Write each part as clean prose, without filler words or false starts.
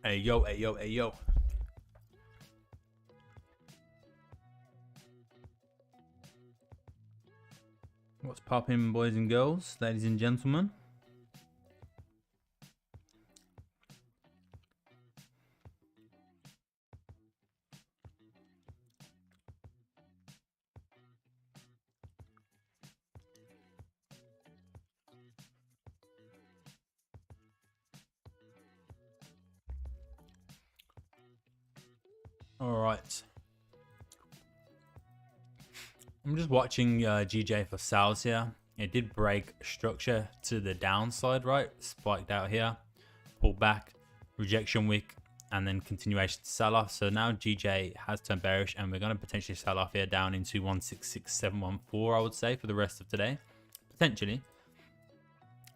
Hey yo, hey yo, hey yo. What's poppin', boys and girls, ladies and gentlemen? All right. I'm just watching GJ for sales here. It did break structure to the downside, right? Spiked out here, pulled back, rejection wick, and then continuation to sell off. So now GJ has turned bearish, and we're going to potentially sell off here down into 166714, I would say, for the rest of today, potentially.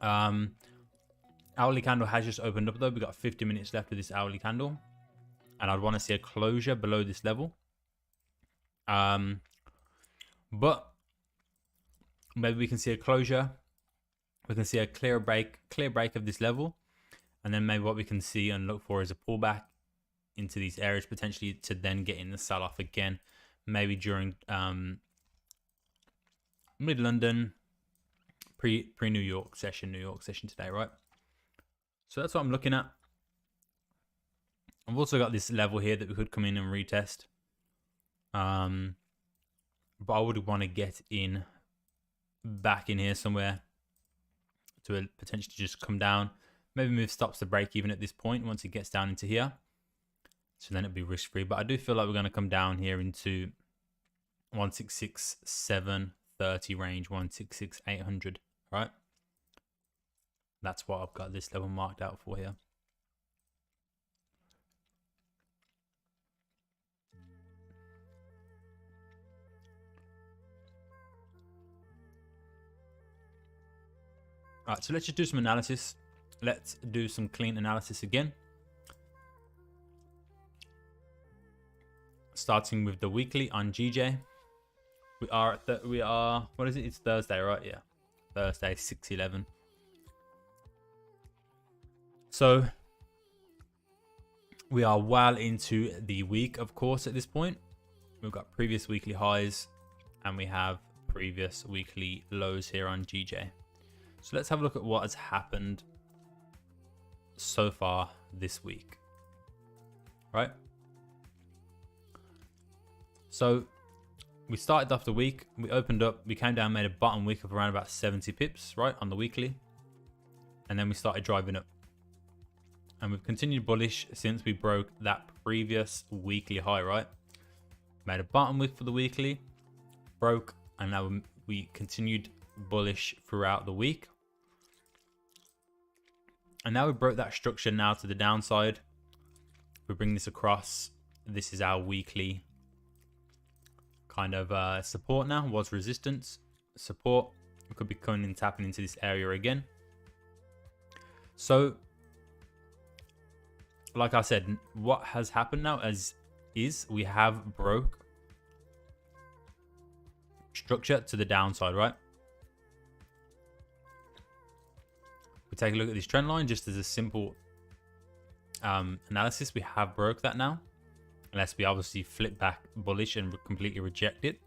Hourly candle has just opened up though. We've got 50 minutes left of this hourly candle, and I'd want to see a closure below this level. But maybe we can see a closure. We can see a clear break of this level, and then maybe what we can see and look for is a pullback into these areas potentially to then get in the sell off again, maybe during mid London pre New York session today, right? So that's what I'm looking at. I've also got this level here that we could come in and retest. But I would want to get in back in here somewhere to potentially just come down. Maybe move stops to break even at this point once it gets down into here. So then it'll be risk free. But I do feel like we're going to come down here into 166,730 range, 166,800, right? That's what I've got this level marked out for here. All right, so let's just do some analysis. Let's do some clean analysis again. Starting with the weekly on GJ. We are what is it? It's Thursday, right? Yeah, Thursday, 6/11. So we are well into the week, of course, at this point. We've got previous weekly highs and we have previous weekly lows here on GJ. So let's have a look at what has happened so far this week, right? So we started off the week, we opened up, we came down, made a bottom wick of around about 70 pips, right, on the weekly. And then we started driving up. And we've continued bullish since we broke that previous weekly high, right? Made a bottom wick for the weekly, broke, and now we continued bullish throughout the week. And now we broke that structure now to the downside. We bring this across. This is our weekly kind of support now. Was resistance, support. We could be coming and tapping into this area again. So like I said, what has happened now is we have broke structure to the downside, right? We take a look at this trend line just as a simple analysis. We have broke that now, unless we obviously flip back bullish and completely reject it.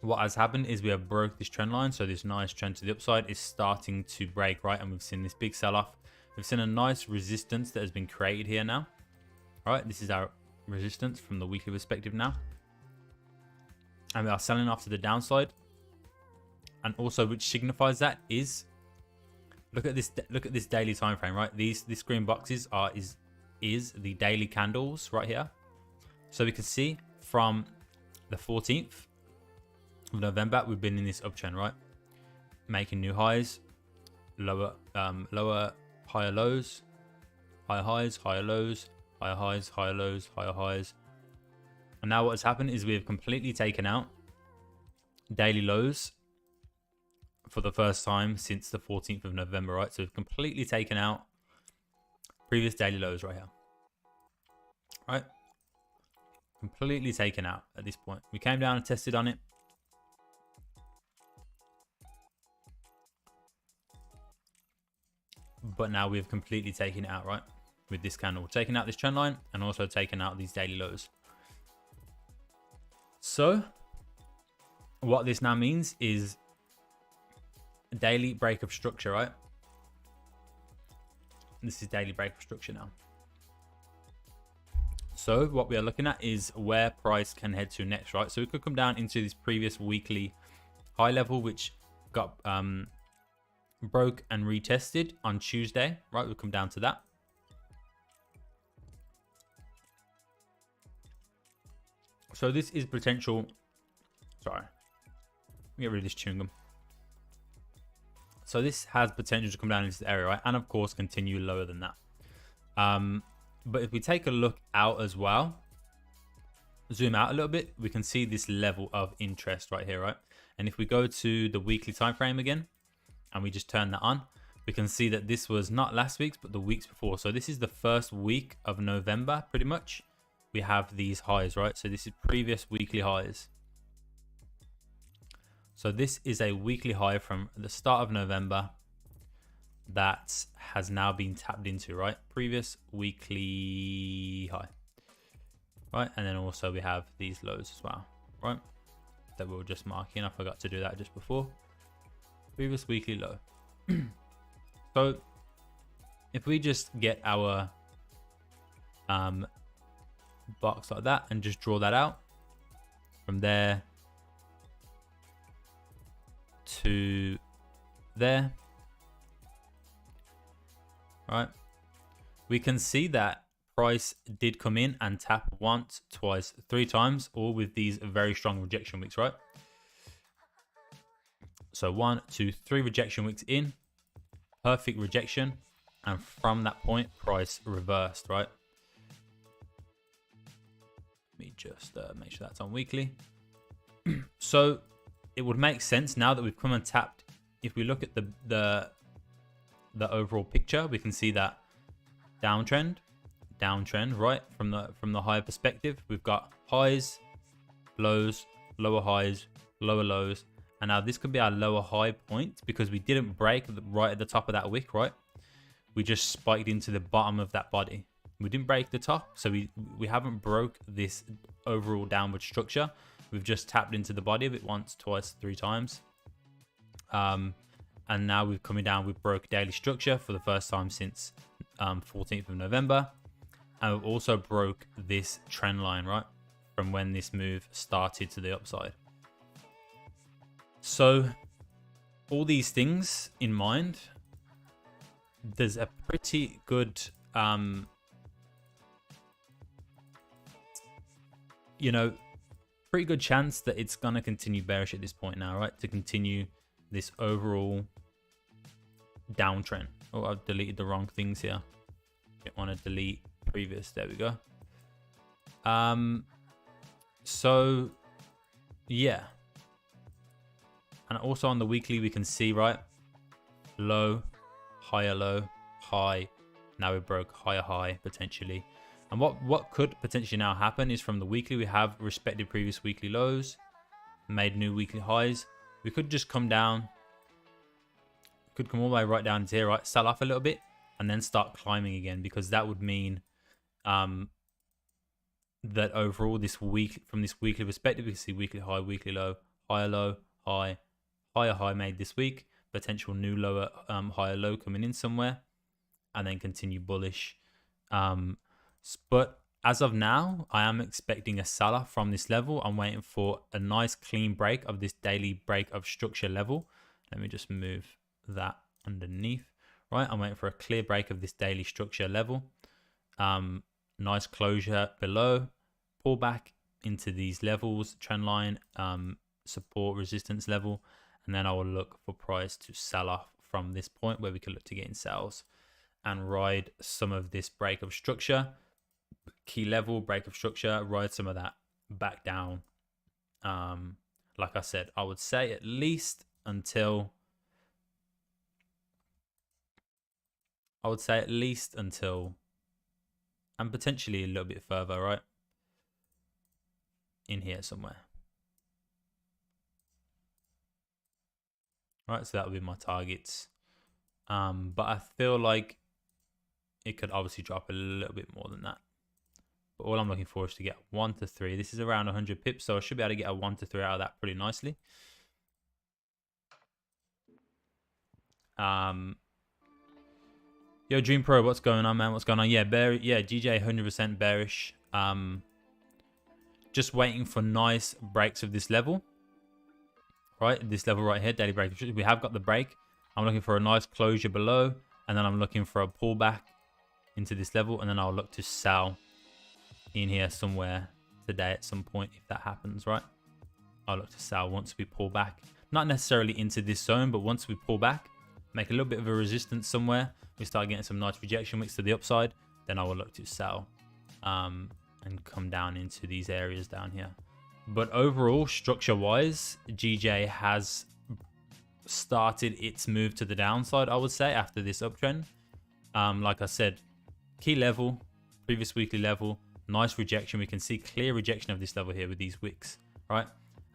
What has happened is we have broke this trend line, so this nice trend to the upside is starting to break, right? And we've seen this big sell-off. We've seen a nice resistance that has been created here now. All right, this is our resistance from the weekly perspective now, and we are selling off to the downside. And also, which signifies that is, look at this daily time frame, right? These green boxes is the daily candles right here. So we can see from the 14th of November, we've been in this uptrend, right? Making new highs, lower, higher lows, higher highs, higher lows, higher highs, higher lows, higher highs. And now what has happened is we have completely taken out daily lows for the first time since the 14th of November, right? So we've completely taken out previous daily lows right here, right? Completely taken out at this point. We came down and tested on it. but now we've completely taken it out, right? With this candle, taking out this trend line and also taking out these daily lows. So what this now means is a daily break of structure, right? This is daily break of structure now. So what we are looking at is where price can head to next, right? So we could come down into this previous weekly high level, which got broke and retested on Tuesday, right? We'll come down to that. So this is potential. Sorry, get rid of this chewing gum. So this has potential to come down into this area, right? And of course, continue lower than that. But if we take a look out as well, zoom out a little bit, we can see this level of interest right here, right? And if we go to the weekly time frame again, and we just turn that on, we can see that this was not last week's, but the weeks before. So this is the first week of November, pretty much. We have these highs, right? So this is previous weekly highs. So this is a weekly high from the start of November that has now been tapped into, right? Previous weekly high, right? And then also we have these lows as well, right? That we'll just mark in. I forgot to do that just before. Previous weekly low. So if we just get our box like that and just draw that out from there to there, right, we can see that price did come in and tap once, twice, 3 times, all with these very strong rejection weeks, right? So 1, 2, 3 rejection weeks in, perfect rejection, and from that point price reversed, right? Let me just make sure that's on weekly. So it would make sense now that we've come and tapped. If we look at the overall picture, we can see that downtrend, right? From the higher perspective, we've got highs, lows, lower highs, lower lows, and now this could be our lower high point because we didn't break right at the top of that wick, right? We just spiked into the bottom of that body. We didn't break the top, so we haven't broke this overall downward structure. We've just tapped into the body of it once, twice, 3 times. And now we've coming down, we've broke daily structure for the first time since 14th of November. And we've also broke this trend line, right? From when this move started to the upside. So all these things in mind, there's a pretty good, pretty good chance that it's going to continue bearish at this point now, right? To continue this overall downtrend. Oh, I've deleted the wrong things here. Don't want to delete previous. There we go. So yeah. And also on the weekly, we can see, right? Low, higher low, high. Now we broke higher high potentially. And what could potentially now happen is from the weekly, we have respected previous weekly lows, made new weekly highs. We could just come down, could come all the way right down to here, right? Sell off a little bit and then start climbing again, because that would mean that overall this week, from this weekly perspective, we can see weekly high, weekly low, higher low, high, higher high made this week, potential new lower, higher low coming in somewhere, and then continue bullish. But as of now, I am expecting a sell-off from this level. I'm waiting for a nice clean break of this daily break of structure level. Let me just move that underneath. Right, I'm waiting for a clear break of this daily structure level. Nice closure below, pull back into these levels, trend line, support, resistance level, and then I will look for price to sell off from this point where we can look to get in sales and ride some of this break of structure, key level break of structure, ride some of that back down. Like I said, I would say at least until, and potentially a little bit further, right? In here somewhere. Right, so that would be my targets But I feel like it could obviously drop a little bit more than that. But all I'm looking for is to get 1 to 3. This is around 100 pips, so I should be able to get a 1 to 3 out of that pretty nicely. Yo, Dream Pro, what's going on, man? What's going on? Yeah, GJ 100% bearish. Just waiting for nice breaks of this level. Right, this level right here, daily break. We have got the break. I'm looking for a nice closure below, and then I'm looking for a pullback into this level, and then I'll look to sell in here somewhere today at some point if that happens, right? I'll look to sell once we pull back. Not necessarily into this zone, but once we pull back, make a little bit of a resistance somewhere, we start getting some nice rejection wicks to the upside, then I will look to sell and come down into these areas down here. But overall, structure-wise, GJ has started its move to the downside, I would say, after this uptrend. Like I said, key level, previous weekly level, nice rejection. We can see clear rejection of this level here with these wicks, right?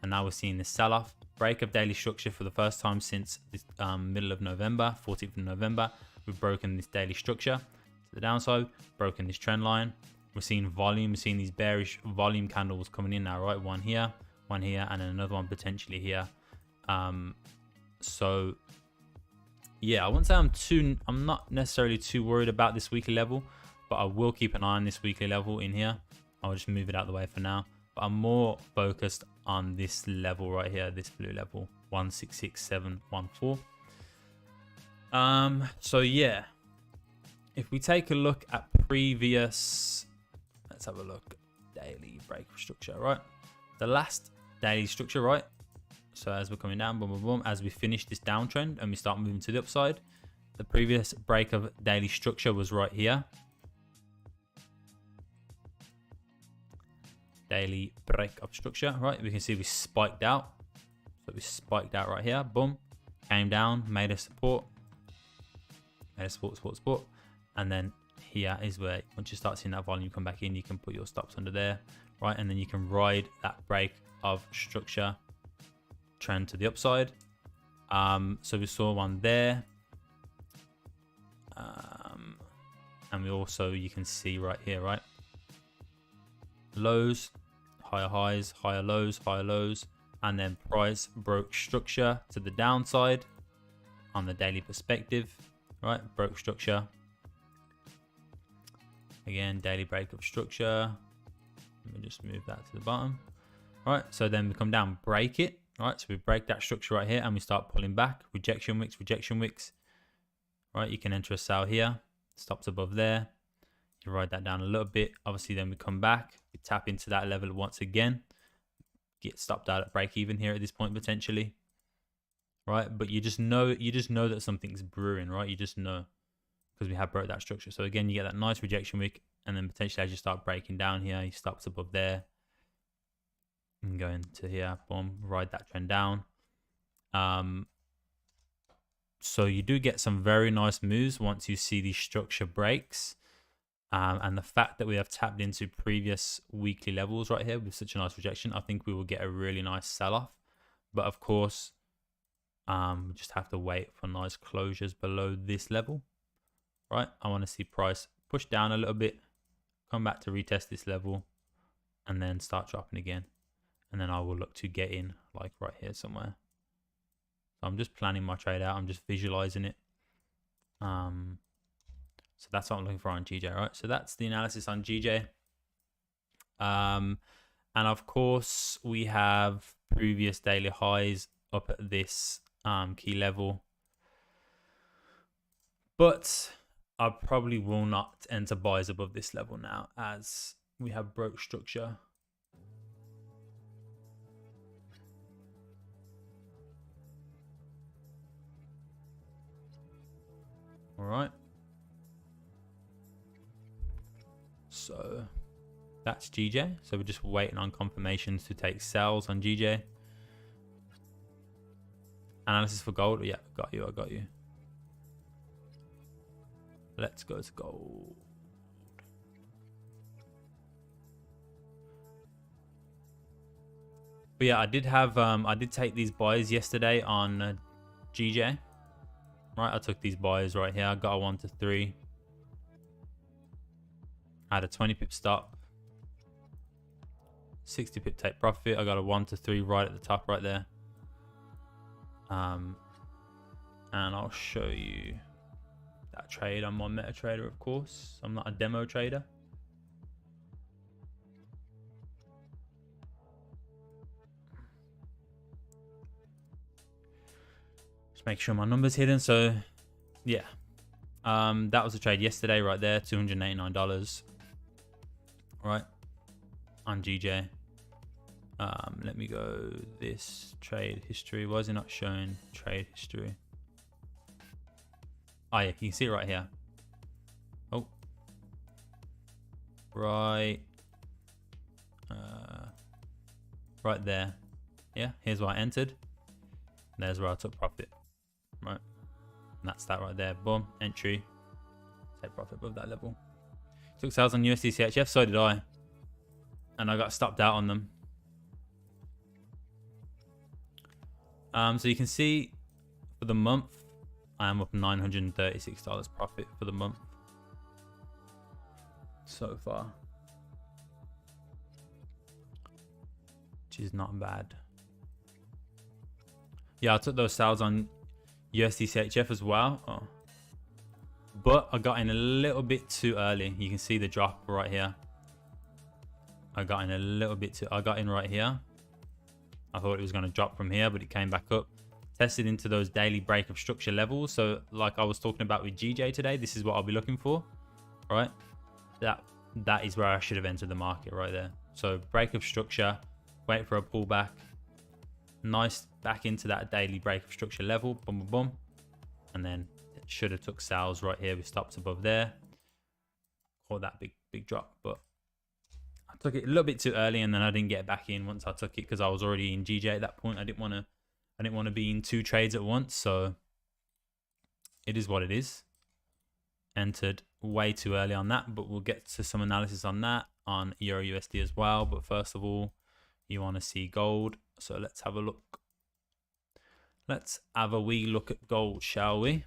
And now we're seeing this sell-off, break of daily structure for the first time since the middle of November, 14th of November. We've broken this daily structure to the downside, broken this trend line. We're seeing volume, we're seeing these bearish volume candles coming in now, right? One here, and then another one potentially here. So yeah, I wouldn't say I'm not necessarily too worried about this weekly level, but I will keep an eye on this weekly level in here. I'll just move it out of the way for now. But I'm more focused on this level right here, this blue level, 166714. So yeah, if we take a look at previous, let's have a look, daily break structure, right? The last daily structure, right? So as we're coming down, boom, boom, boom, as we finish this downtrend and we start moving to the upside, the previous break of daily structure was right here. Daily break of structure, right? We can see we spiked out. So we spiked out right here, boom, came down, made a support, support. And then here is where once you start seeing that volume come back in, you can put your stops under there, right? And then you can ride that break of structure trend to the upside. So we saw one there. And we also, you can see right here, right? Lows, higher highs, higher lows, and then price broke structure to the downside on the daily perspective, right? Broke structure. Again, daily break of structure. Let me just move that to the bottom. All right, so then we come down, break it. All right, so we break that structure right here and we start pulling back. Rejection wicks. Right, you can enter a sell here. Stops above there. You ride that down a little bit. Obviously, then we come back. We tap into that level once again. Get stopped out at break even here at this point potentially. Right, but you just know that something's brewing, right? You just know because we have broke that structure. So again, you get that nice rejection wick, and then potentially as you start breaking down here, he stops above there. And go into here, boom, ride that trend down. So you do get some very nice moves once you see these structure breaks. And the fact that we have tapped into previous weekly levels right here with such a nice rejection, I think we will get a really nice sell-off. But of course, we just have to wait for nice closures below this level, right? I want to see price push down a little bit, come back to retest this level, and then start dropping again. And then I will look to get in like right here somewhere. So I'm just planning my trade out. I'm just visualizing it. So that's what I'm looking for on GJ, right? So that's the analysis on GJ. And of course, we have previous daily highs up at this key level. But I probably will not enter buys above this level now as we have broke structure. All right. So that's GJ. So we're just waiting on confirmations to take sells on GJ. Analysis for gold. Yeah, got you. I got you. Let's go to gold. But yeah, I did take these buys yesterday on GJ. right? I took these buys right here. I got a 1 to 3. Had a 20 pip stop. 60 pip take profit. I got a 1 to 3 right at the top right there. And I'll show you that trade. I'm on MetaTrader, of course. I'm not a demo trader. Just make sure my number's hidden. So yeah, that was a trade yesterday right there, $289, right, on GJ. Let me go this trade history. Why is it not showing trade history? Oh yeah, you can see it right here. Oh, right, right there. Yeah, here's where I entered. There's where I took profit, right? And that's that right there. Boom, entry. Take profit above that level. Took sales on USD CHF, so did I. And I got stopped out on them. So you can see for the month, I am up $936 profit for the month so far, which is not bad. Yeah, I took those sales on USD CHF as well. Oh. But I got in a little bit too early. You can see the drop right here. I got in a little bit too... I got in right here. I thought it was going to drop from here, but it came back up. Tested into those daily break of structure levels. So like I was talking about with GJ today, this is what I'll be looking for, right? That is where I should have entered the market right there. So break of structure, wait for a pullback. Nice back into that daily break of structure level. Boom, boom, boom. And then it should have took sales right here. We stopped above there. Caught that big drop, but I took it a little bit too early, and then I didn't get back in once I took it because I was already in GJ at that point. I didn't want to be in 2 trades at once, so it is what it is. Entered way too early on that, but we'll get to some analysis on that on Euro USD as well. But first of all, you want to see gold, so let's have a look. Let's have a wee look at gold, shall we?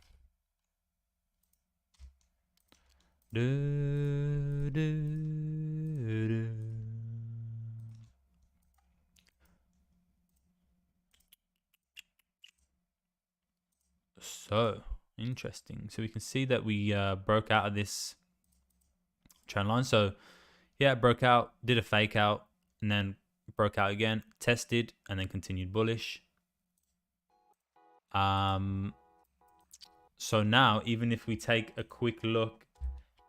So interesting. So we can see that we broke out of this trend line. So yeah, it broke out, did a fake out, and then broke out again, tested, and then continued bullish. So now, even if we take a quick look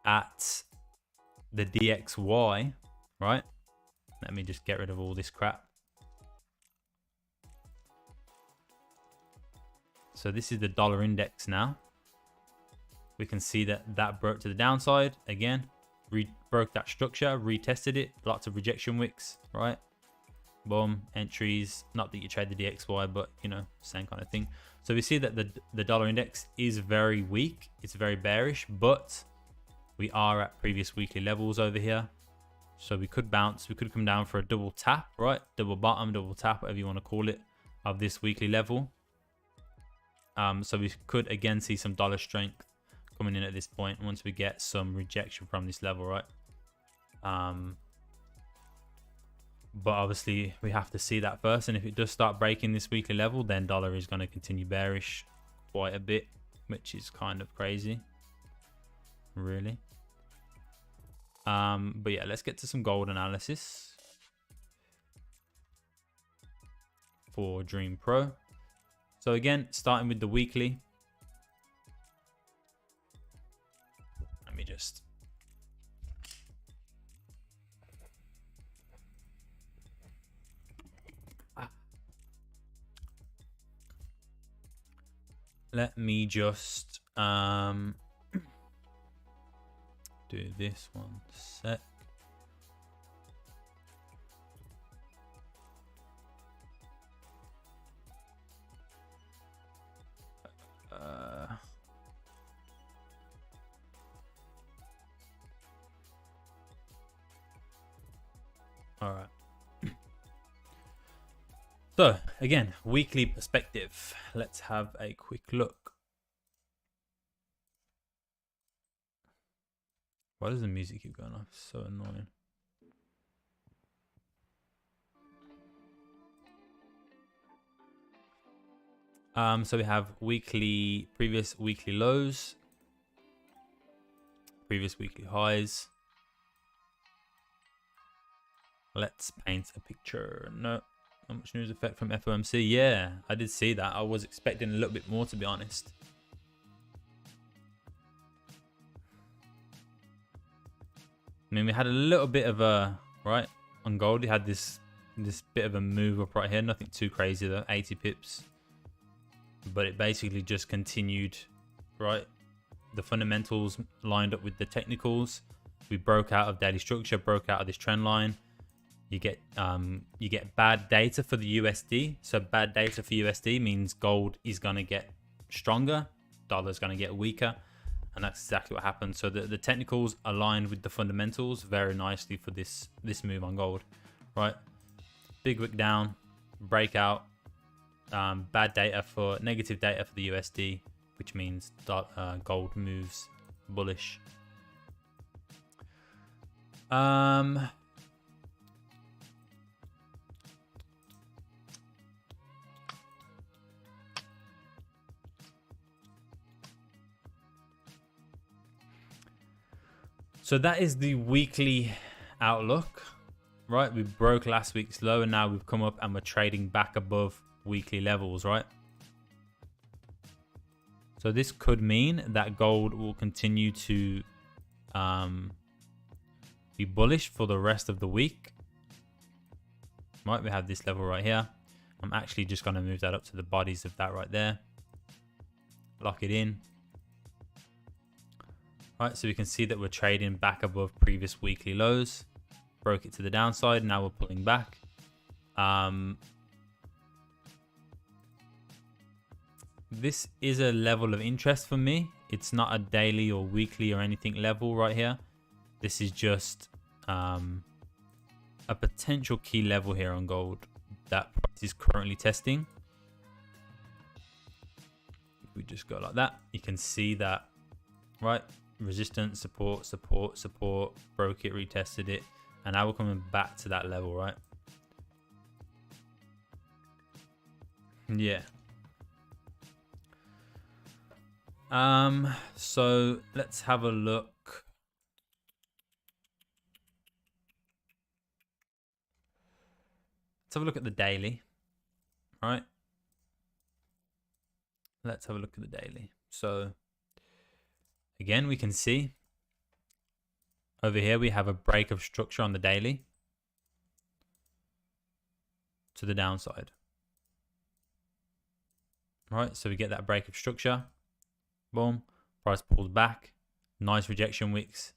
at the DXY, right? Let me just get rid of all this crap. So this is the dollar index now. We can see that broke to the downside again, broke that structure, retested it, lots of rejection wicks, right? Boom, entries. Not that you trade the DXY, but you know, same kind of thing. So we see that the dollar index is very weak. It's very bearish, but we are at previous weekly levels over here. So we could bounce, we could come down for a double tap, right? Double bottom, double tap, whatever you want to call it, of this weekly level. So we could again see some dollar strength coming in at this point once we get some rejection from this level, right? But obviously we have to see that first, and if it does start breaking this weekly level, then dollar is going to continue bearish quite a bit, which is kind of crazy, really. But yeah, let's get to some gold analysis for Dream Pro. So again, starting with the weekly. Let me just... Let me just do this 1 sec. All right. So again, weekly perspective. Let's have a quick look. Why does the music keep going off? It's so annoying. So we have previous weekly lows, previous weekly highs. Let's paint a picture. No, not much news effect from FOMC. Yeah, I did see that. I was expecting a little bit more, to be honest. I mean, we had a little bit of a, right, on gold. We had this bit of a move up right here. Nothing too crazy though, 80 pips. But it basically just continued, right? The fundamentals lined up with the technicals. We broke out of daily structure, broke out of this trend line. You get bad data for the USD. So bad data for USD means gold is gonna get stronger, dollar's gonna get weaker, and that's exactly what happened. So the technicals aligned with the fundamentals very nicely for this move on gold, right? Big wick down, breakout. Bad data for negative data for the USD, which means gold moves bullish. So that is the weekly outlook, right? We broke last week's low and now we've come up and we're trading back above weekly levels, right? So this could mean that gold will continue to be bullish for the rest of the week. Right, we have this level right here. I'm actually just going to move that up to the bodies of that right there. Lock it in. Right, so we can see that we're trading back above previous weekly lows. Broke it to the downside. Now we're pulling back. This is a level of interest for me. It's not a daily or weekly or anything level right here. This is just a potential key level here on gold that price is currently testing. If we just go like that, you can see that, right? Resistance, support, support, support, broke it, retested it, and now we're coming back to that level, right? Yeah. So let's have a look. Let's have a look at the daily, right? Let's have a look at the daily. So again, we can see over here we have a break of structure on the daily to the downside. Right, so we get that break of structure. Boom, price pulls back. Nice rejection wicks.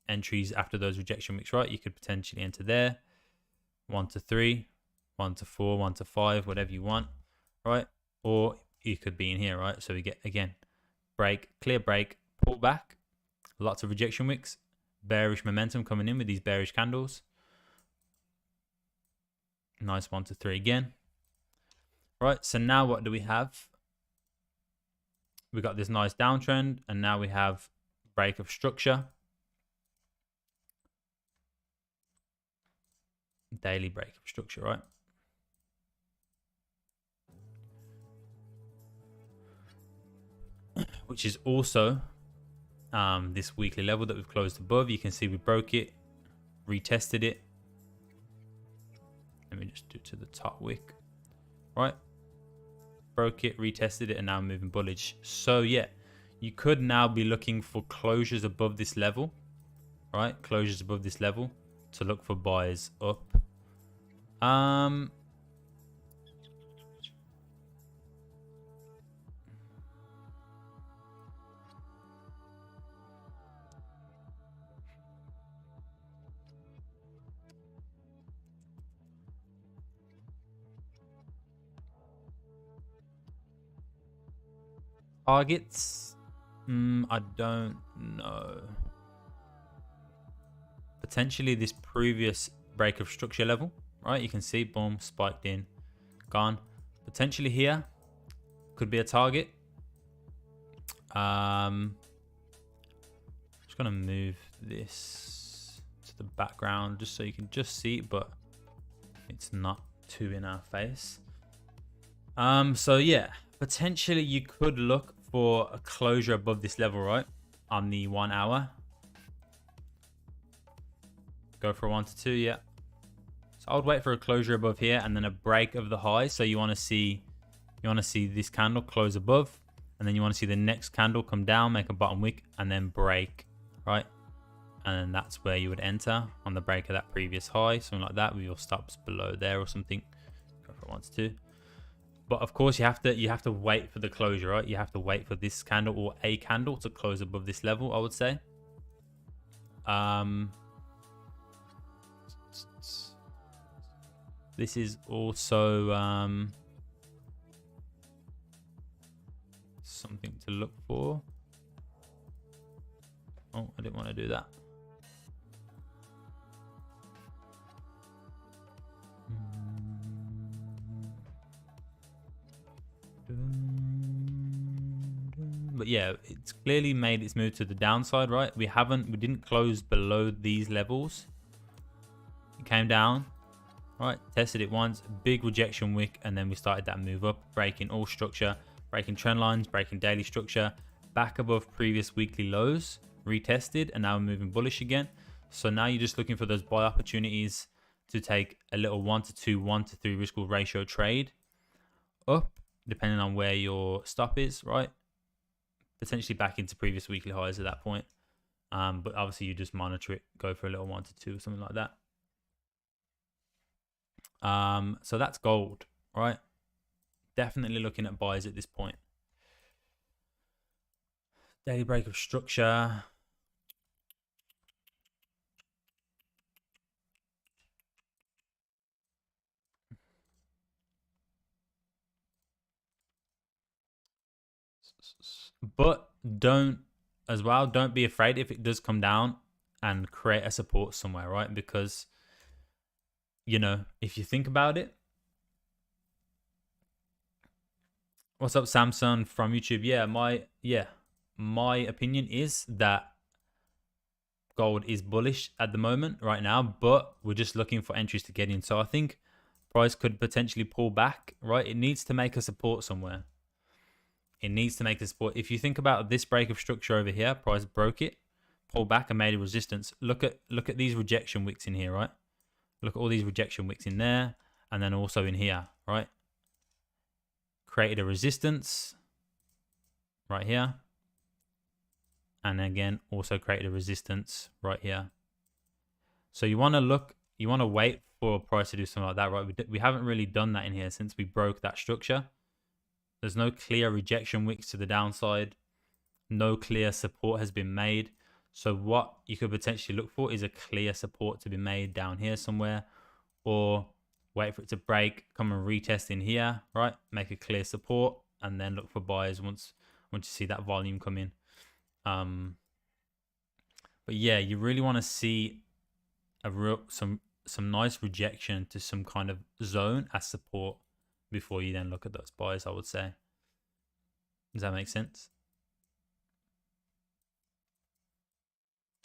Entries after those rejection wicks, right? You could potentially enter there. 1 to 3, 1 to 4, 1 to 5, whatever you want, right? Or you could be in here, right? So we get, again, break, clear break, pull back. Lots of rejection wicks. Bearish momentum coming in with these bearish candles. Nice 1 to 3 again. Right, so now what do we have? We got this nice downtrend, and now we have break of structure. Daily break of structure, right? Which is also this weekly level that we've closed above. You can see we broke it, retested it. Let me just do it to the top wick, right? Broke it, retested it, and now moving bullish. So yeah, you could now be looking for closures above this level, right? Closures above this level to look for buys up. Targets, I don't know. Potentially this previous break of structure level, right? You can see, boom, spiked in, gone. Potentially here could be a target. Just gonna move this to the background just so you can just see it, but it's not too in our face. So yeah, potentially you could look for a closure above this level, right? On the 1 hour. Go for a 1 to 2, yeah. So I would wait for a closure above here and then a break of the high. So you want to see this candle close above, and then you want to see the next candle come down, make a bottom wick, and then break, right? And then that's where you would enter on the break of that previous high, something like that, with your stops below there or something. Go for a 1 to 2. But of course you have to wait for the closure, right? You have to wait for this candle or a candle to close above this level, I would say. This is also something to look for. Oh, I didn't want to do that. But yeah, it's clearly made its move to the downside, right? We didn't close below these levels. It came down, right? Tested it once, big rejection wick, and then we started that move up, breaking all structure, breaking trend lines, breaking daily structure, back above previous weekly lows, retested, and now we're moving bullish again. So now you're just looking for those buy opportunities to take a little 1 to 2, 1 to 3 risk ratio trade up, depending on where your stop is, right? Potentially back into previous weekly highs at that point. But obviously you just monitor it, go for a little 1 to 2, something like that. So that's gold, right? Definitely looking at buys at this point. Daily break of structure. But don't be afraid if it does come down and create a support somewhere, right? Because, you know, if you think about it. What's up, Samson from YouTube? My opinion is that gold is bullish at the moment right now, but we're just looking for entries to get in. So I think price could potentially pull back, right? It needs to make a support somewhere. It needs to make a support. If you think about this break of structure over here, price broke it, pulled back and made a resistance. Look at these rejection wicks in here, right? Look at all these rejection wicks in there, and then also in here, right? Created a resistance right here, and again also created a resistance right here. So you want to wait for a price to do something like that, right? We haven't really done that in here since we broke that structure. There's no clear rejection wicks to the downside. No clear support has been made. So what you could potentially look for is a clear support to be made down here somewhere, or wait for it to break, come and retest in here, right? Make a clear support, and then look for buyers once you see that volume come in. But yeah, you really want to see some nice rejection to some kind of zone as support before you then look at those buys, I would say. Does that make sense?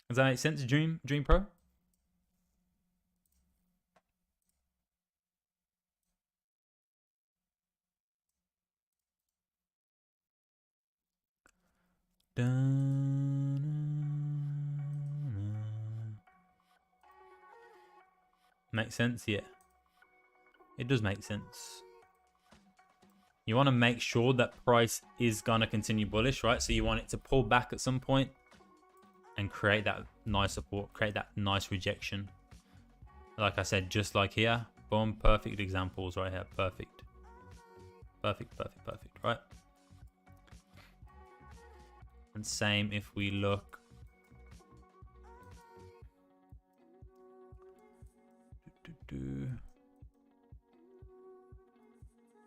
Does that make sense, Dream Pro? Makes sense, yeah. It does make sense. You want to make sure that price is going to continue bullish, right? So you want it to pull back at some point and create that nice support, create that nice rejection. Like I said, just like here, boom, perfect examples right here. Perfect, right? And same if we look.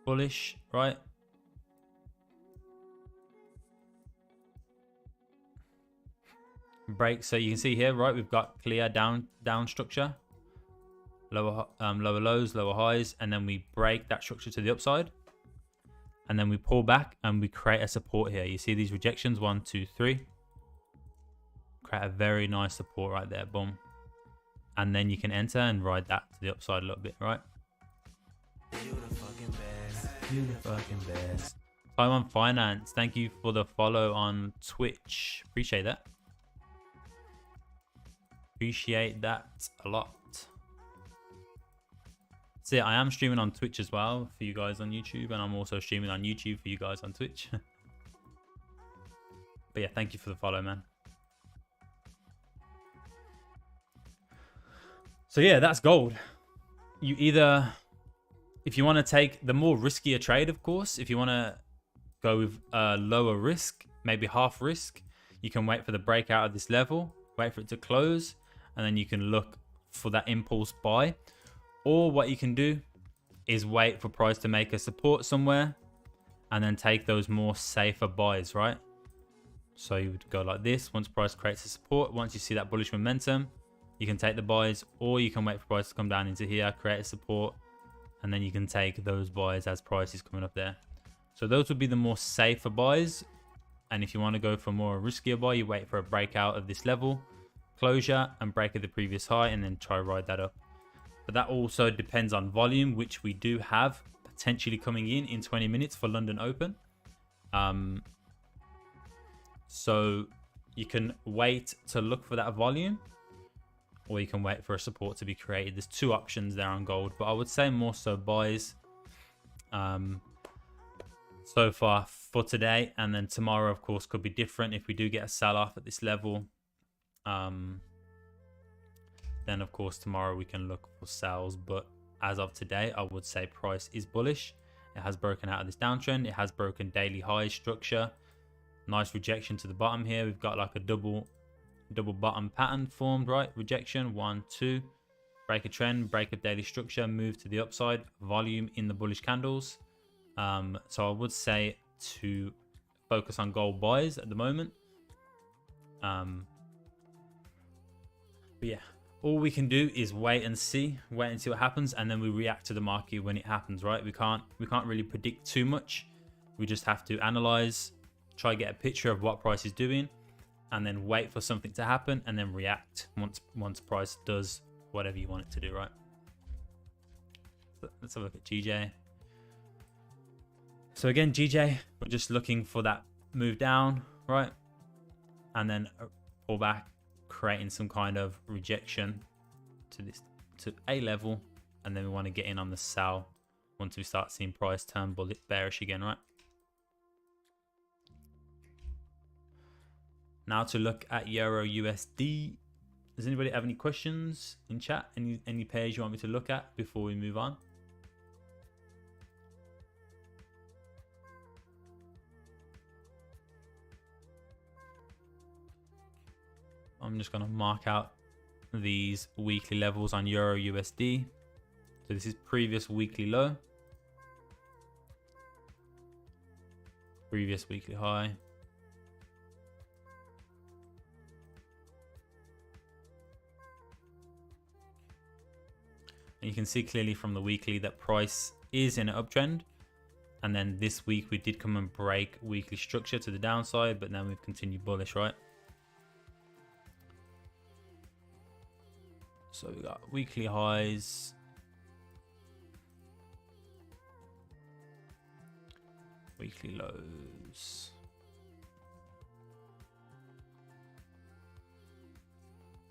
Bullish, right? Break. So you can see here, right? We've got clear down structure, lower lows, lower highs, and then we break that structure to the upside, and then we pull back and we create a support here. You see these rejections, 1, 2, 3. create a very nice support right there. Boom. And then you can enter and ride that to the upside a little bit, right? You the fucking best. You the fucking best. Taiwan Finance, thank you for the follow on Twitch. Appreciate that. Appreciate that a lot. So yeah, I am streaming on Twitch as well for you guys on YouTube, and I'm also streaming on YouTube for you guys on Twitch. But yeah, thank you for the follow, man. So yeah, that's gold. You either, if you want to take the more riskier trade, of course, if you want to go with lower risk, maybe half risk, you can wait for the breakout of this level, wait for it to close, and then you can look for that impulse buy. Or what you can do is wait for price to make a support somewhere and then take those more safer buys, right? So you would go like this. Once price creates a support, once you see that bullish momentum, you can take the buys, or you can wait for price to come down into here, create a support, and then you can take those buys as price is coming up there. So those would be the more safer buys. And if you want to go for more riskier buy, you wait for a breakout of this level, closure, and break of the previous high, and then try ride that up. But that also depends on volume, which we do have potentially coming in 20 minutes for London Open. So you can wait to look for that volume, or you can wait for a support to be created. There's two options there on gold, but I would say more so buys so far for today. And then tomorrow, of course, could be different. If we do get a sell-off at this level, then of course tomorrow we can look for sells. But as of today, I would say price is bullish. It has broken out of this downtrend. It has broken daily high structure. Nice rejection to the bottom here. We've got like a double bottom pattern formed, right? Rejection, 1, 2, break a trend, break a daily structure, move to the upside, volume in the bullish candles. So I would say to focus on gold buys at the moment. But yeah, all we can do is wait and see what happens, and then we react to the market when it happens, right? We can't really predict too much. We just have to analyze, try to get a picture of what price is doing, and then wait for something to happen, and then react once price does whatever you want it to do, right? So let's have a look at GJ. So again, GJ, we're just looking for that move down, right? And then pull back, creating some kind of rejection to a level, and then we want to get in on the sell once we start seeing price turn bearish again, right? Now to look at Euro USD. Does anybody have any questions in chat? Any pairs you want me to look at before we move on? I'm just going to mark out these weekly levels on Euro USD. So this is previous weekly low, previous weekly high, and you can see clearly from the weekly that price is in an uptrend. And then this week we did come and break weekly structure to the downside, but now we've continued bullish, right? So we got weekly highs, weekly lows,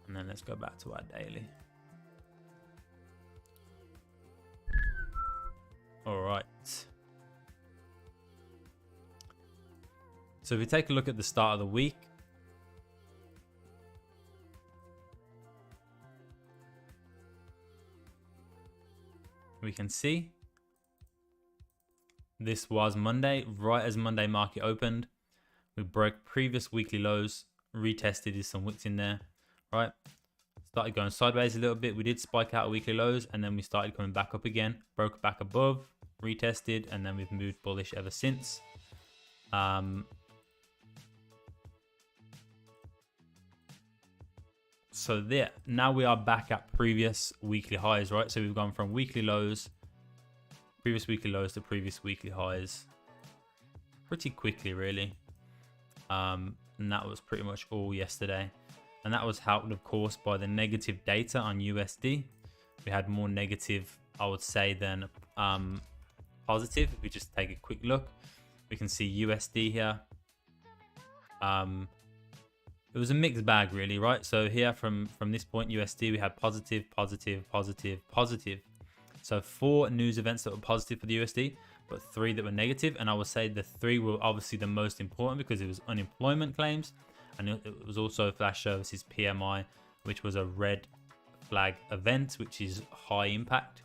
and then let's go back to our daily. All right. So if we take a look at the start of the week, we can see this was Monday. Right as Monday market opened, we broke previous weekly lows, retested, is some wicks in there, right? Started going sideways a little bit. We did spike out weekly lows, and then we started coming back up again, broke back above, retested, and then we've moved bullish ever since. So there, now we are back at previous weekly highs, right? So we've gone from weekly lows, previous weekly lows to previous weekly highs pretty quickly, really. And that was pretty much all yesterday. And that was helped, of course, by the negative data on USD. We had more negative, I would say, than positive. If we just take a quick look, we can see USD here. It was a mixed bag, really, right? So here from this point, USD, we had positive, positive, positive, positive. So 4 news events that were positive for the USD, but 3 that were negative. And I would say the 3 were obviously the most important because it was unemployment claims, and it was also flash services PMI, which was a red flag event, which is high impact.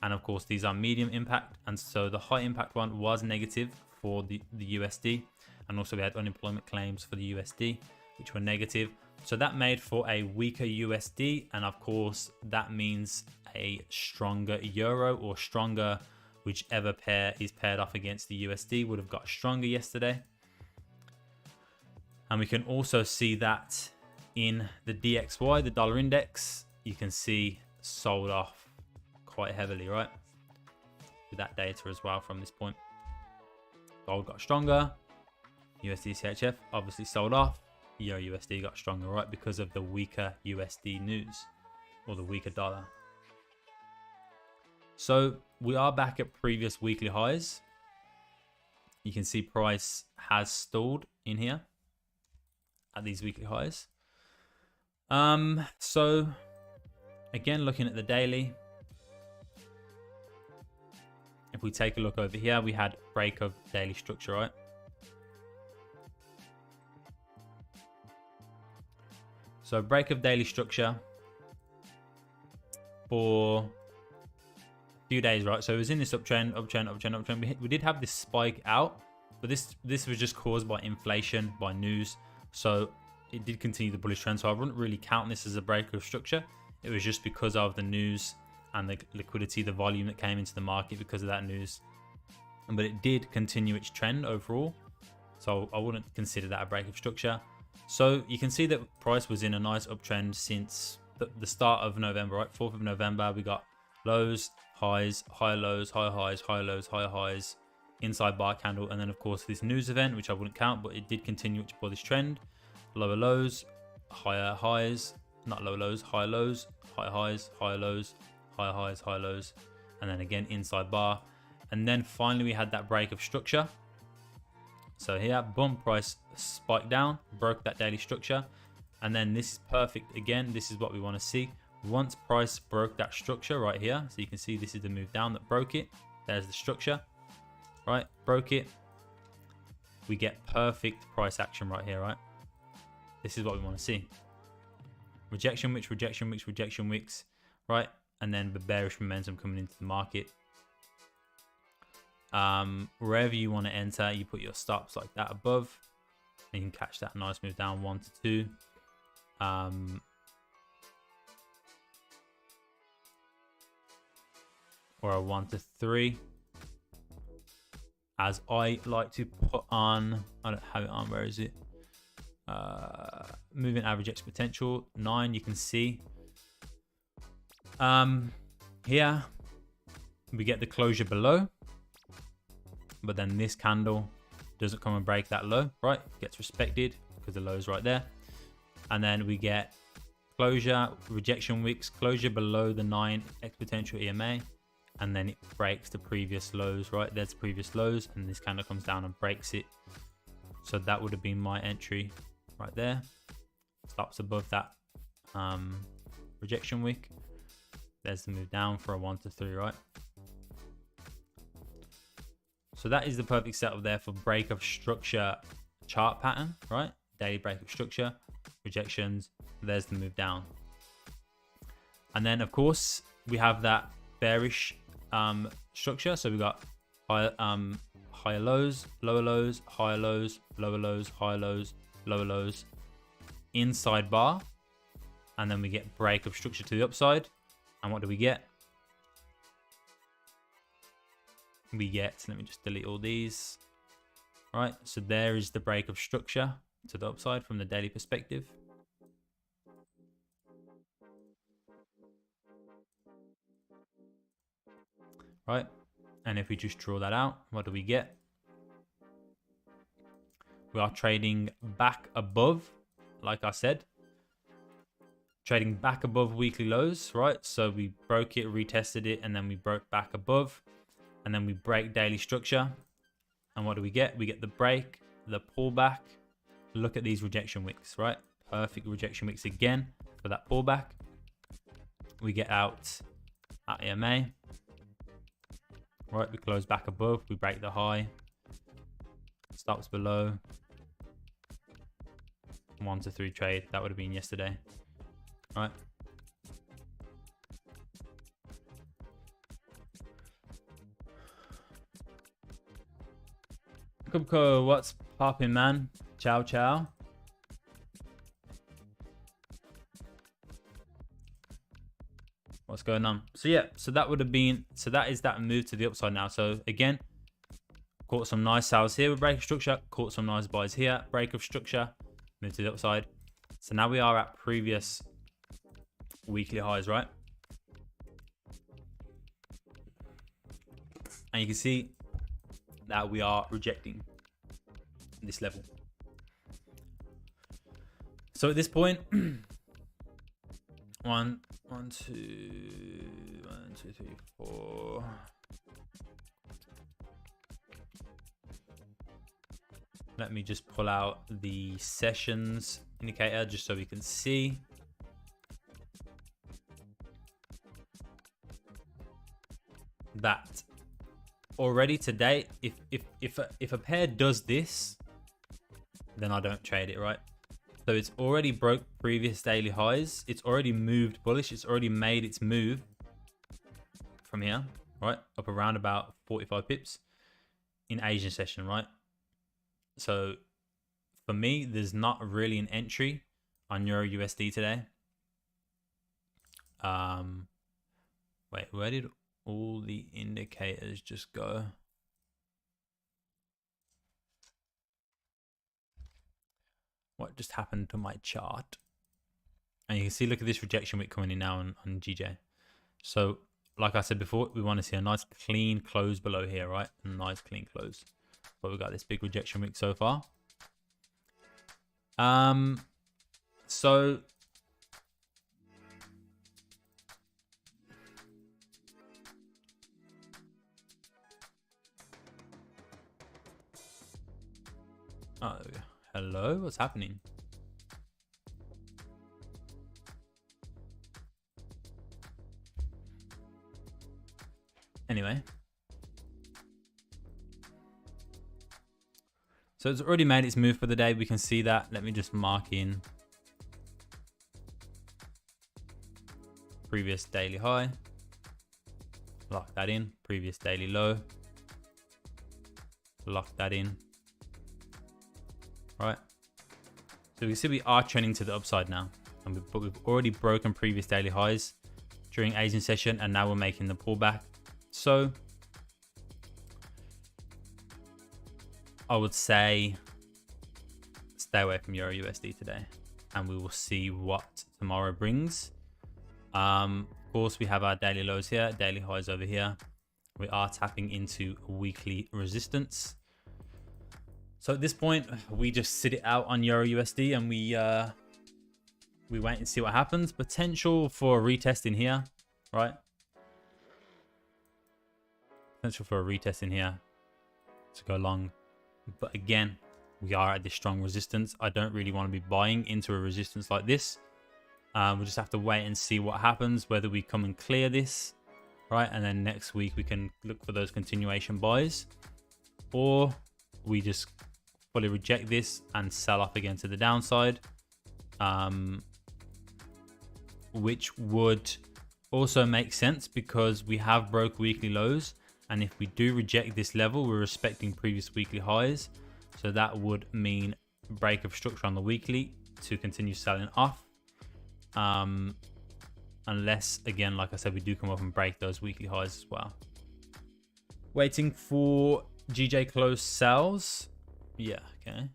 And of course, these are medium impact. And so the high impact one was negative for the USD. And also we had unemployment claims for the USD, which were negative. So that made for a weaker USD. And of course, that means a stronger euro, or stronger, whichever pair is paired off against the USD would have got stronger yesterday. And we can also see that in the DXY, the dollar index, you can see sold off quite heavily, right? With that data as well from this point. Gold got stronger. USD CHF obviously sold off. Euro USD got stronger, right? Because of the weaker USD news, or the weaker dollar. So we are back at previous weekly highs. You can see price has stalled in here at these weekly highs. So again, looking at the daily, if we take a look over here, we had break of daily structure, right? So break of daily structure for a few days, right? So it was in this uptrend, uptrend, uptrend, uptrend. We did have this spike out, but this was just caused by inflation, by news. So it did continue the bullish trend. So I wouldn't really count this as a break of structure. It was just because of the news and the liquidity, the volume that came into the market because of that news. But it did continue its trend overall. So I wouldn't consider that a break of structure. So you can see that price was in a nice uptrend since the start of November, right? 4th of November, we got lows, highs, higher lows, higher highs, higher lows, higher highs, inside bar candle. And then of course this news event, which I wouldn't count, but it did continue its bullish trend. Lower lows, higher highs, not lower lows, higher lows, higher highs, higher lows, higher highs, higher lows. And then again, inside bar. And then finally we had that break of structure. So here, boom, price spiked down, broke that daily structure. And then this is perfect. Again, this is what we want to see. Once price broke that structure right here, so you can see this is the move down that broke it. There's the structure, right? Broke it. We get perfect price action right here, right? This is what we want to see. Rejection wicks, rejection wicks, rejection wicks, right? And then the bearish momentum coming into the market. Wherever you want to enter, you put your stops like that above, and you can catch that nice move down 1 to 2. Or a 1 to 3, as I like to put on. I don't have it on. Where is it? Moving average exponential 9. You can see here we get the closure below, but then this candle doesn't come and break that low, right? It gets respected because the low is right there. And then we get closure, rejection wicks, closure below the 9 exponential EMA, and then it breaks the previous lows, right? There's previous lows, and this candle comes down and breaks it. So that would have been my entry right there. Stops above that rejection wick. There's the move down for a 1 to 3, right? So that is the perfect setup there for break of structure chart pattern, right? Daily break of structure, rejections, there's the move down. And then of course we have that bearish structure. So we got higher lows, lower lows, higher lows, lower lows, higher lows, lower lows, inside bar, and then we get break of structure to the upside. And what do we get? We get, let me just delete all these. Right, so there is the break of structure to the upside from the daily perspective. Right, and if we just draw that out, what do we get? We are trading back above, like I said. trading back above weekly lows, right? So we broke it, retested it, and then we broke back above, and then we break daily structure. And what do we get? We get the break, the pullback. Look at these rejection wicks, right? Perfect rejection wicks again for that pullback. We get out at EMA, right? We close back above, we break the high, stops below. 1 to 3 trade. That would have been yesterday, right? Cubco, what's popping, man? Ciao, ciao. What's going on? So yeah, so that would have been, so that is that move to the upside now. So again, caught some nice sells here with break of structure, caught some nice buys here, break of structure, move to the upside. So now we are at previous weekly highs, right? And you can see that we are rejecting this level. So at this point, 1, 2, 3, 4. Let me just pull out the sessions indicator just so we can see. That already today, if a pair does this, then I don't trade it, right? So it's already broke previous daily highs. It's already moved bullish. It's already made its move from here, right? Up around about 45 pips in Asian session, right? So for me, there's not really an entry on Euro USD today. Wait, where did all the indicators just go? What just happened to my chart? And you can see, look at this rejection wick coming in now on GJ. So like I said before, we want to see a nice clean close below here, right? A nice clean close. But we got this big rejection wick so far. So oh, hello, what's happening? Anyway, so it's already made its move for the day. We can see that. Let me just mark in previous daily high, lock that in, previous daily low, lock that in, right? So we see we are trending to the upside now, and we've already broken previous daily highs during Asian session, and now we're making the pullback. So I would say stay away from Euro USD today, and we will see what tomorrow brings. Of course, we have our daily lows here, daily highs over here. We are tapping into weekly resistance. So at this point, we just sit it out on Euro USD, and we wait and see what happens. Potential for a retest in here, right? Potential for a retest in here to go long. But again, we are at this strong resistance. I don't really want to be buying into a resistance like this. We'll just have to wait and see what happens, whether we come and clear this, right? And then next week we can look for those continuation buys, or we just fully reject this and sell off again to the downside, which would also make sense because we have broke weekly lows. And if we do reject this level, we're respecting previous weekly highs. So that would mean break of structure on the weekly to continue selling off. Unless, again, like I said, we do come up and break those weekly highs as well. Waiting for GJ close sells. Yeah, okay.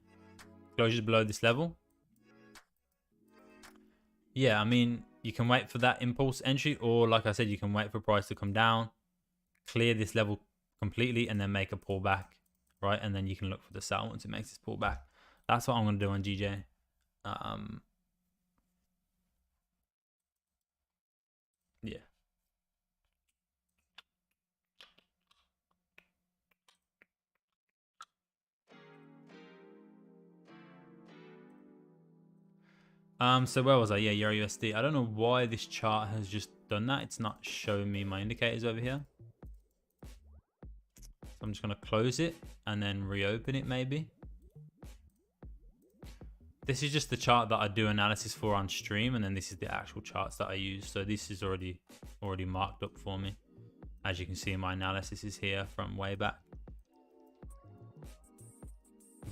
Closures below this level. Yeah, I mean, you can wait for that impulse entry, or like I said, you can wait for price to come down, clear this level completely, and then make a pullback, right? And then you can look for the sell once it makes this pullback. That's what I'm going to do on GJ. So where was I? Yeah, Euro USD. I don't know why this chart has just done that. It's not showing me my indicators over here. So I'm just going to close it and then reopen it maybe. This is just the chart that I do analysis for on stream, and then this is the actual charts that I use. So this is already marked up for me. As you can see, my analysis is here from way back.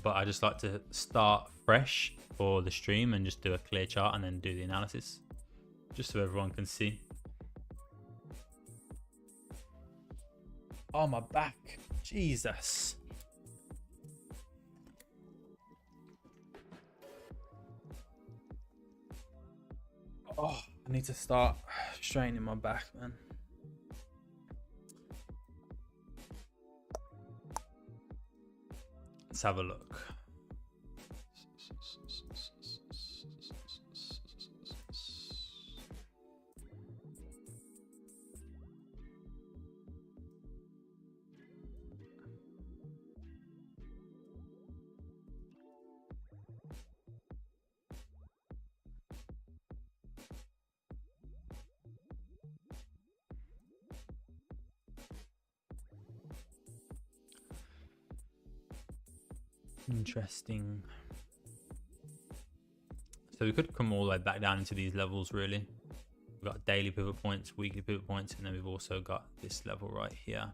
But I just like to start fresh for the stream and just do a clear chart and then do the analysis, just so everyone can see. Oh, my back. Jesus. Oh, I need to start straightening my back, man. Let's have a look. Interesting. So we could come all the way back down into these levels, really. We've got daily pivot points, weekly pivot points, and then we've also got this level right here.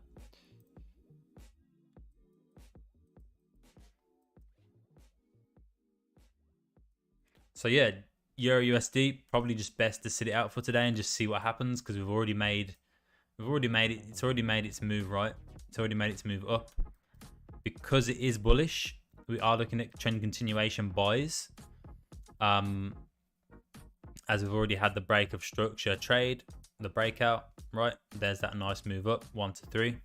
So yeah, Euro USD, probably just best to sit it out for today and just see what happens, because we've already made it. It's already made its move, right? It's already made its move up. Because it is bullish, we are looking at trend continuation buys. As we've already had the break of structure trade, the breakout, right? There's that nice move up, 1 to 3.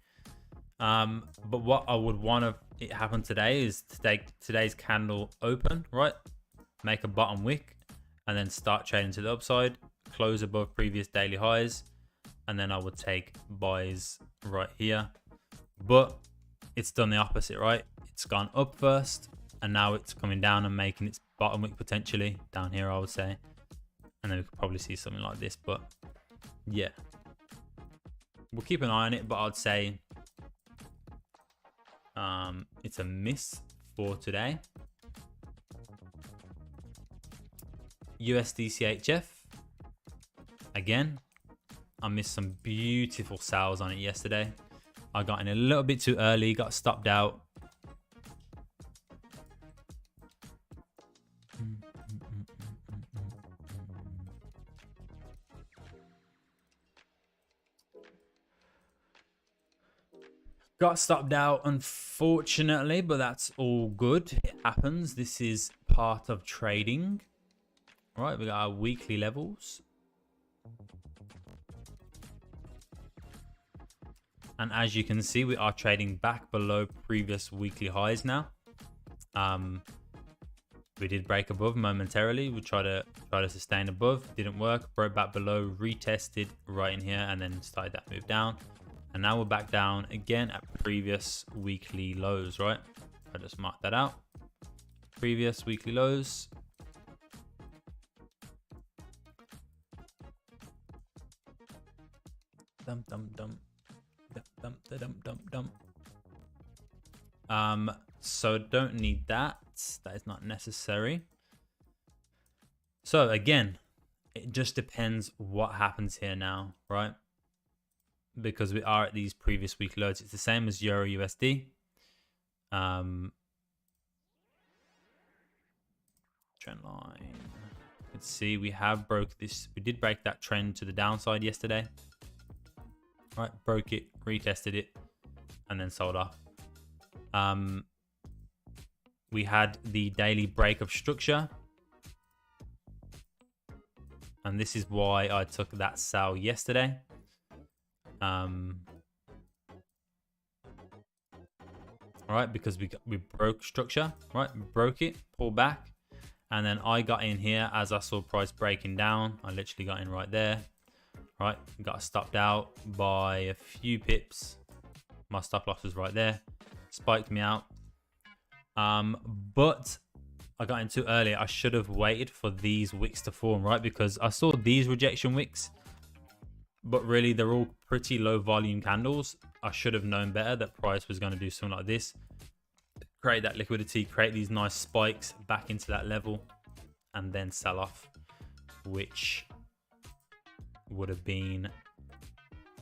But what I would want it happen today is to take today's candle open, right? Make a bottom wick and then start trading to the upside, close above previous daily highs, and then I would take buys right here. But it's done the opposite, right? It's gone up first and now it's coming down and making its bottom wick potentially down here, I would say. And then we could probably see something like this, but yeah, we'll keep an eye on it. But I'd say it's a miss for today. USD CHF, again, I missed some beautiful sales on it yesterday. I got in a little bit too early, got stopped out. Got stopped out, unfortunately, but that's all good. It happens. This is part of trading. All right, we got our weekly levels. And as you can see, we are trading back below previous weekly highs now. We did break above momentarily. We try to sustain above. Didn't work. Broke back below, retested right in here, and then started that move down. And now we're back down again at previous weekly lows, right? I just marked that out. Previous weekly lows. Dum dum dum. Dum dum dum dum dum. So don't need that. That is not necessary. So again, it just depends what happens here now, right? Because we are at these previous week lows. It's the same as Euro USD. Trend line. Let's see, we have broke this. We did break that trend to the downside yesterday. Right, broke it, retested it, and then sold off. We had the daily break of structure. And this is why I took that sell yesterday. Right, because we broke structure, right? We broke it, pulled back, and then I got in here as I saw price breaking down. I literally got in right there, right? Got stopped out by a few pips. My stop loss was right there, spiked me out. But I got into earlier, I should have waited for these wicks to form, right? Because I saw these rejection wicks, but really they're all pretty low volume candles. I should have known better that price was going to do something like this. Create that liquidity, create these nice spikes back into that level, and then sell off, which would have been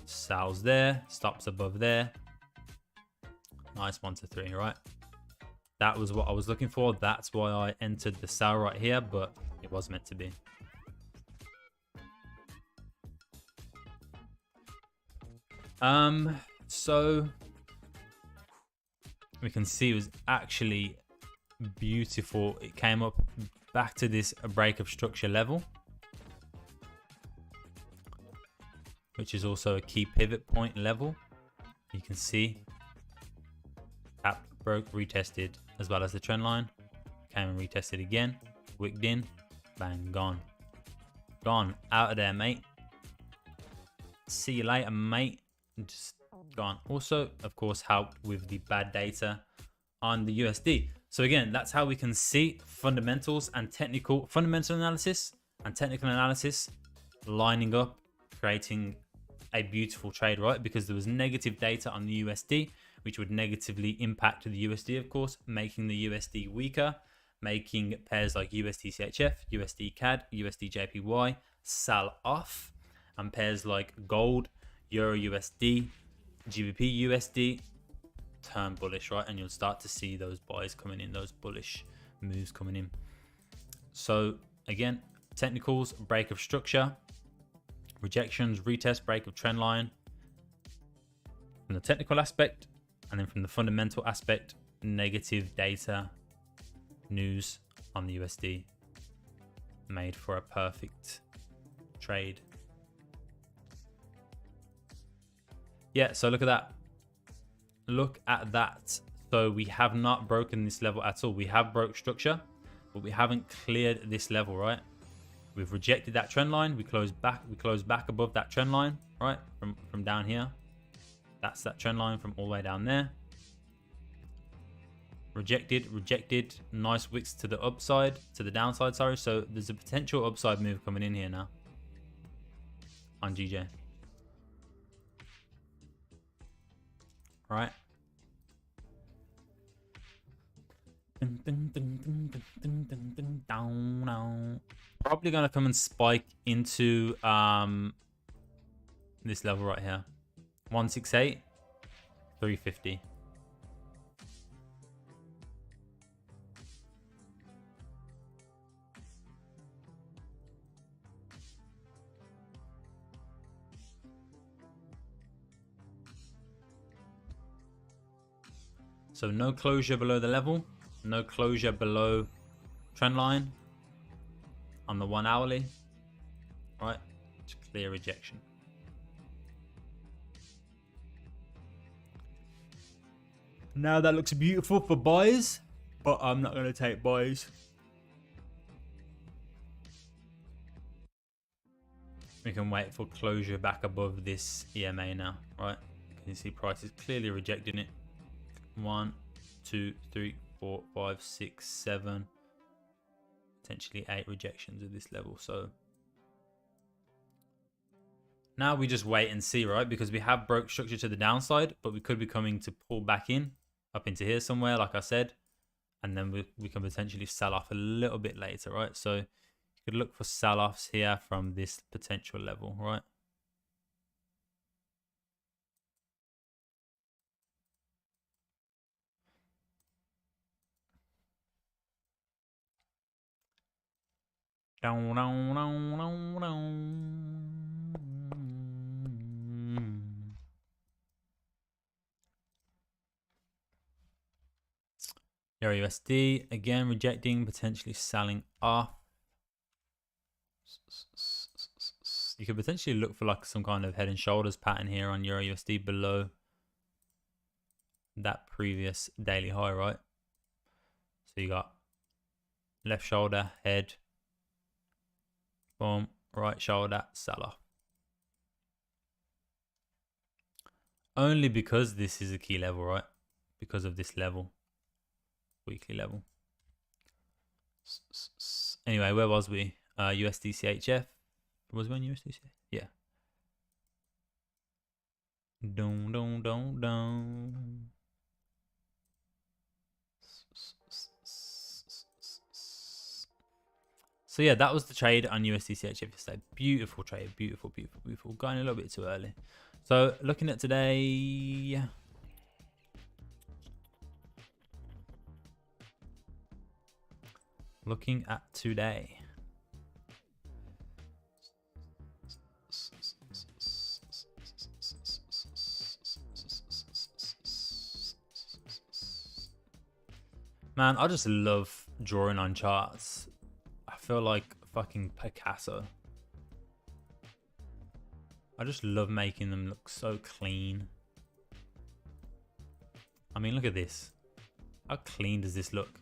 sells there, stops above there. Nice 1 to 3, right? That was what I was looking for. That's why I entered the sell right here, but it was meant to be. So we can see it was actually beautiful. It came up back to this break of structure level, which is also a key pivot point level. You can see tap, broke, retested, as well as the trend line. Came and retested again, wicked in, bang, gone. Gone, out of there, mate. See you later, mate. Just gone. Also, of course, helped with the bad data on the USD. So again, that's how we can see fundamentals and fundamental analysis and technical analysis lining up, creating a beautiful trade, right? Because there was negative data on the USD, which would negatively impact the USD, of course, making the USD weaker, making pairs like USD CHF, USD CAD, USD JPY sell off, and pairs like gold, Euro USD, GBP USD turn bullish, right? And you'll start to see those buys coming in, those bullish moves coming in. So again, technicals, break of structure, rejections, retest, break of trend line. From the technical aspect, and then from the fundamental aspect, negative data news on the USD made for a perfect trade. Yeah, so look at that. Look at that. So we have not broken this level at all. We have broke structure, but we haven't cleared this level, right? We've rejected that trend line. We closed back above that trend line, right? From down here. That's that trend line from all the way down there. Rejected. Nice wicks to the upside, to the downside, sorry. So there's a potential upside move coming in here now on GJ. Right. Probably gonna come and spike into this level right here. 168, 350. So no closure below the level, no closure below trend line on the 1 hourly, right? It's clear rejection. Now that looks beautiful for buys, but I'm not going to take buys. We can wait for closure back above this EMA now, right? You can see price is clearly rejecting it. 1, 2, 3, 4, 5, 6, 7, potentially 8 rejections at this level. So now we just wait and see, right? Because we have broke structure to the downside, but we could be coming to pull back in up into here somewhere, like I said, and then we can potentially sell off a little bit later, right? So you could look for sell-offs here from this potential level, right? Down, down, down, down, down. Euro USD, again rejecting, potentially selling off. You could potentially look for like some kind of head and shoulders pattern here on Euro USD below that previous daily high, right? So you got left shoulder, head, boom, right shoulder, sell off. Only because this is a key level, right? Because of this level, weekly level. Anyway, where was we? USDCHF. Was we on USDCHF? Yeah. Dun dun dun dun. So yeah, that was the trade on USDCHF yesterday. Beautiful trade, beautiful, beautiful, beautiful. Going a little bit too early. So looking at today, looking at today. Man, I just love drawing on charts. I feel like fucking Picasso. I just love making them look so clean. I mean, look at this. How clean does this look?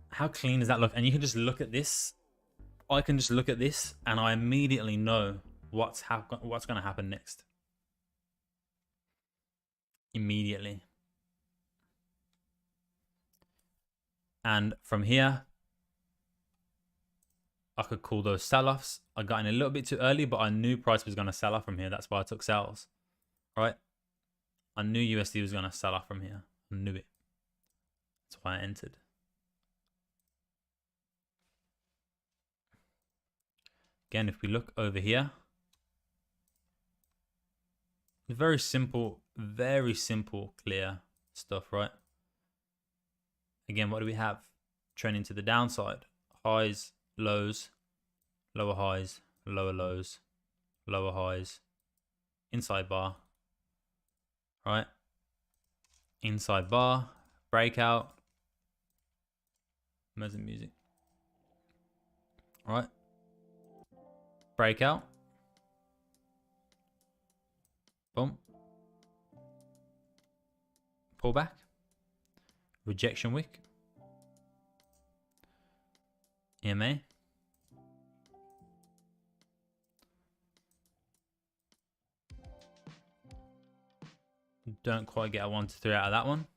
How clean does that look? And you can just look at this. I can just look at this and I immediately know what's going to happen next. Immediately. And from here, I could call those sell-offs. I got in a little bit too early, but I knew price was going to sell off from here. That's why I took sells. Right? I knew USD was going to sell off from here. I knew it. That's why I entered. Again, if we look over here, very simple, clear stuff, right? Again, what do we have? Trending to the downside. Highs, lows, lower highs, lower lows, lower highs, inside bar, right? Inside bar, breakout, amazing music, right? Breakout, boom, pullback, rejection wick, EMA, don't quite get a 1 to 3 out of that one,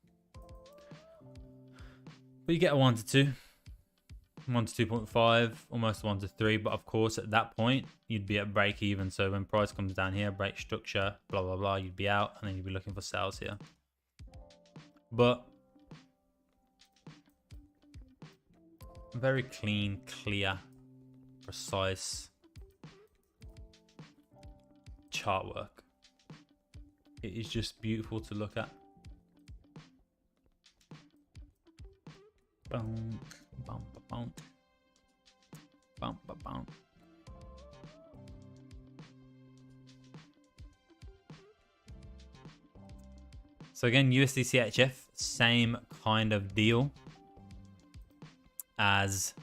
but you get a 1 to 2, 1 to 2.5, almost 1 to 3. But of course, at that point, you'd be at break even. So when price comes down here, break structure, blah, blah, blah, you'd be out and then you'd be looking for sales here. But very clean, clear, precise chart work. It is just beautiful to look at. Boom, boom, boom, boom, boom, boom. So again, USDCHF, same kind of deal as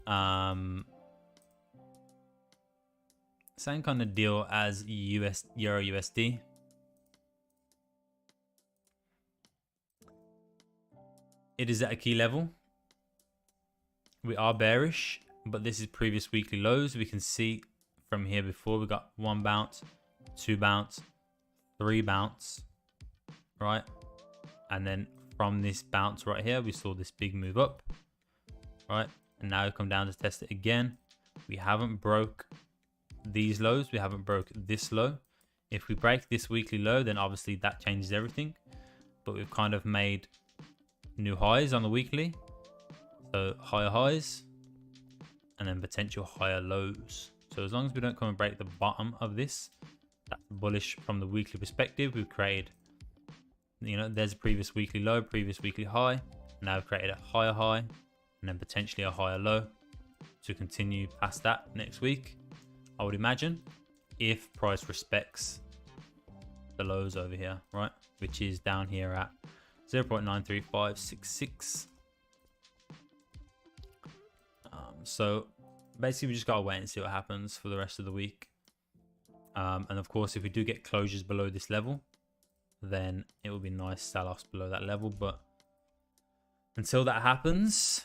same kind of deal as Euro USD. It is at a key level. We are bearish, but this is previous weekly lows. We can see from here before we got 1 bounce, 2 bounce, 3 bounce, right? And then from this bounce right here, we saw this big move up, right? And now we come down to test it again. We haven't broke these lows. We haven't broke this low. If we break this weekly low, then obviously that changes everything. But we've kind of made new highs on the weekly. So higher highs and then potential higher lows. So as long as we don't come and break the bottom of this, that's bullish from the weekly perspective. We've created, you know, there's a previous weekly low, previous weekly high. Now we've created a higher high and then potentially a higher low to continue past that next week, I would imagine, if price respects the lows over here, right? Which is down here at 0.93566. So basically we just gotta wait and see what happens for the rest of the week. And of course, if we do get closures below this level, then it will be nice sell-offs below that level. But until that happens,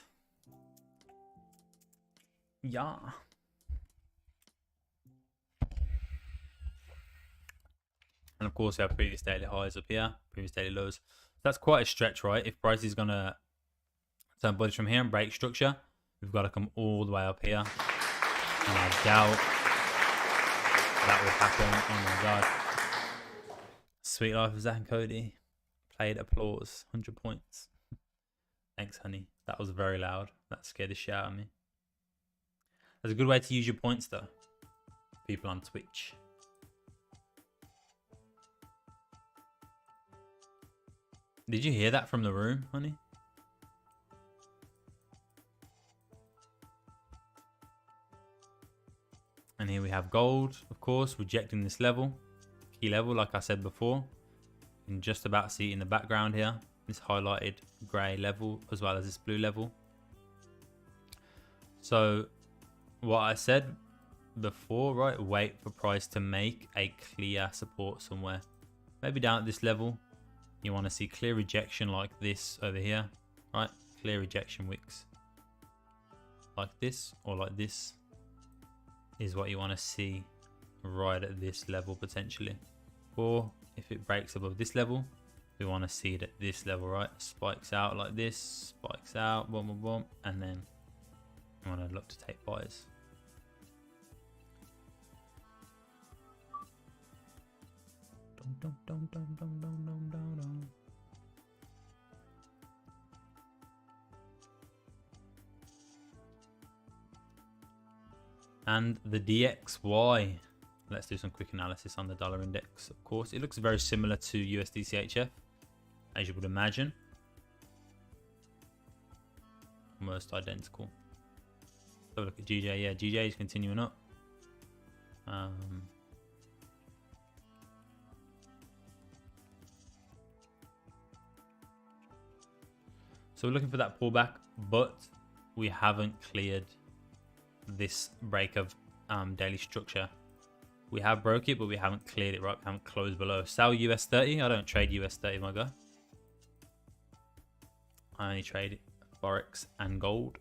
yeah. And of course, we have previous daily highs up here, previous daily lows. That's quite a stretch, right? If price is gonna turn bullish from here and break structure, we've got to come all the way up here, and I doubt that will happen. Oh my god! Sweet life of Zach and Cody. Played applause. 100 points. Thanks, honey. That was very loud. That scared the shit out of me. That's a good way to use your points, though. People on Twitch. Did you hear that from the room, honey? And here we have gold, of course, rejecting this level. Key level, like I said before. You can just about see it in the background here. This highlighted grey level, as well as this blue level. So, what I said before, right? Wait for price to make a clear support somewhere. Maybe down at this level. You want to see clear rejection like this over here, right? Clear rejection wicks. Like this or like this is what you want to see right at this level potentially. Or if it breaks above this level, we want to see it at this level, right? Spikes out like this, spikes out, boom, boom, boom, and then you want to look to take buys. And the DXY. Let's do some quick analysis on the dollar index. Of course, it looks very similar to USD/CHF, as you would imagine. Almost identical. So look at GJ. Yeah, GJ is continuing up. So we're looking for that pullback, but we haven't cleared this break of daily structure. We have broke it, but we haven't cleared it, right? We haven't closed below. Sell US30. I don't trade US30, my guy. I only trade Forex and gold.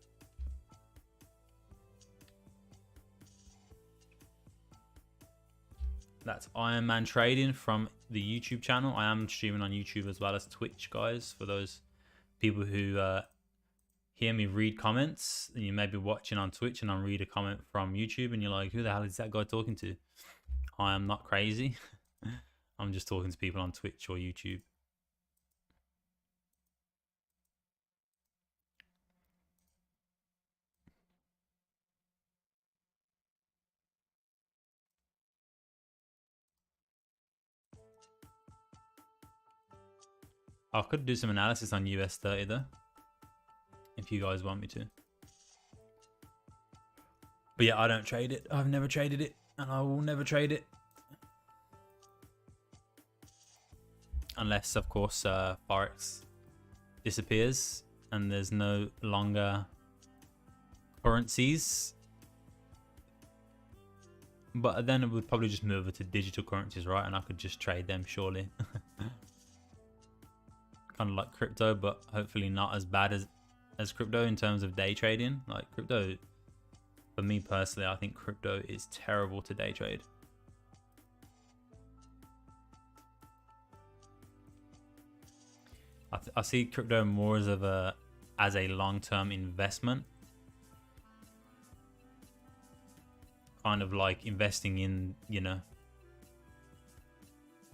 That's Iron Man Trading from the YouTube channel. I am streaming on YouTube as well as Twitch, guys. For those people who hear me read comments, and you may be watching on Twitch and I read a comment from YouTube and you're like, who the hell is that guy talking to? I am not crazy. I'm just talking to people on Twitch or YouTube. I could do some analysis on US30 though, if you guys want me to. But yeah, I don't trade it. I've never traded it, and I will never trade it. Unless, of course, Forex disappears and there's no longer currencies. But then it would probably just move over to digital currencies, right? And I could just trade them, surely. Kind of like crypto, but hopefully not as bad as crypto in terms of day trading. Like crypto, for me personally, I think crypto is terrible to day trade. I see crypto more as a long-term investment, kind of like investing in, you know,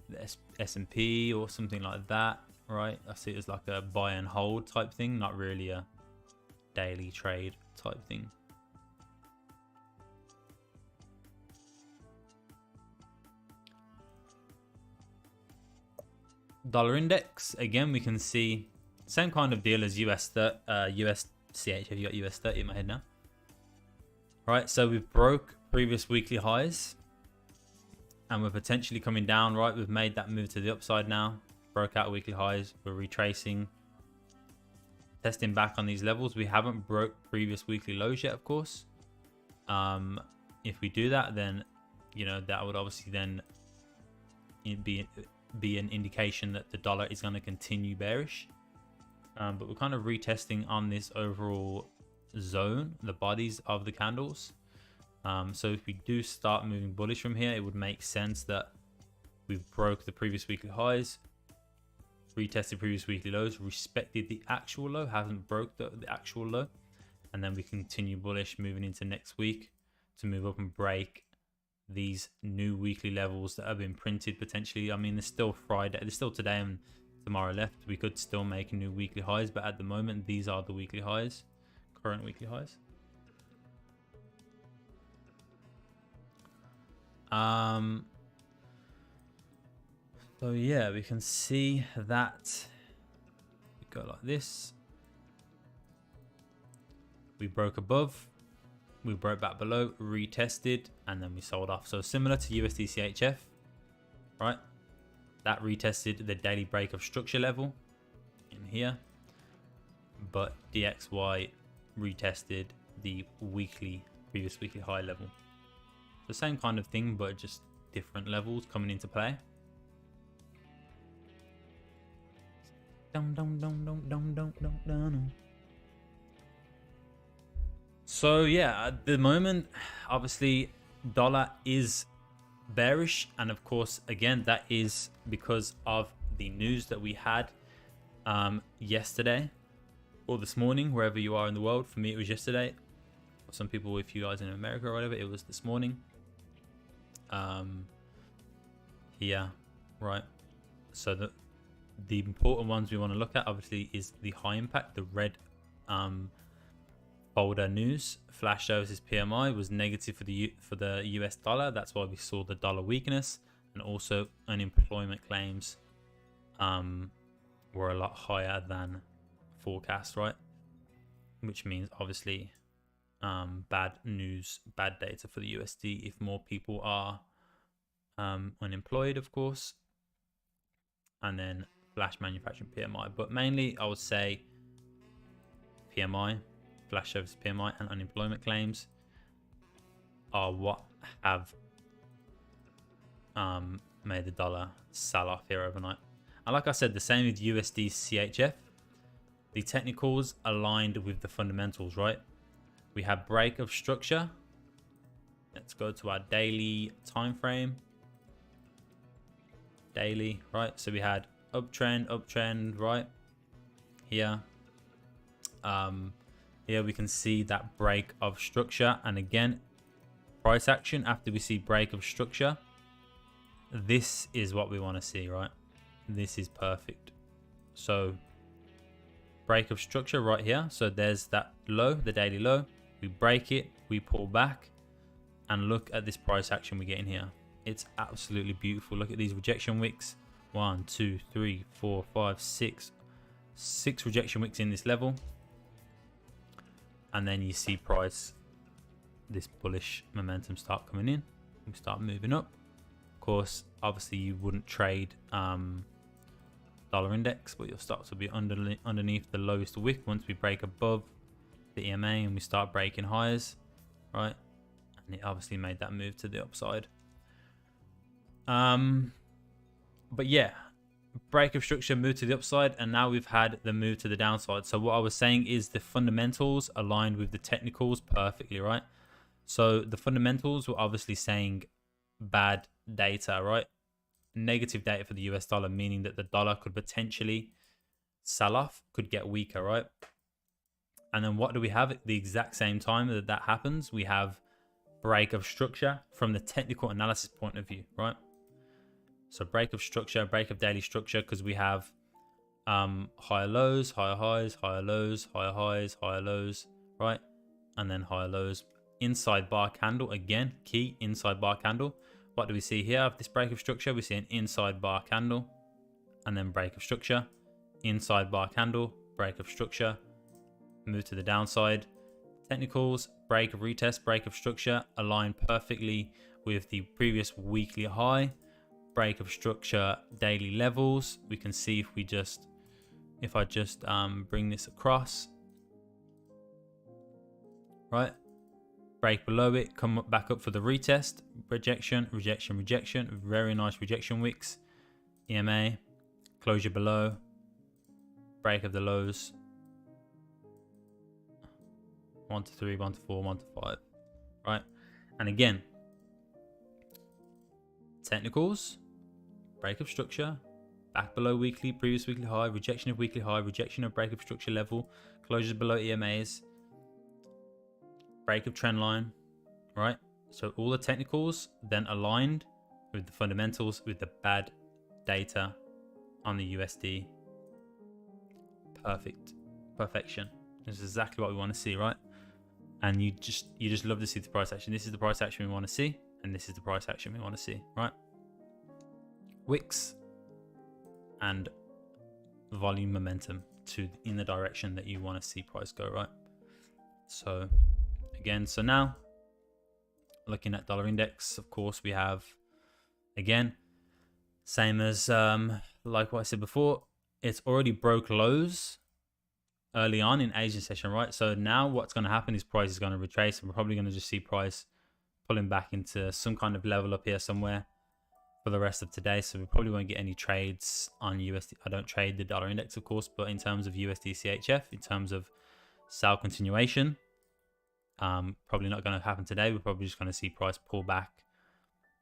the S&P or something like that, right? I see it as like a buy and hold type thing, not really a daily trade type thing. Dollar index, again, we can see same kind of deal as USCHF. You got US30 in my head now. Right, so we broke previous weekly highs and we're potentially coming down, right? We've made that move to the upside now, broke out weekly highs, we're retracing, testing back on these levels. We haven't broke previous weekly lows yet, of course. If we do that, then, you know, that would obviously then be an indication that the dollar is going to continue bearish. But we're kind of retesting on this overall zone, the bodies of the candles. So if we do start moving bullish from here, it would make sense that we've broke the previous weekly highs, retested previous weekly lows, respected the actual low, hasn't broke the actual low, and then we continue bullish moving into next week to move up and break these new weekly levels that have been printed potentially. I mean, there's still Friday, there's still today and tomorrow left. We could still make new weekly highs, but at the moment these are the weekly highs, current weekly highs. So yeah, we can see that we go like this. We broke above, we broke back below, retested, and then we sold off. So similar to USD CHF, right? That retested the daily break of structure level in here, but DXY retested the previous weekly high level. The same kind of thing, but just different levels coming into play. So yeah, at the moment, obviously, dollar is bearish, and of course, again, that is because of the news that we had yesterday or this morning, wherever you are in the world. For me, it was yesterday. For some people, if you guys in America or whatever, it was this morning. Yeah, right. So the important ones we want to look at, obviously, is the high impact, the red folder news. Flash services PMI was negative for the US dollar. That's why we saw the dollar weakness, and also unemployment claims were a lot higher than forecast, right? Which means obviously bad news, bad data for the USD if more people are unemployed, of course. And then flash manufacturing PMI, but mainly I would say PMI, flash service PMI, and unemployment claims are what have made the dollar sell off here overnight. And like I said, the same with USD CHF. The technicals aligned with the fundamentals, right? We have break of structure. Let's go to our daily time frame. Daily, right? So we had uptrend, right? Here. Here we can see that break of structure, and again, price action after we see break of structure. This is what we want to see, right? This is perfect. So break of structure right here. So there's that low, the daily low. We break it, we pull back, and look at this price action we get in here. It's absolutely beautiful. Look at these rejection wicks. 1, 2, 3, 4, 5, 6. 6 rejection wicks in this level. And then you see price, this bullish momentum start coming in. We start moving up. Of course, obviously you wouldn't trade dollar index, but your stocks will be underneath the lowest wick once we break above the EMA and we start breaking highs, right? And it obviously made that move to the upside. But yeah, break of structure, move to the upside, and now we've had the move to the downside. So what I was saying is the fundamentals aligned with the technicals perfectly, right? So the fundamentals were obviously saying bad data, right? Negative data for the US dollar, meaning that the dollar could potentially sell off, could get weaker, right? And then what do we have at the exact same time that happens? We have break of structure from the technical analysis point of view, right? So break of structure, break of daily structure, because we have higher lows, higher highs, higher lows, higher highs, higher lows, right? And then higher lows. Inside bar candle, again, key inside bar candle. What do we see here? Of this break of structure, we see an inside bar candle, and then break of structure, inside bar candle, break of structure, move to the downside. Technicals, break of retest, break of structure, align perfectly with the previous weekly high. Break of structure, daily levels. We can see if I just bring this across, right? Break below it, come back up for the retest, rejection, rejection, rejection. Very nice rejection wicks. EMA, closure below, break of the lows. 1 to 3, 1 to 4, 1 to 5, right? And again, technicals, break of structure, back below weekly, previous weekly high, rejection of weekly high, rejection of break of structure level, closures below EMAs, break of trend line, right? So all the technicals then aligned with the fundamentals with the bad data on the USD. Perfection. This is exactly what we want to see, right? And you just love to see the price action. This is the price action we want to see, and this is the price action we want to see, right? Wicks and volume momentum in the direction that you want to see price go, right? So again, so now looking at dollar index, of course, we have again same as like what I said before, it's already broke lows early on in Asian session, right? So now what's going to happen is price is going to retrace, and we're probably going to just see price pulling back into some kind of level up here somewhere for the rest of today. So we probably won't get any trades on USD. I don't trade the dollar index, of course, but in terms of USD CHF, in terms of sell continuation, probably not going to happen today. We're probably just going to see price pull back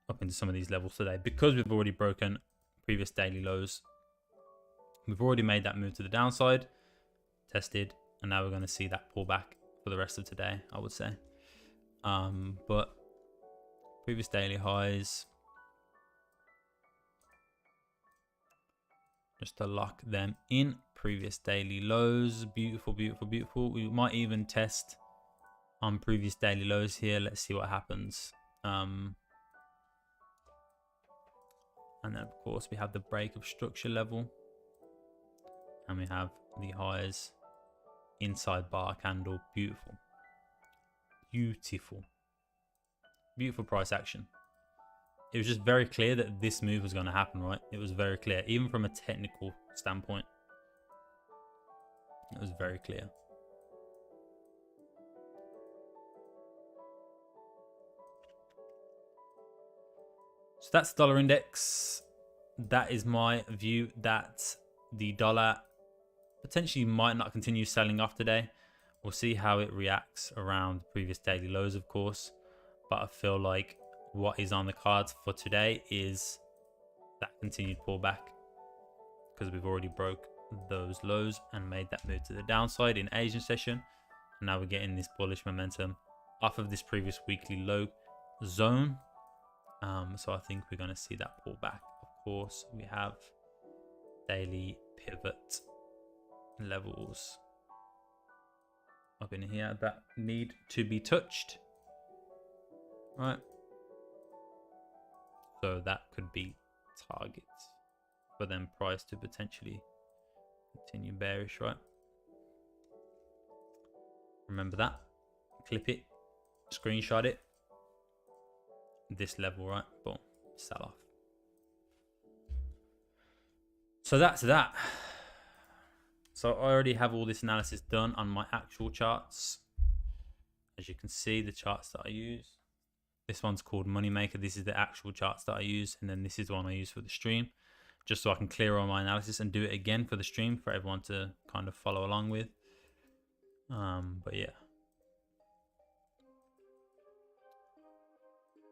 up into some of these levels today because we've already broken previous daily lows. We've already made that move to the downside, tested, and now we're going to see that pullback for the rest of today, I would say. But previous daily highs, just to lock them in. Previous daily lows, beautiful. We might even test on previous daily lows here. Let's see what happens. And then of course we have the break of structure level, and we have the highs inside bar candle. Beautiful price action. It was just very clear that this move was going to happen, right? It was very clear, even from a technical standpoint. It was very clear. So that's dollar index. That is my view that the dollar potentially might not continue selling off today. We'll see how it reacts around previous daily lows, of course. But I feel like what is on the cards for today is that continued pullback, because we've already broke those lows and made that move to the downside in Asian session. And now we're getting this bullish momentum off of this previous weekly low zone. So I think we're going to see that pullback. Of course, we have daily pivot levels up in here that need to be touched, right? So that could be targets for them price to potentially continue bearish, right? Remember that, clip it, screenshot it. This level, right? Boom, sell off. So that's that. So I already have all this analysis done on my actual charts. As you can see, the charts that I use. This one's called Moneymaker. This is the actual charts that I use. And then this is the one I use for the stream, just so I can clear all my analysis and do it again for the stream for everyone to kind of follow along with. But yeah.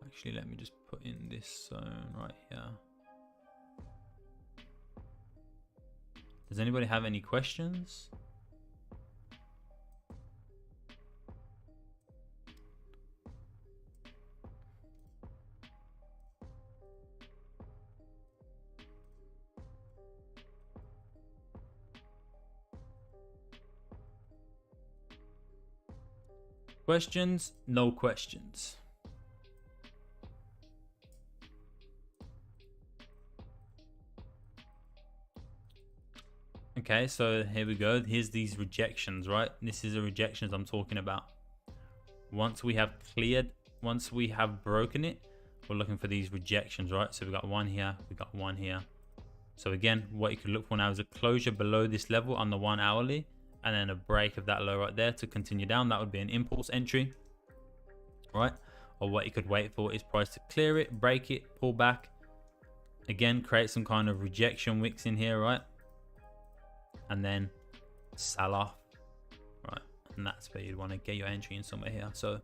Actually, let me just put in this zone right here. Does anybody have any questions? Questions? No questions. Okay, so here we go. Here's these rejections, right? This is the rejections I'm talking about. Once we have cleared, once we have broken it, we're looking for these rejections, right? So we got one here, we got one here. So again, what you could look for now is a closure below this level on the 1 hourly, and then a break of that low right there to continue down. That would be an impulse entry, right? Or what you could wait for is price to clear it, break it, pull back. Again, create some kind of rejection wicks in here, right? And then sell off, right? And that's where you'd want to get your entry in somewhere here. So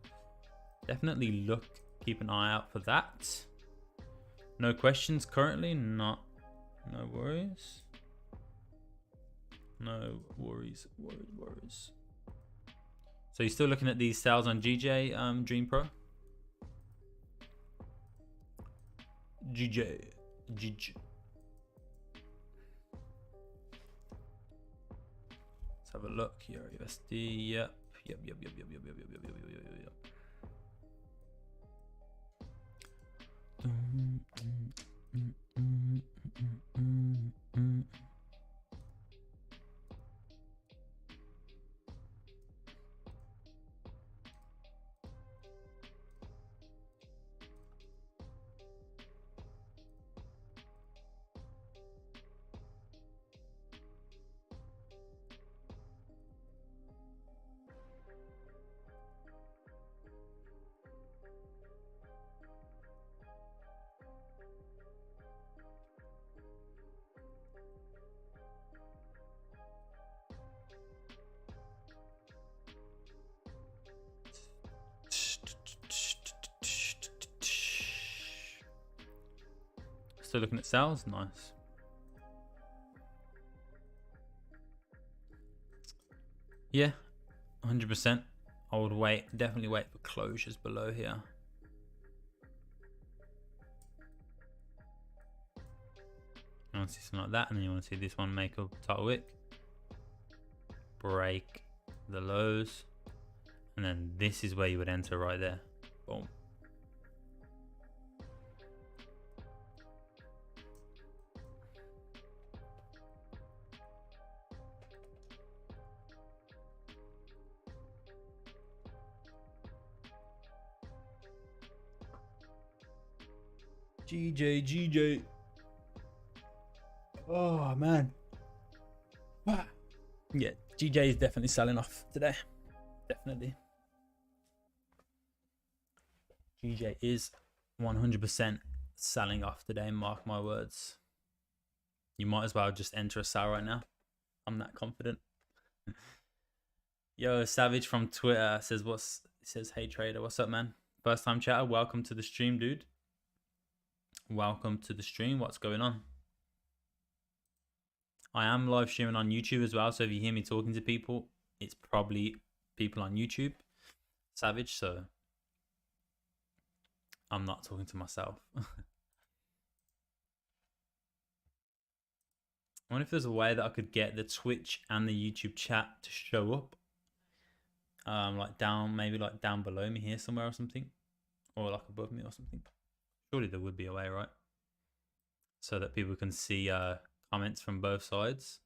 definitely keep an eye out for that. No questions currently, not No worries. No worries. So you're still looking at these sales on GJ Dream Pro? GJ. Let's have a look here. USD. Yep. Still looking at sales. Nice. Yeah, 100%. I would definitely wait for closures below here. You want to see something like that, and then you want to see this one make a title wick, break the lows, and then this is where you would enter right there. Boom. GJ. Oh man. Yeah, GJ is definitely selling off today. Definitely. GJ is 100% selling off today. Mark my words. You might as well just enter a sell right now. I'm that confident. Yo, Savage from Twitter says, hey trader, what's up, man? First time chatter, welcome to the stream, dude. Welcome to the stream. What's going on? I am live streaming on YouTube as well, so if you hear me talking to people, it's probably people on YouTube. Savage, so I'm not talking to myself. I wonder if there's a way that I could get the Twitch and the YouTube chat to show up. Like maybe down below me here somewhere or something. Or like above me or something. Surely there would be a way, right? So that people can see comments from both sides.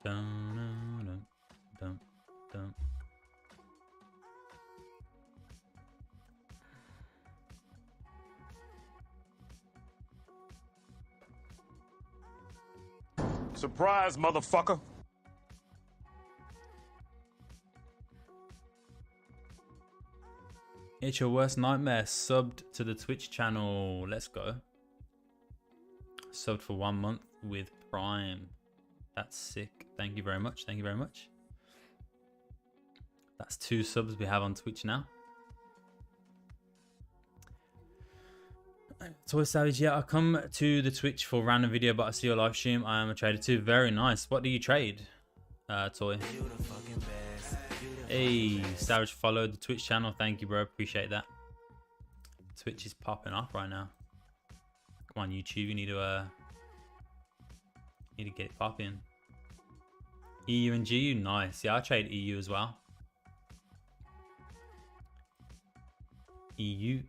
Dun, dun, dun. Surprise, motherfucker. It's your worst nightmare. Subbed to the Twitch channel. Let's go. Subbed for 1 month with Prime. That's sick. Thank you very much. Thank you very much. That's 2 subs we have on Twitch now. Toy Savage, yeah, I come to the Twitch for random video, but I see your live stream. I am a trader too. Very nice. What do you trade, Toy? Hey, Savage followed the Twitch channel. Thank you, bro. Appreciate that. Twitch is popping off right now. Come on, YouTube. You need to get it popping. EU and GU, nice. Yeah, I trade EU as well. EU.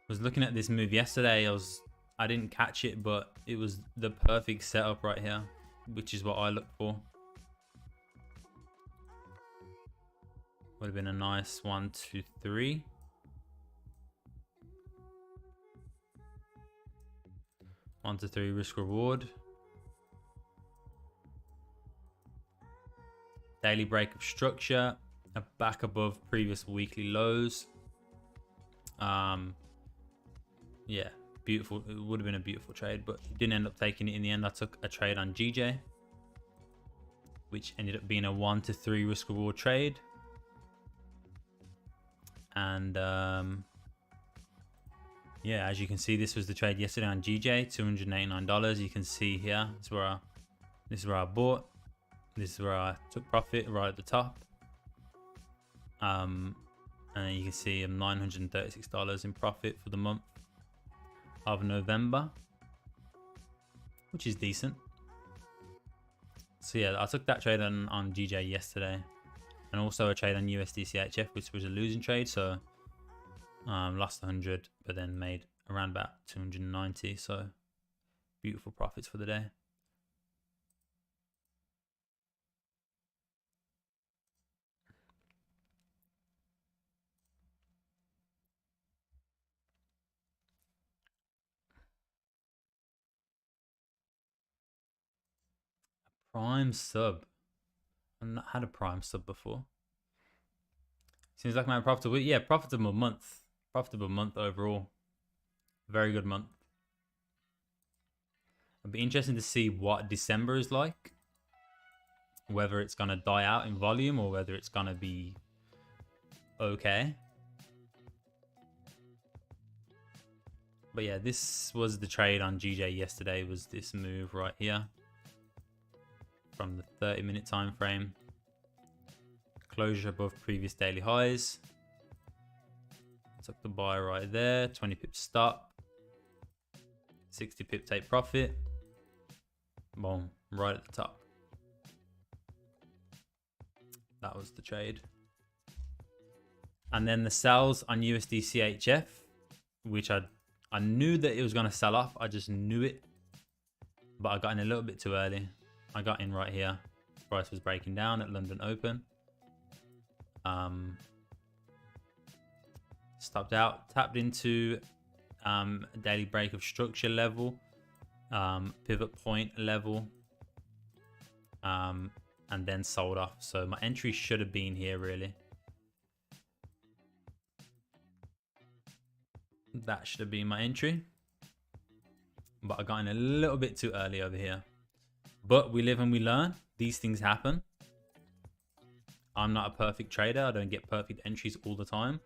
Was looking at this move yesterday. I didn't catch it, but it was the perfect setup right here, which is what I look for. Would have been a nice 1, 2, 3. One to three risk reward. Daily break of structure, back above previous weekly lows. Yeah, beautiful. It would have been a beautiful trade, but didn't end up taking it in the end. I took a trade on GJ, which ended up being a 1 to 3 risk reward trade. And yeah, as you can see, this was the trade yesterday on GJ, $289. You can see here, this is where I bought. This is where I took profit right at the top. And then you can see I'm $936 in profit for the month of November, which is decent. So yeah, I took that trade on GJ yesterday, and also a trade on USDCHF, which was a losing trade. So lost 100, but then made around about 290. So beautiful profits for the day. Prime sub. I've not had a prime sub before. Seems like my profitable. Yeah, profitable month. Profitable month overall. Very good month. It'll be interesting to see what December is like. Whether it's going to die out in volume or whether it's going to be okay. But yeah, this was the trade on GJ yesterday, was this move right here. From the 30-minute time frame. Closure above previous daily highs. Took the buy right there. 20 pip stop. 60 pip take profit. Boom. Right at the top. That was the trade. And then the sells on USDCHF, which I knew that it was going to sell off. I just knew it. But I got in a little bit too early. I got in right here. Price was breaking down at London Open. Stopped out, tapped into a daily break of structure level, pivot point level, and then sold off. So my entry should have been here really. That should have been my entry. But I got in a little bit too early over here. But we live and we learn. These things happen. I'm not a perfect trader. I don't get perfect entries all the time.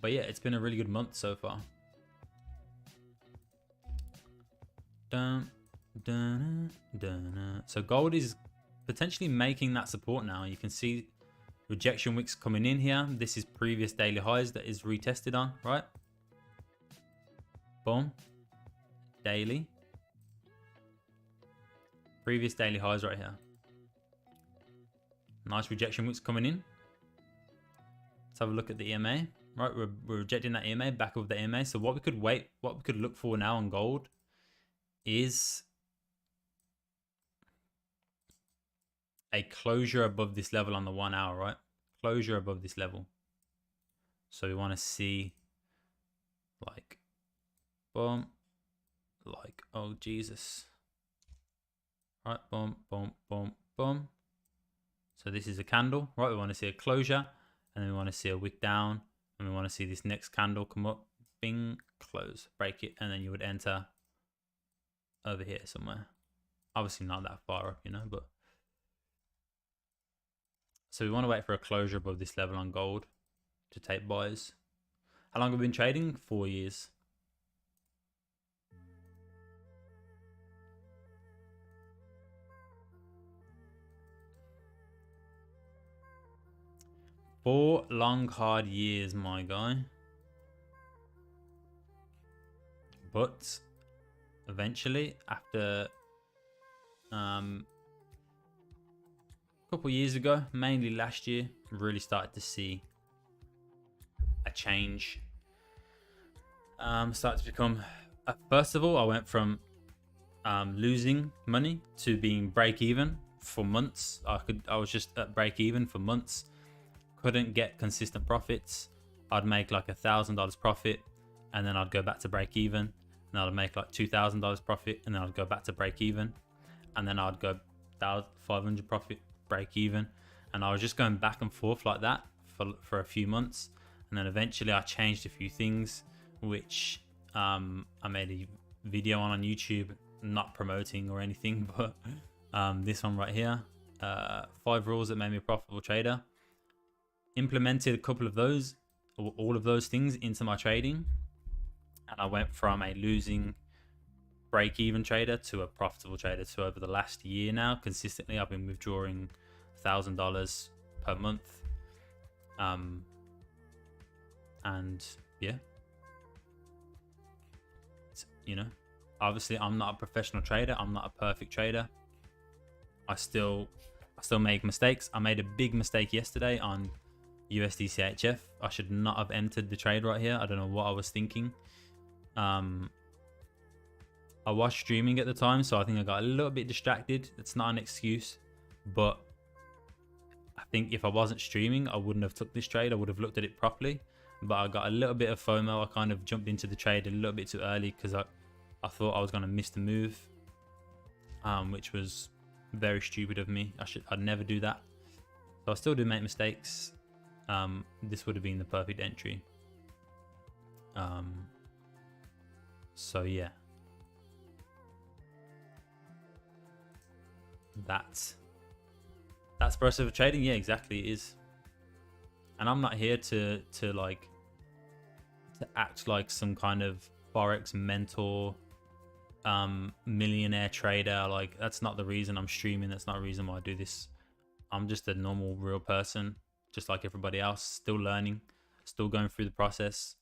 But yeah, it's been a really good month so far. So gold is potentially making that support now. You can see rejection wicks coming in here. This is previous daily highs that is retested on, right? Boom. Daily. Previous daily highs right here. Nice rejection wicks coming in. Let's have a look at the EMA. Right, we're rejecting that EMA, back of the EMA. So what we could look for now on gold is a closure above this level on the 1 hour, right? Closure above this level. So we want to see like, boom, like, oh Jesus. Right, boom, boom, boom, boom. So this is a candle, right? We want to see a closure, and then we want to see a wick down, and we want to see this next candle come up, bing, close, break it, and then you would enter over here somewhere. Obviously not that far up, you know, but. So we want to wait for a closure above this level on gold to take buys. How long have we been trading? 4 years. Four long, hard years, my guy. But eventually, after a couple years ago, mainly last year, really started to see a change. Started to become, first of all, I went from losing money to being break even for months. I was just at break even for months. Couldn't get consistent profits. I'd make like $1,000 profit, and then I'd go back to break even. And I'd make like $2,000 profit, and then I'd go back to break even. and then I'd go 1,500 profit, break even, and I was just going back and forth like that for a few months, and then eventually I changed a few things, which I made a video on YouTube, not promoting or anything, but this one right here, 5 rules that made me a profitable trader. Implemented a couple of those, or all of those things into my trading, and I went from a losing break-even trader to a profitable trader. So over the last year now, consistently I've been withdrawing $1,000 per month, and yeah, you know, obviously I'm not a professional trader, I'm not a perfect trader. I still make mistakes. I made a big mistake yesterday on USD I should not have entered the trade right here. I don't know what I was thinking. I was streaming at the time, so I think I got a little bit distracted. It's not an excuse, but I think if I wasn't streaming, I wouldn't have took this trade. I would have looked at it properly, but I got a little bit of FOMO. I kind of jumped into the trade a little bit too early because I thought I was going to miss the move, which was very stupid of me. I'd never do that. So I still do make mistakes. This would have been the perfect entry. So yeah, that's progressive trading. Yeah, exactly, it is. And I'm not here to act like some kind of Forex mentor, millionaire trader. Like, that's not the reason I'm streaming. That's not the reason why I do this. I'm just a normal, real person, just like everybody else, still learning, still going through the process.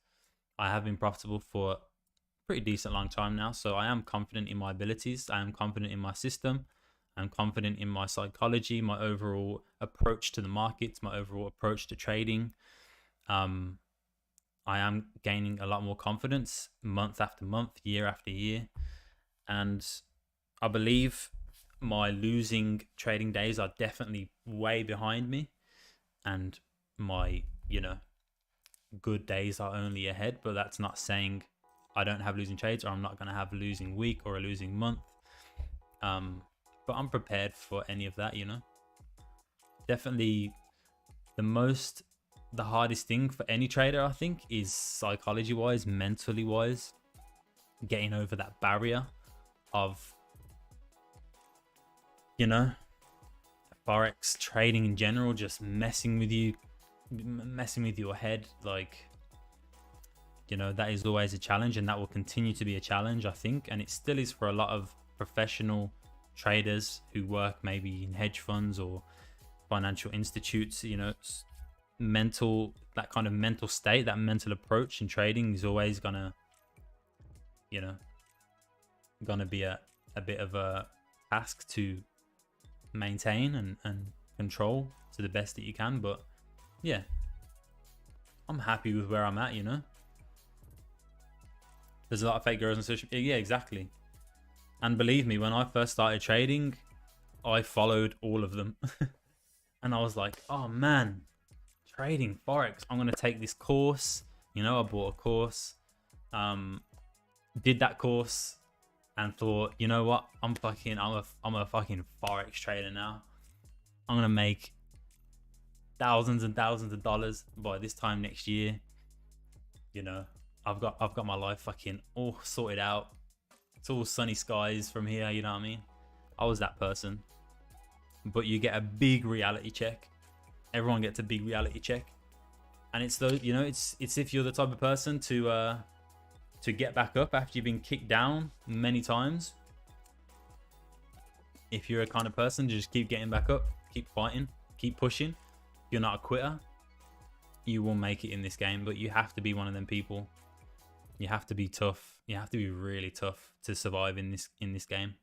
I have been profitable for a pretty decent long time now, so I am confident in my abilities. I am confident in my system. I'm confident in my psychology, my overall approach to the markets, my overall approach to trading. I am gaining a lot more confidence month after month, year after year. And I believe my losing trading days are definitely way behind me. And my, good days are only ahead. But that's not saying I don't have losing trades, or I'm not going to have a losing week or a losing month. But I'm prepared for any of that, Definitely the hardest thing for any trader, I think, is psychology wise, mentally wise, getting over that barrier of, Forex trading in general, just messing with your head. Like, that is always a challenge, and that will continue to be a challenge, I think. And it still is for a lot of professional traders who work maybe in hedge funds or financial institutes. That kind of mental state, that mental approach in trading is always gonna be a bit of a task to maintain and control to the best that you can. But yeah, I'm happy with where I'm at. There's a lot of fake girls on social media. Yeah, exactly. And believe me, when I first started trading, I followed all of them. And I was like, oh man, trading Forex, I'm going to take this course. I bought a course, did that course, and thought, you know what? I'm a fucking Forex trader now. I'm going to make thousands and thousands of dollars by this time next year. I've got my life fucking all sorted out. It's all sunny skies from here, you know what I mean? I was that person. But you get a big reality check. Everyone gets a big reality check. And it's those, it's if you're the type of person to get back up after you've been kicked down many times. If you're a kind of person to just keep getting back up, keep fighting, keep pushing. If you're not a quitter, you will make it in this game. But you have to be one of them people. You have to be tough. You have to be really tough to survive in this game.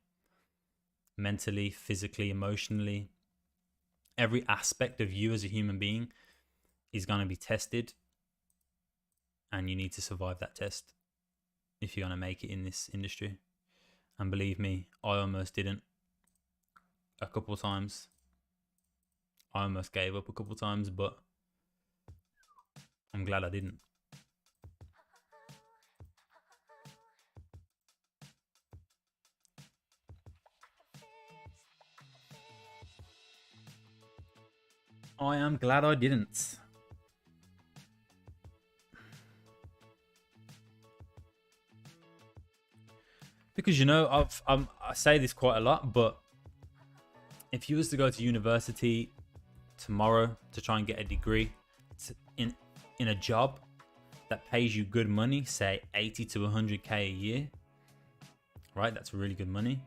Mentally, physically, emotionally. Every aspect of you as a human being is going to be tested. And you need to survive that test if you're going to make it in this industry. And believe me, I almost didn't a couple of times. I almost gave up a couple of times, but I'm glad I didn't. I am glad I didn't. Because, you know, I say this quite a lot, but if you was to go to university tomorrow to try and get a degree in a job that pays you good money, say 80 to 100k a year, right? That's really good money.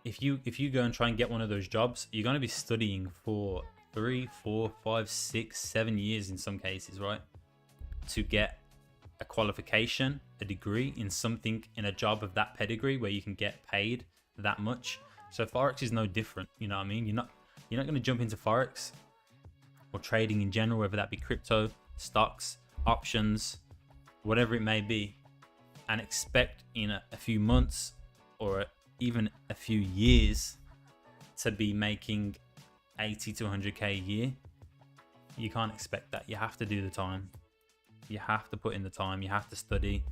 If you go and try and get one of those jobs, you're going to be studying for 3, 4, 5, 6, 7 years in some cases, right? To get a qualification, a degree in something, in a job of that pedigree where you can get paid that much. So Forex is no different, you know what I mean? You're not going to jump into Forex or trading in general, whether that be crypto, stocks, options, whatever it may be, and expect in a few months or even a few years to be making 80 to 100k a year. You can't expect that. You have to do the time. You have to put in the time. You have to study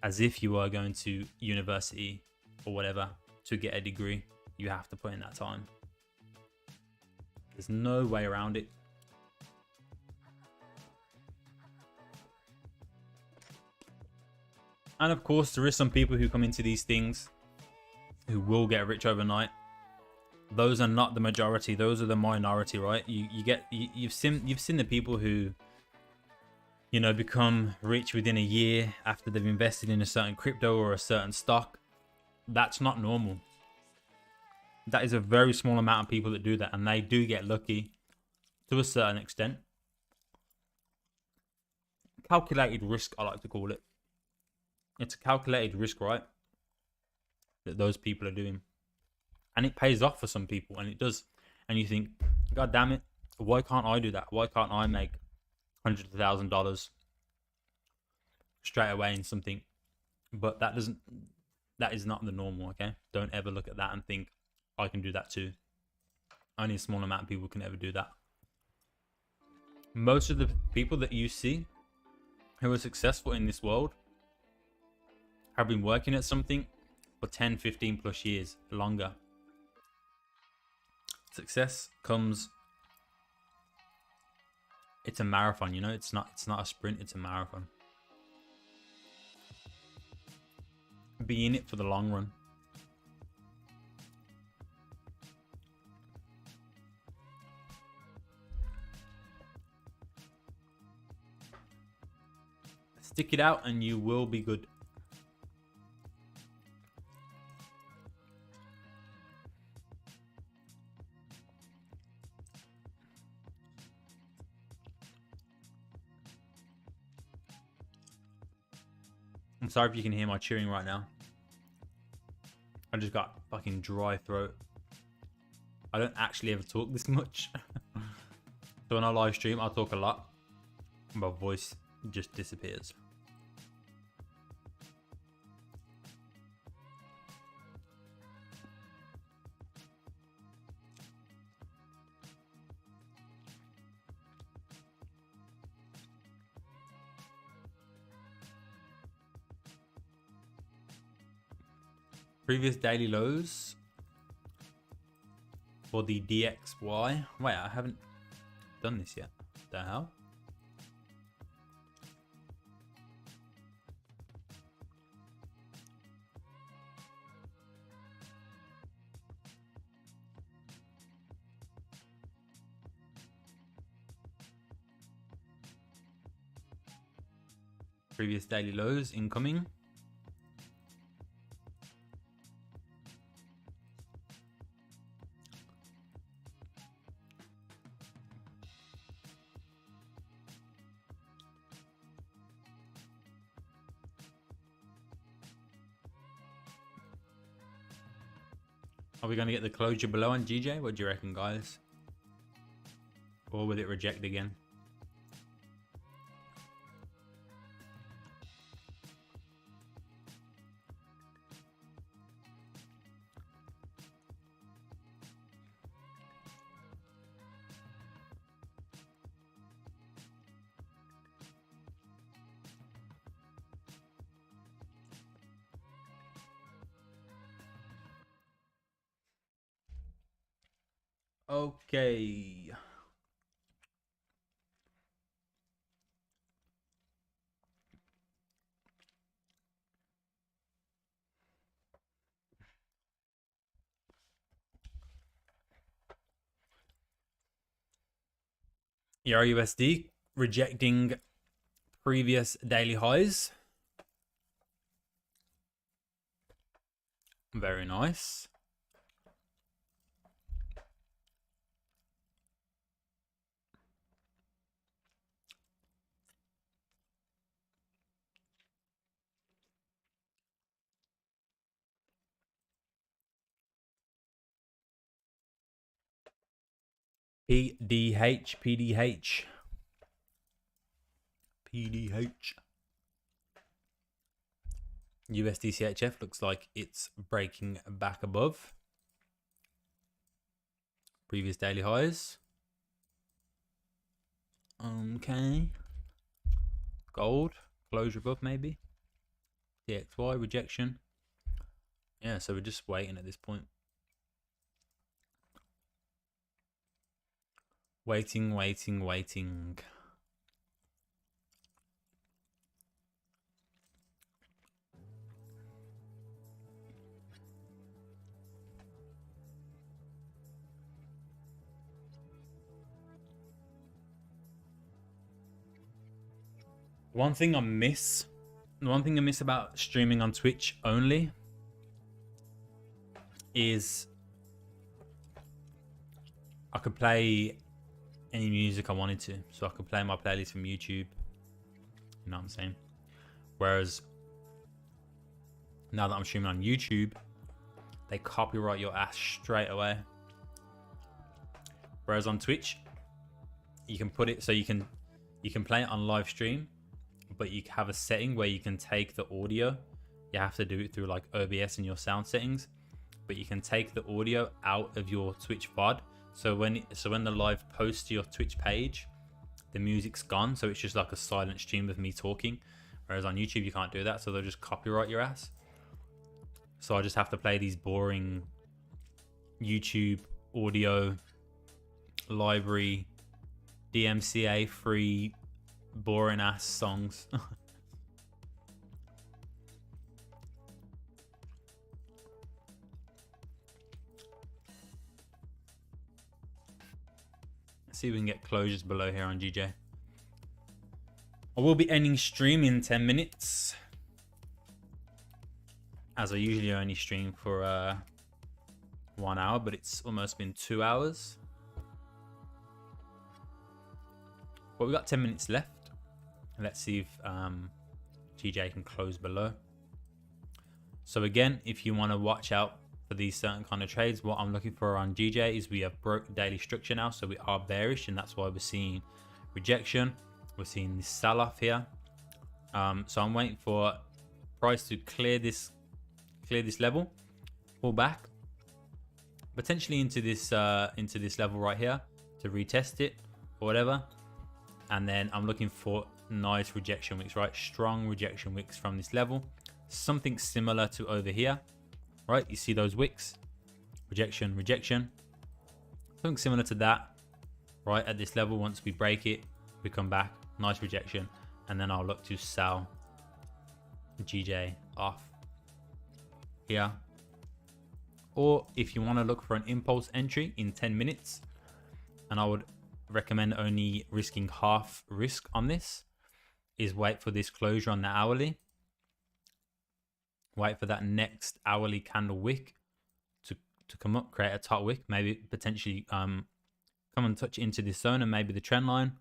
as if you are going to university or whatever to get a degree. You have to put in that time. There's no way around it. And of course, there is some people who come into these things who will get rich overnight. Those are not the majority. Those are the minority, right? You've seen the people who, you know, become rich within a year after they've invested in a certain crypto or a certain stock. That's not normal. That is a very small amount of people that do that, and they do get lucky to a certain extent. Calculated risk, I like to call it. It's a calculated risk, right? That those people are doing. And it pays off for some people, and it does. And you think, God damn it, why can't I do that? Why can't I make hundreds of $1,000s straight away in something? But that is not the normal, okay? Don't ever look at that and think, I can do that too. Only a small amount of people can ever do that. Most of the people that you see who are successful in this world have been working at something for 10, 15 plus years, longer. Success comes, it's a marathon, you know, it's not a sprint, it's a marathon. Be in it for the long run. Stick it out and you will be good. I'm sorry if you can hear my cheering right now. I just got fucking dry throat. I don't actually ever talk this much. So when I live stream, I talk a lot. My voice just disappears. Previous daily lows for the DXY. Wait, I haven't done this yet. The hell? Previous daily lows incoming. Are we going to get the closure below on GJ? What do you reckon, guys? Or will it reject again? Okay. Euro USD rejecting previous daily highs. Very nice. PDH, PDH, PDH. USD CHF looks like it's breaking back above previous daily highs. Okay. Gold, closure above maybe. DXY, rejection. Yeah, so we're just waiting at this point. Waiting, waiting, waiting. One thing I miss about streaming on Twitch only is I could play any music I wanted to. So I could play my playlist from YouTube. You know what I'm saying? Whereas now that I'm streaming on YouTube, they copyright your ass straight away. Whereas on Twitch, you can put it so you can play it on live stream, but you have a setting where you can take the audio. You have to do it through like OBS and your sound settings, but you can take the audio out of your Twitch VOD. So when the live posts to your Twitch page, the music's gone, so it's just like a silent stream of me talking. Whereas on YouTube you can't do that, so they'll just copyright your ass. So I just have to play these boring YouTube audio library DMCA free boring ass songs. Let's see if we can get closures below here on GJ. I will be ending stream in 10 minutes, as I usually only stream for 1 hour, but it's almost been 2 hours. But we've got 10 minutes left. Let's see if GJ can close below. So again, if you want to watch out for these certain kind of trades, what I'm looking for on GJ is we have broke daily structure now, so we are bearish, and that's why we're seeing rejection. We're seeing this sell-off here. So I'm waiting for price to clear this level, pull back, potentially into this level right here to retest it or whatever. And then I'm looking for nice rejection wicks, right? Strong rejection wicks from this level. Something similar to over here, right? You see those wicks? Rejection, rejection. Something similar to that, right? At this level, once we break it, we come back, nice rejection. And then I'll look to sell GJ off here. Or if you want to look for an impulse entry in 10 minutes, and I would recommend only risking half risk on this, is wait for this closure on the hourly. Wait for that next hourly candle wick to come up, create a top wick, maybe potentially come and touch into this zone and maybe the trend line.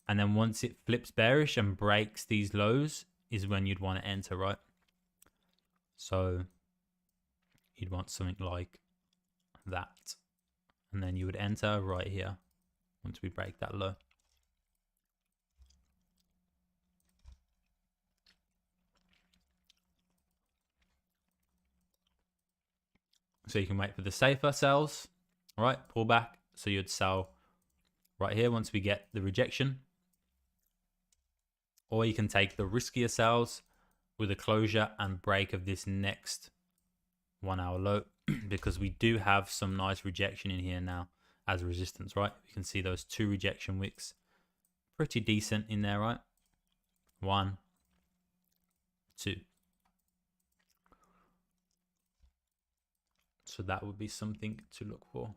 And then once it flips bearish and breaks these lows is when you'd want to enter, right? So you'd want something like that. And then you would enter right here once we break that low. So you can wait for the safer sells, right? Pull back. So you'd sell right here once we get the rejection. Or you can take the riskier sells with a closure and break of this next 1 hour low, because we do have some nice rejection in here now as resistance, right? You can see those 2 rejection wicks, pretty decent in there, right? 1, 2. So that would be something to look for.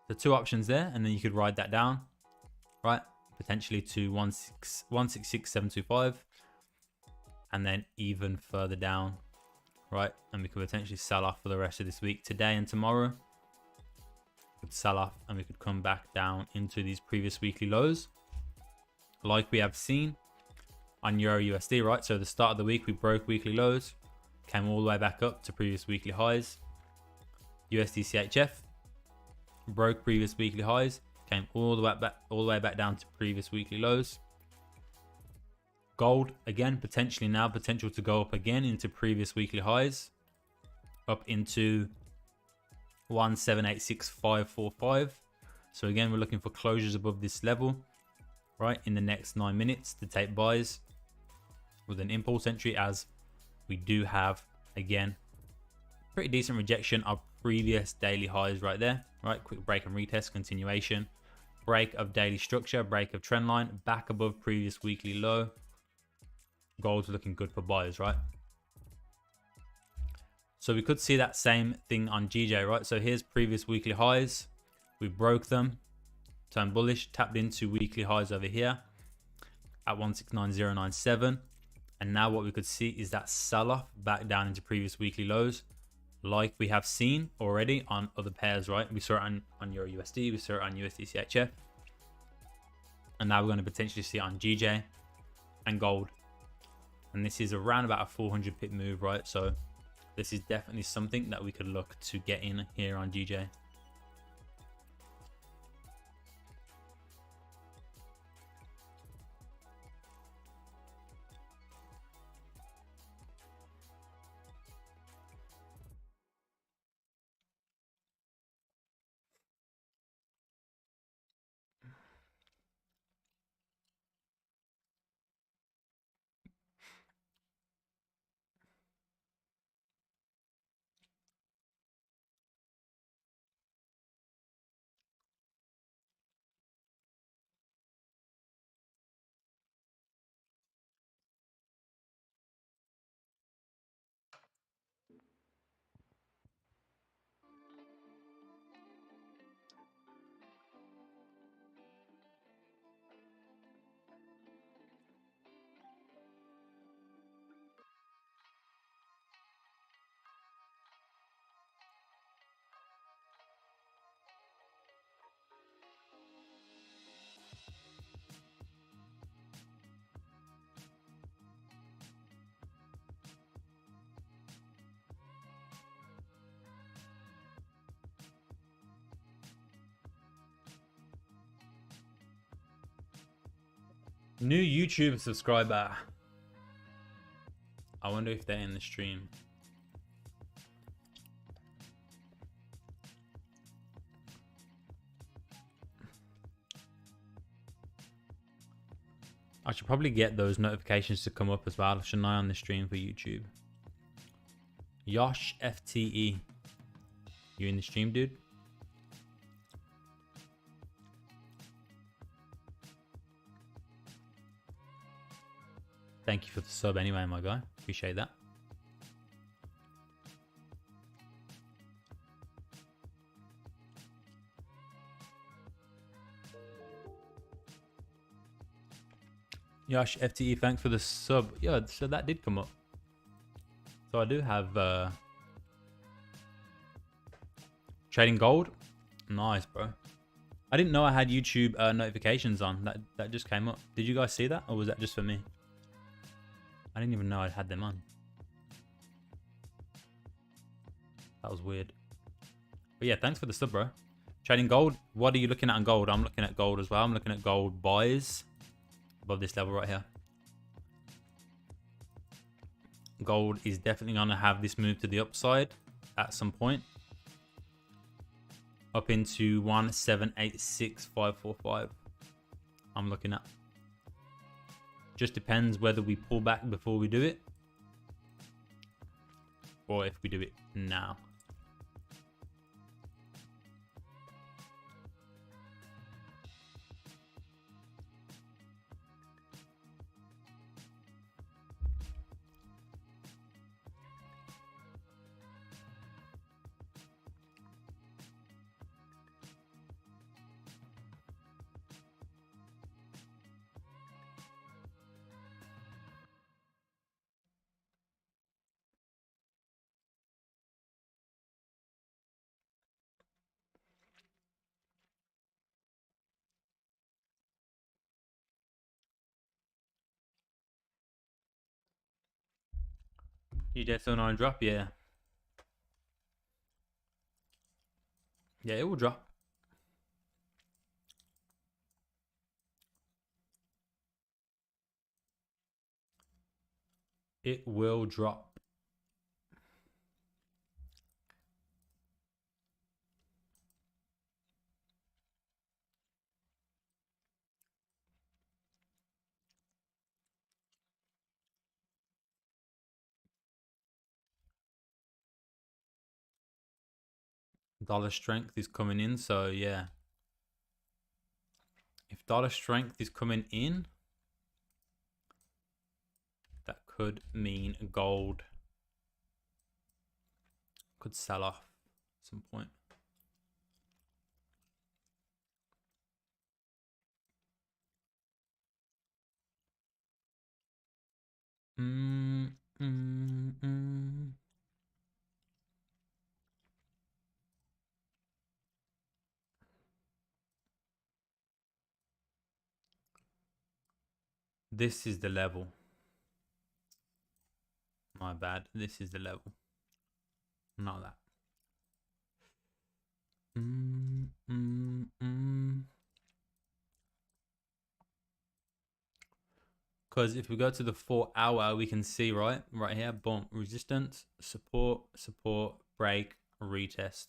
The two options there, and then you could ride that down, right? Potentially to 166,725, and then even further down, right? And we could potentially sell off for the rest of this week. Today and tomorrow, we could sell off and we could come back down into these previous weekly lows, like we have seen on Euro USD, right? So the start of the week, we broke weekly lows, came all the way back up to previous weekly highs. USD CHF broke previous weekly highs, came all the way back down to previous weekly lows. Gold again, potential to go up again into previous weekly highs, up into 1786545. So again, we're looking for closures above this level, right, in the next 9 minutes to take buys with an impulse entry, as we do have again pretty decent rejection of previous daily highs right there, right? Quick break and retest, continuation, break of daily structure, break of trend line, back above previous weekly low. Gold's looking good for buyers, right? So we could see that same thing on GJ, right? So here's previous weekly highs, we broke them, turned bullish, tapped into weekly highs over here at 169097, and now what we could see is that sell-off back down into previous weekly lows, like we have seen already on other pairs, right? We saw it on Euro USD, we saw it on USD CHF, and now we're going to potentially see it on GJ and gold. And this is around about a 400 pip move, right? So this is definitely something that we could look to get in here on GJ. New YouTube subscriber. I wonder if they're in the stream. I should probably get those notifications to come up as well, shouldn't I, on the stream for YouTube? Yosh FTE. You in the stream, dude? Thank you for the sub anyway, my guy. Appreciate that. Yosh FTE, thanks for the sub. Yeah, so that did come up. So I do have trading gold. Nice, bro. I didn't know I had YouTube notifications on. That just came up. Did you guys see that, or was that just for me? I didn't even know I had them on. That was weird. But yeah, thanks for the sub, bro. Trading gold. What are you looking at on gold? I'm looking at gold as well. I'm looking at gold buys above this level right here. Gold is definitely going to have this move to the upside at some point. Up into 1786545. I'm looking at. Just depends whether we pull back before we do it, or if we do it now. You definitely on drop, yeah. Yeah, it will drop. It will drop. Dollar strength is coming in, so yeah. If dollar strength is coming in, that could mean gold could sell off at some point. Mm, mm, mm. This is the level. My bad. This is the level. Not that. Mm, mm, mm. Because if we go to the 4 hour, we can see right here, boom, resistance, support, support, break, retest.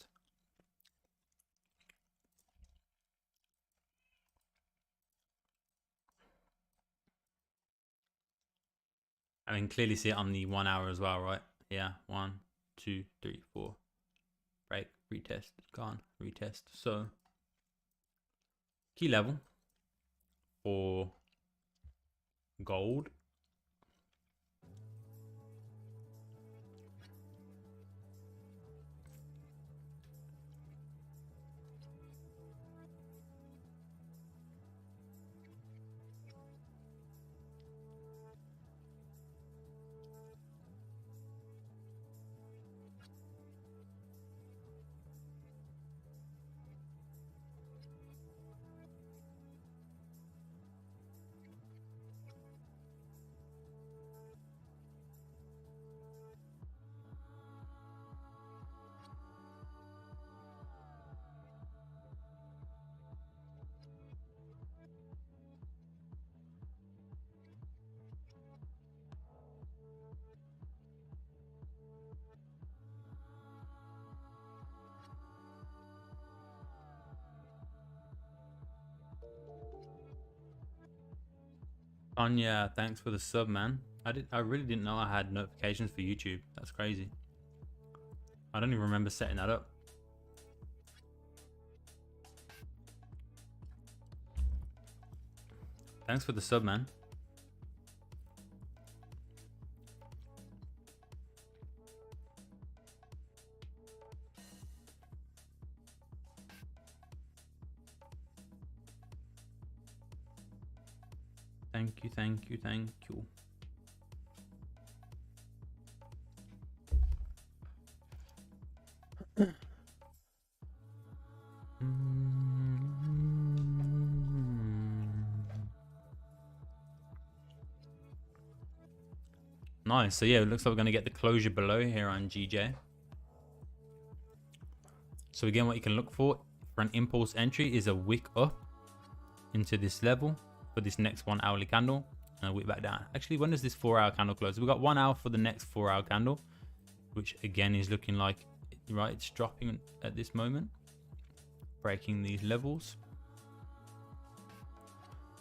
I can clearly see it on the 1 hour as well, right? Yeah, 1, 2, 3, 4. Break, retest, gone, retest. So key level for gold. Anya, thanks for the sub, man. I really didn't know I had notifications for YouTube. That's crazy. I don't even remember setting that up. Thanks for the sub, man. Thank you, thank you, thank you. Nice. So yeah, it looks like we're going to get the closure below here on GJ. So again, what you can look for an impulse entry is a wick up into this level for this next 1 hourly candle and a wick back down. Actually, when does this 4 hour candle close? We've got 1 hour for the next 4 hour candle, which again is looking like, right, it's dropping at this moment, breaking these levels.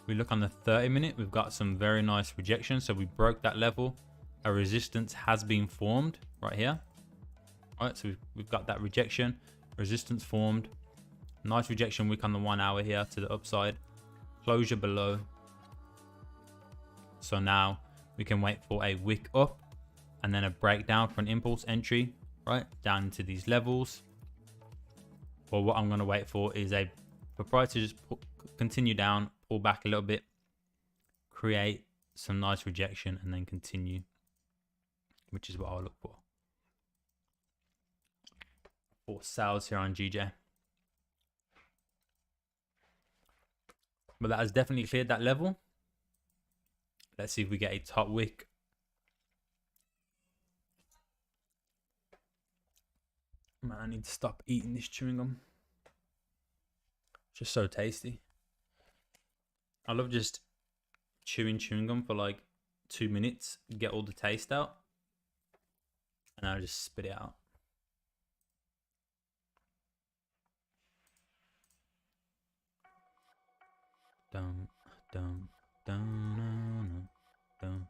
We look on the 30 minute, we've got some very nice rejection. So we broke that level. A resistance has been formed right here. All right, so we've got that rejection, resistance formed. Nice rejection wick on the 1 hour here to the upside. Closure below. So now we can wait for a wick up and then a breakdown for an impulse entry, right, down into these levels. Or what I'm going to wait for is for price to just continue down, pull back a little bit, create some nice rejection, and then continue, which is what I'll look for sales here on GJ. But that has definitely cleared that level. Let's see if we get a top wick. Man, I need to stop eating this chewing gum. Just so tasty. I love just chewing gum for like 2 minutes, get all the taste out, and I just spit it out. Dum, dum, dum, dum.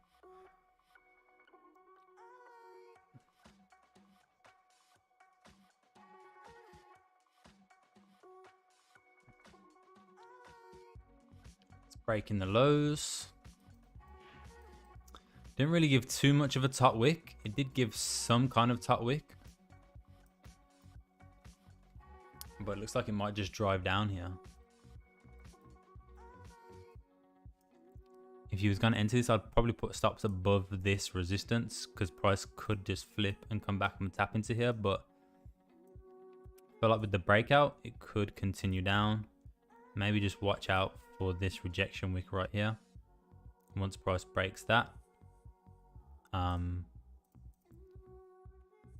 It's breaking the lows. Didn't really give too much of a top wick. It did give some kind of top wick, but it looks like it might just drive down here. If you was going to enter this, I'd probably put stops above this resistance because price could just flip and come back and tap into here. But I feel like with the breakout, it could continue down. Maybe just watch out for this rejection wick right here. Once price breaks that,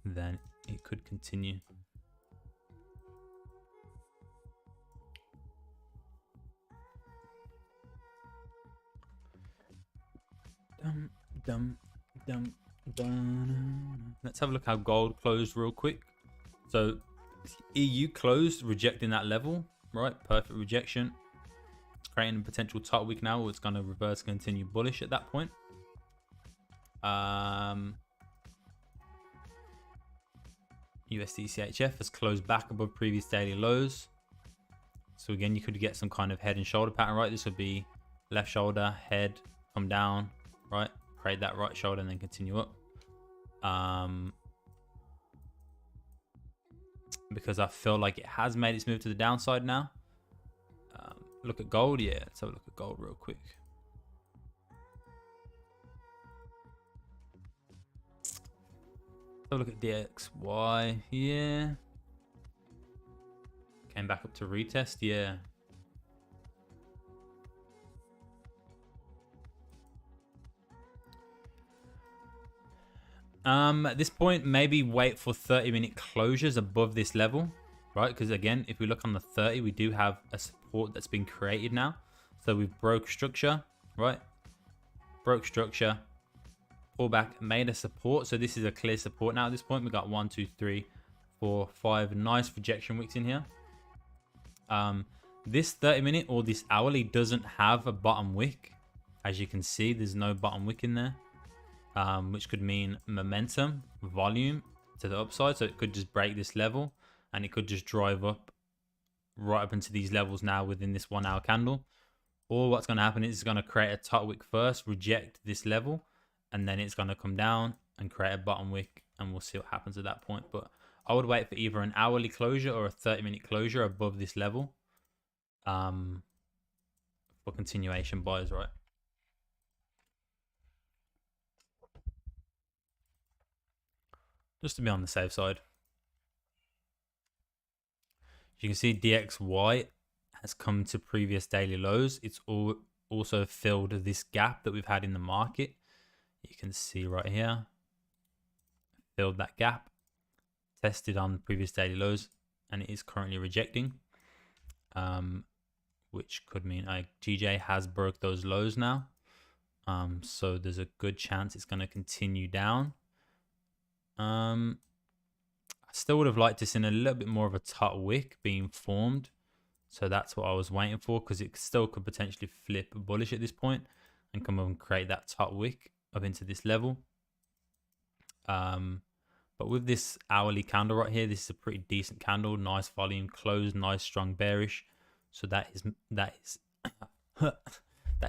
then it could continue. Let's have a look how gold closed real quick. So EU closed rejecting that level, right? Perfect rejection. It's creating a potential top wick now. It's going to reverse, continue bullish at that point. USD CHF has closed back above previous daily lows. So again, you could get some kind of head and shoulder pattern, right? This would be left shoulder, head, come down, right? Create that right shoulder and then continue up. Because I feel like it has made its move to the downside now. Look at gold. Yeah, let's have a look at gold real quick. Have a look at DXY. Yeah. Came back up to retest. Yeah. At this point, maybe wait for 30-minute closures above this level, right? Because again, if we look on the 30, we do have a support that's been created now. So we've broke structure, right? Broke structure, pull back, made a support. So this is a clear support now at this point. We got 1, 2, 3, 4, 5 nice rejection wicks in here. This 30-minute or this hourly doesn't have a bottom wick. As you can see, there's no bottom wick in there. Which could mean momentum, volume to the upside. So it could just break this level and it could just drive up right up into these levels now within this 1 hour candle. Or what's going to happen is it's going to create a top wick first, reject this level, and then it's going to come down and create a bottom wick, and we'll see what happens at that point. But I would wait for either an hourly closure or a 30-minute closure above this level for continuation buys, right? Just to be on the safe side. You can see DXY has come to previous daily lows. It's also filled this gap that we've had in the market. You can see right here, filled that gap, tested on previous daily lows, and it is currently rejecting, which could mean GJ has broke those lows now. So there's a good chance it's going to continue down. I still would have liked to see a little bit more of a top wick being formed. So that's what I was waiting for, because it still could potentially flip bullish at this point and come up and create that top wick up into this level. But with this hourly candle right here, this is a pretty decent candle, nice volume, close, nice strong bearish. So that is that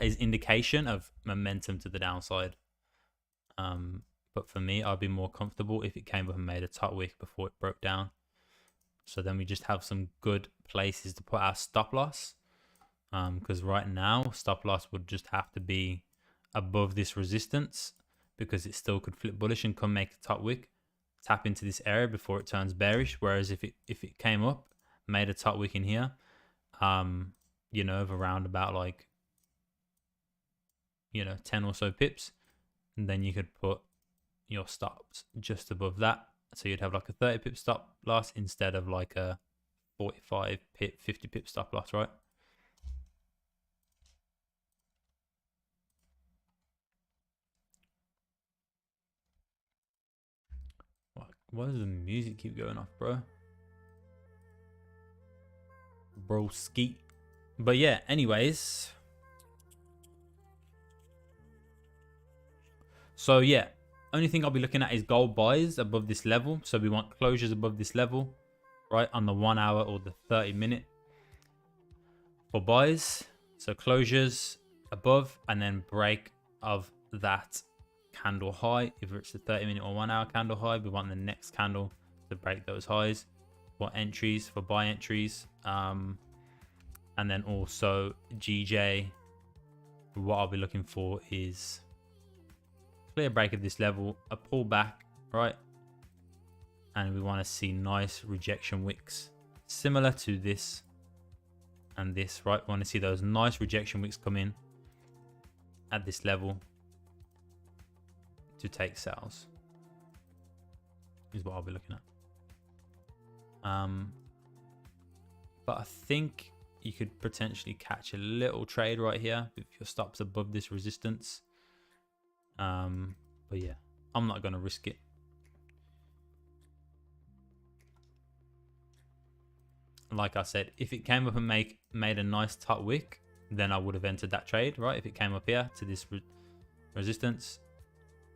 is indication of momentum to the downside. But for me, I'd be more comfortable if it came up and made a top wick before it broke down. So then we just have some good places to put our stop loss. Because right now, stop loss would just have to be above this resistance, because it still could flip bullish and come make a top wick, tap into this area before it turns bearish. Whereas if it came up, made a top wick in here, you know, of around about like, you know, 10 or so pips, and then you could put your stops just above that, So you'd have like a 30 pip stop loss instead of like a 45 pip, 50 pip stop loss, right? Why does the music keep going off, bro? Bro, skeet. But yeah, anyways. So yeah, only thing I'll be looking at is gold buys above this level. So we want closures above this level, right? On the 1 hour or the 30-minute for buys. So closures above and then break of that candle high. If it's a 30-minute or 1 hour candle high, we want the next candle to break those highs. For entries, for buy entries, and then also GJ, what I'll be looking for is clear break of this level, a pullback, right? And we want to see nice rejection wicks similar to this and this, right? We want to see those nice rejection wicks come in at this level to take sales is what I'll be looking at. But I think you could potentially catch a little trade right here if your stop's above this resistance. But yeah, I'm not going to risk it. Like I said, if it came up and made a nice top wick, then I would have entered that trade, right? If it came up here to this resistance,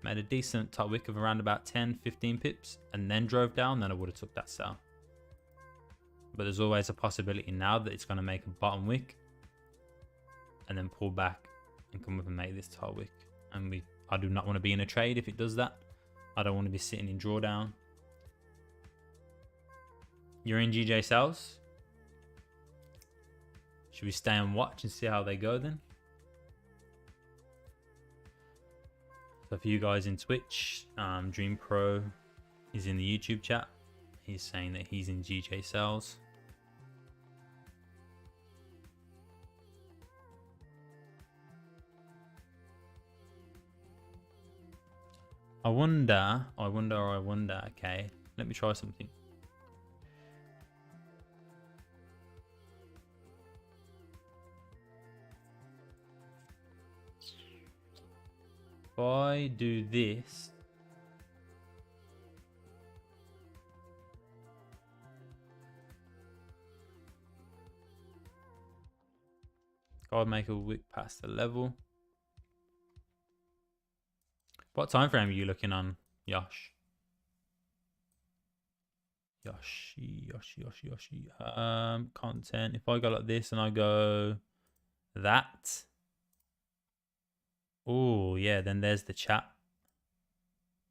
made a decent top wick of around about 10-15 pips, and then drove down, then I would have took that sell. But there's always a possibility now that it's going to make a bottom wick and then pull back and come up and make this top wick. And I do not want to be in a trade if it does that. I don't want to be sitting in drawdown. You're in GJ sales. Should we stay and watch and see how they go then? So for you guys in Twitch, Dream Pro is in the YouTube chat. He's saying that he's in GJ sales. I wonder. Okay, let me try something. If I do this, I'll make a wick past the level. What time frame are you looking on, Yoshi? Content. If I go like this and I go that. Oh, yeah, then there's the chat.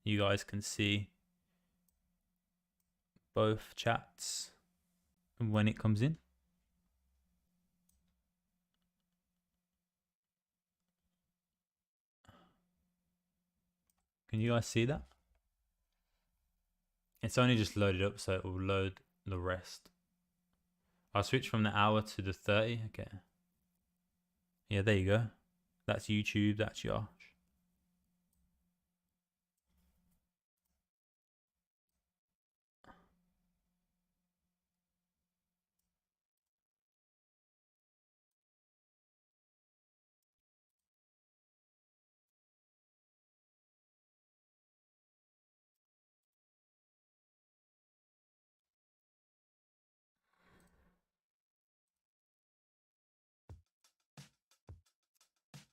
You guys can see both chats when it comes in. Can you guys see that? It's only just loaded up, so it will load the rest. I'll switch from the hour to the 30. Okay. Yeah, there you go. That's YouTube. That's Josh.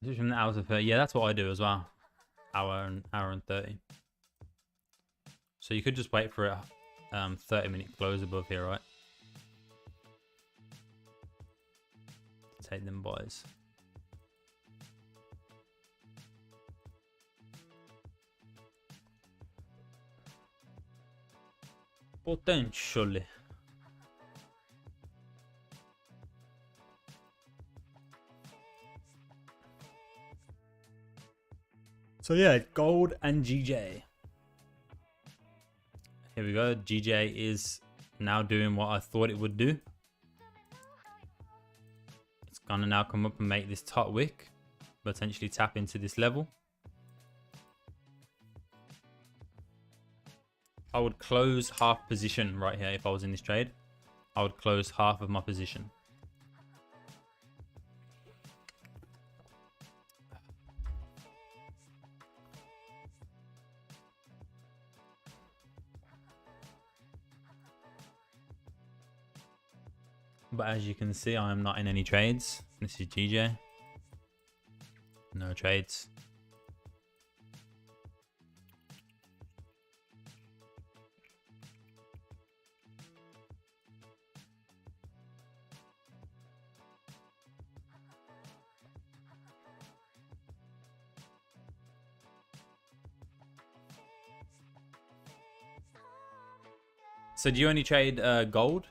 Switch from the hour to 30. Yeah, that's what I do as well. Hour and 30. So you could just wait for a 30-minute close above here, right? Take them buys. Potentially. So yeah, gold and GJ. Here we go. GJ is now doing what I thought it would do. It's gonna now come up and make this top wick, potentially tap into this level. I would close half position right here if I was in this trade. I would close half of my position. But as you can see, I am not in any trades. This is GJ. No trades. So do you only trade gold,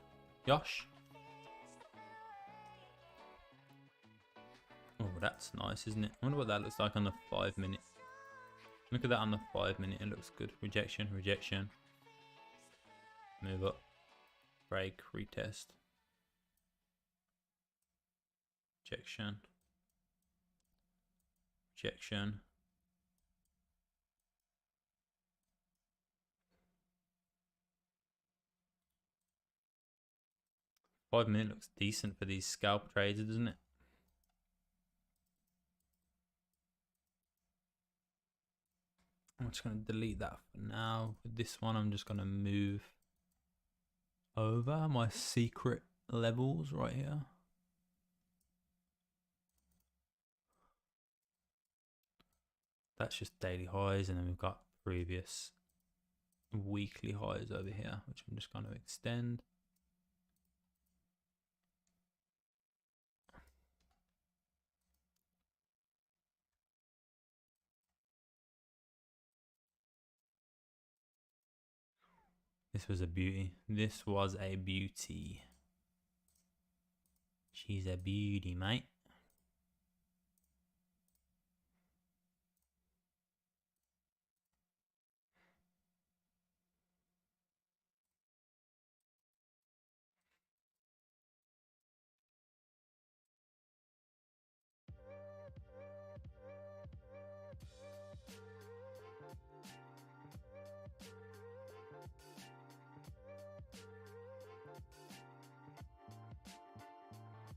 Josh? Oh, that's nice, isn't it? I wonder what that looks like on the 5 minute. Look at that on the 5 minute. It looks good. Rejection, rejection. Move up. Break, retest. Rejection. Rejection. Five minute looks decent for these scalp trades, doesn't it? I'm just going to delete that for now. With this one, I'm just going to move over my secret levels right here. That's just daily highs, and then we've got previous weekly highs over here, which I'm just going to extend. This was a beauty. This was a beauty. She's a beauty, mate.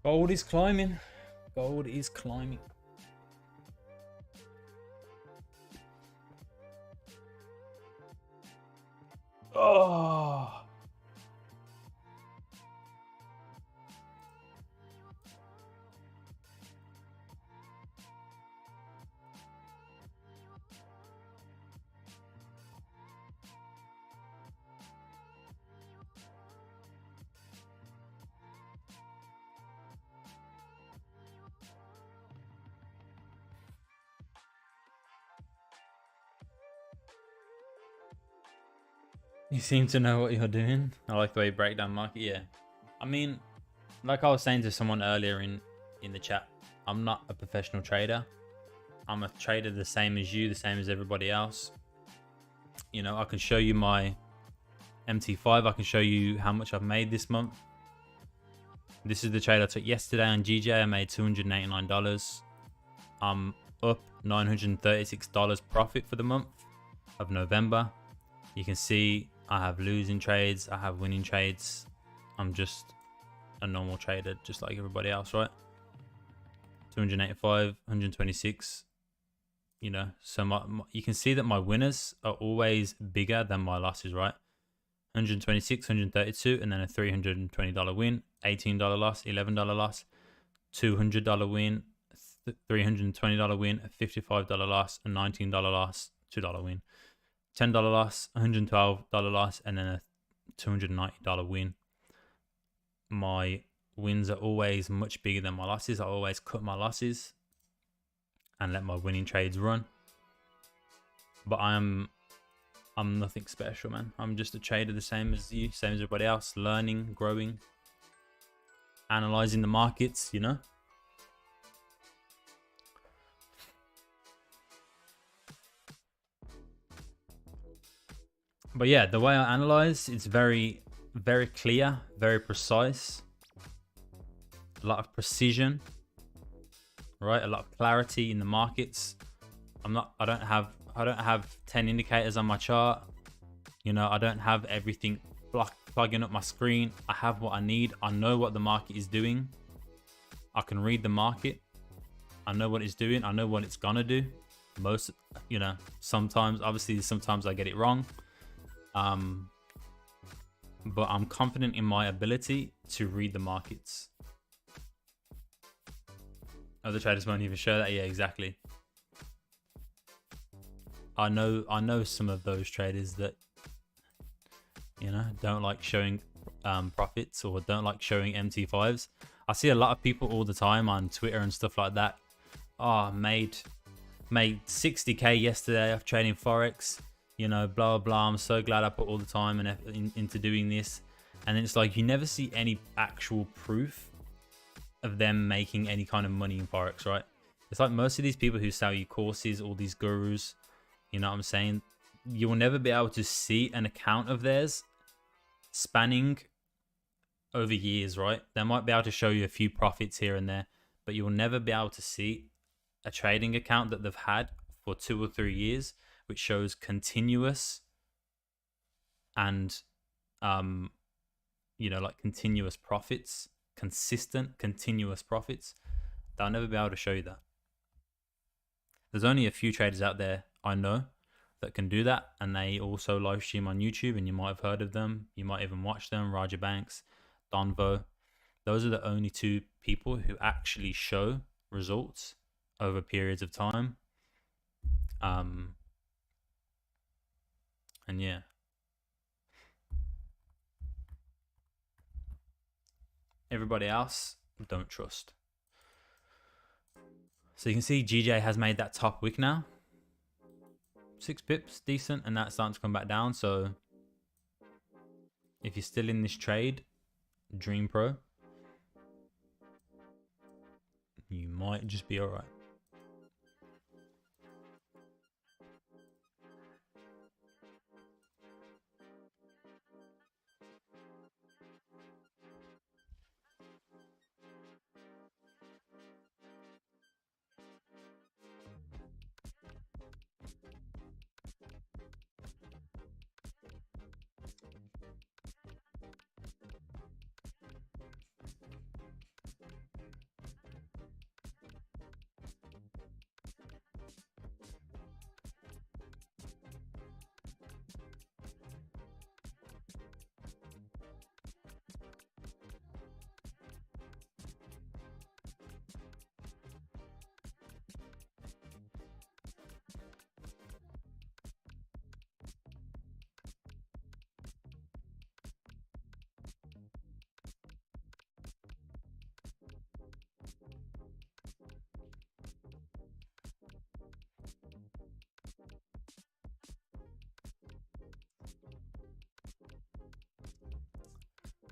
Gold is climbing. Gold is climbing. Oh. You seem to know what you're doing. I like the way you break down market. Yeah. I mean, like I was saying to someone earlier in the chat, I'm not a professional trader. I'm a trader the same as you, the same as everybody else. You know, I can show you my MT5. I can show you how much I've made this month. This is the trade I took yesterday on GJ. I made $289. I'm up $936 profit for the month of November. You can see I have losing trades. I have winning trades. I'm just a normal trader, just like everybody else, right? 285, 126. You know, so you can see that my winners are always bigger than my losses, right? 126, 132, and then a $320 win, $18 loss, $11 loss, $200 win, $320 win, a $55 loss, a $19 loss, $2 win, $10 loss, $112 loss, and then a $290 win. My wins are always much bigger than my losses. I always cut my losses and let my winning trades run. But I'm nothing special, man. I'm just a trader the same as you, same as everybody else, learning, growing, analyzing the markets, you know. But yeah, the way I analyze, it's very, very clear, very precise. A lot of precision, right? A lot of clarity in the markets. I don't have 10 indicators on my chart. You know, I don't have everything plugging up my screen. I have what I need. I know what the market is doing. I can read the market. I know what it's doing. I know what it's gonna do. Most, you know, sometimes, obviously, sometimes I get it wrong. But I'm confident in my ability to read the markets. Other traders won't even show that. Yeah, exactly. I know some of those traders that, you know, don't like showing profits or don't like showing MT5s. I see a lot of people all the time on Twitter and stuff like that. Oh, made 60k yesterday off trading Forex. You know, blah blah. I'm so glad I put all the time and effort into doing this. And then it's like you never see any actual proof of them making any kind of money in Forex, right? It's like most of these people who sell you courses, all these gurus, you know what I'm saying? You will never be able to see an account of theirs spanning over years, right? They might be able to show you a few profits here and there, but you will never be able to see a trading account that they've had for 2 or 3 years, which shows continuous and, you know, like continuous profits, consistent, continuous profits. They'll never be able to show you that. There's only a few traders out there I know that can do that, and they also live stream on YouTube, and you might have heard of them. You might even watch them. Roger Banks, Donvo. Those are the only 2 people who actually show results over periods of time. And yeah. Everybody else, don't trust. So you can see GJ has made that top wick now. 6 pips, decent, and that's starting to come back down. So if you're still in this trade, Dream Pro, you might just be alright.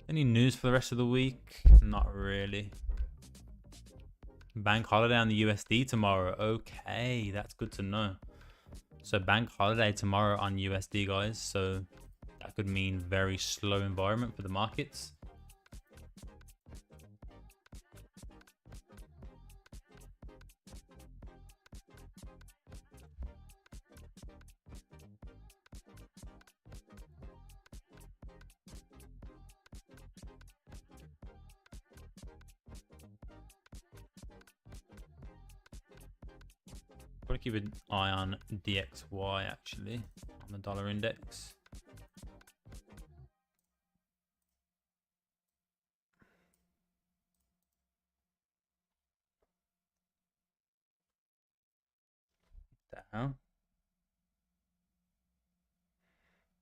Any news for the rest of the week? Not really. Bank holiday on the USD tomorrow. Okay, that's good to know. So bank holiday tomorrow on USD, guys. So that could mean very slow environment for the markets. Probably keep an eye on DXY actually, on the dollar index. What the hell?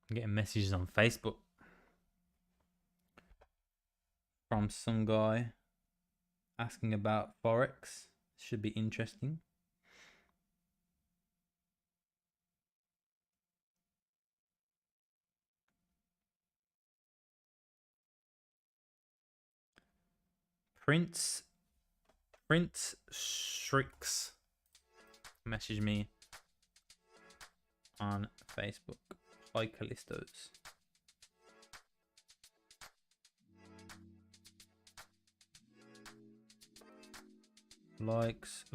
I'm getting messages on Facebook from some guy asking about Forex. Should be interesting. Prince Strix message me on Facebook. Hi Callistos. Likes.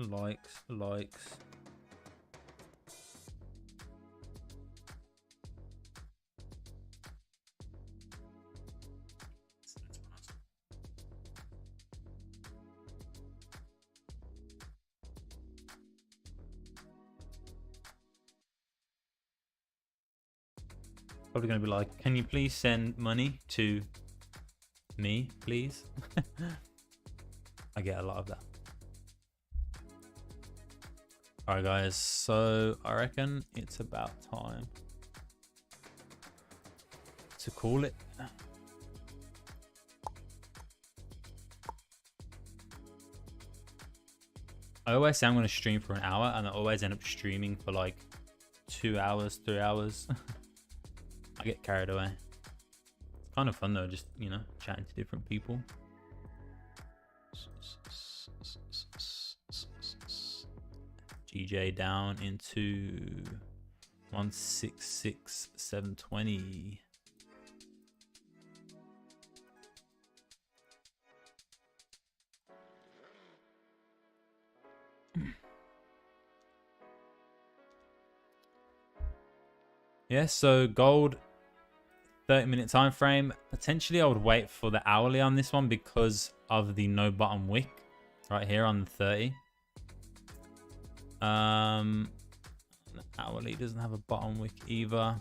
Probably going to be like, can you please send money to me, please? I get a lot of that. All right, guys. So I reckon it's about time to call it. I always say I'm going to stream for an hour, and I always end up streaming for like 2 hours, 3 hours. I get carried away. It's kind of fun though, just, you know, chatting to different people. GJ down into 166,720. Yeah, so gold 30-minute time frame. Potentially I would wait for the hourly on this one because of the no bottom wick right here on the 30. The hourly doesn't have a bottom wick either.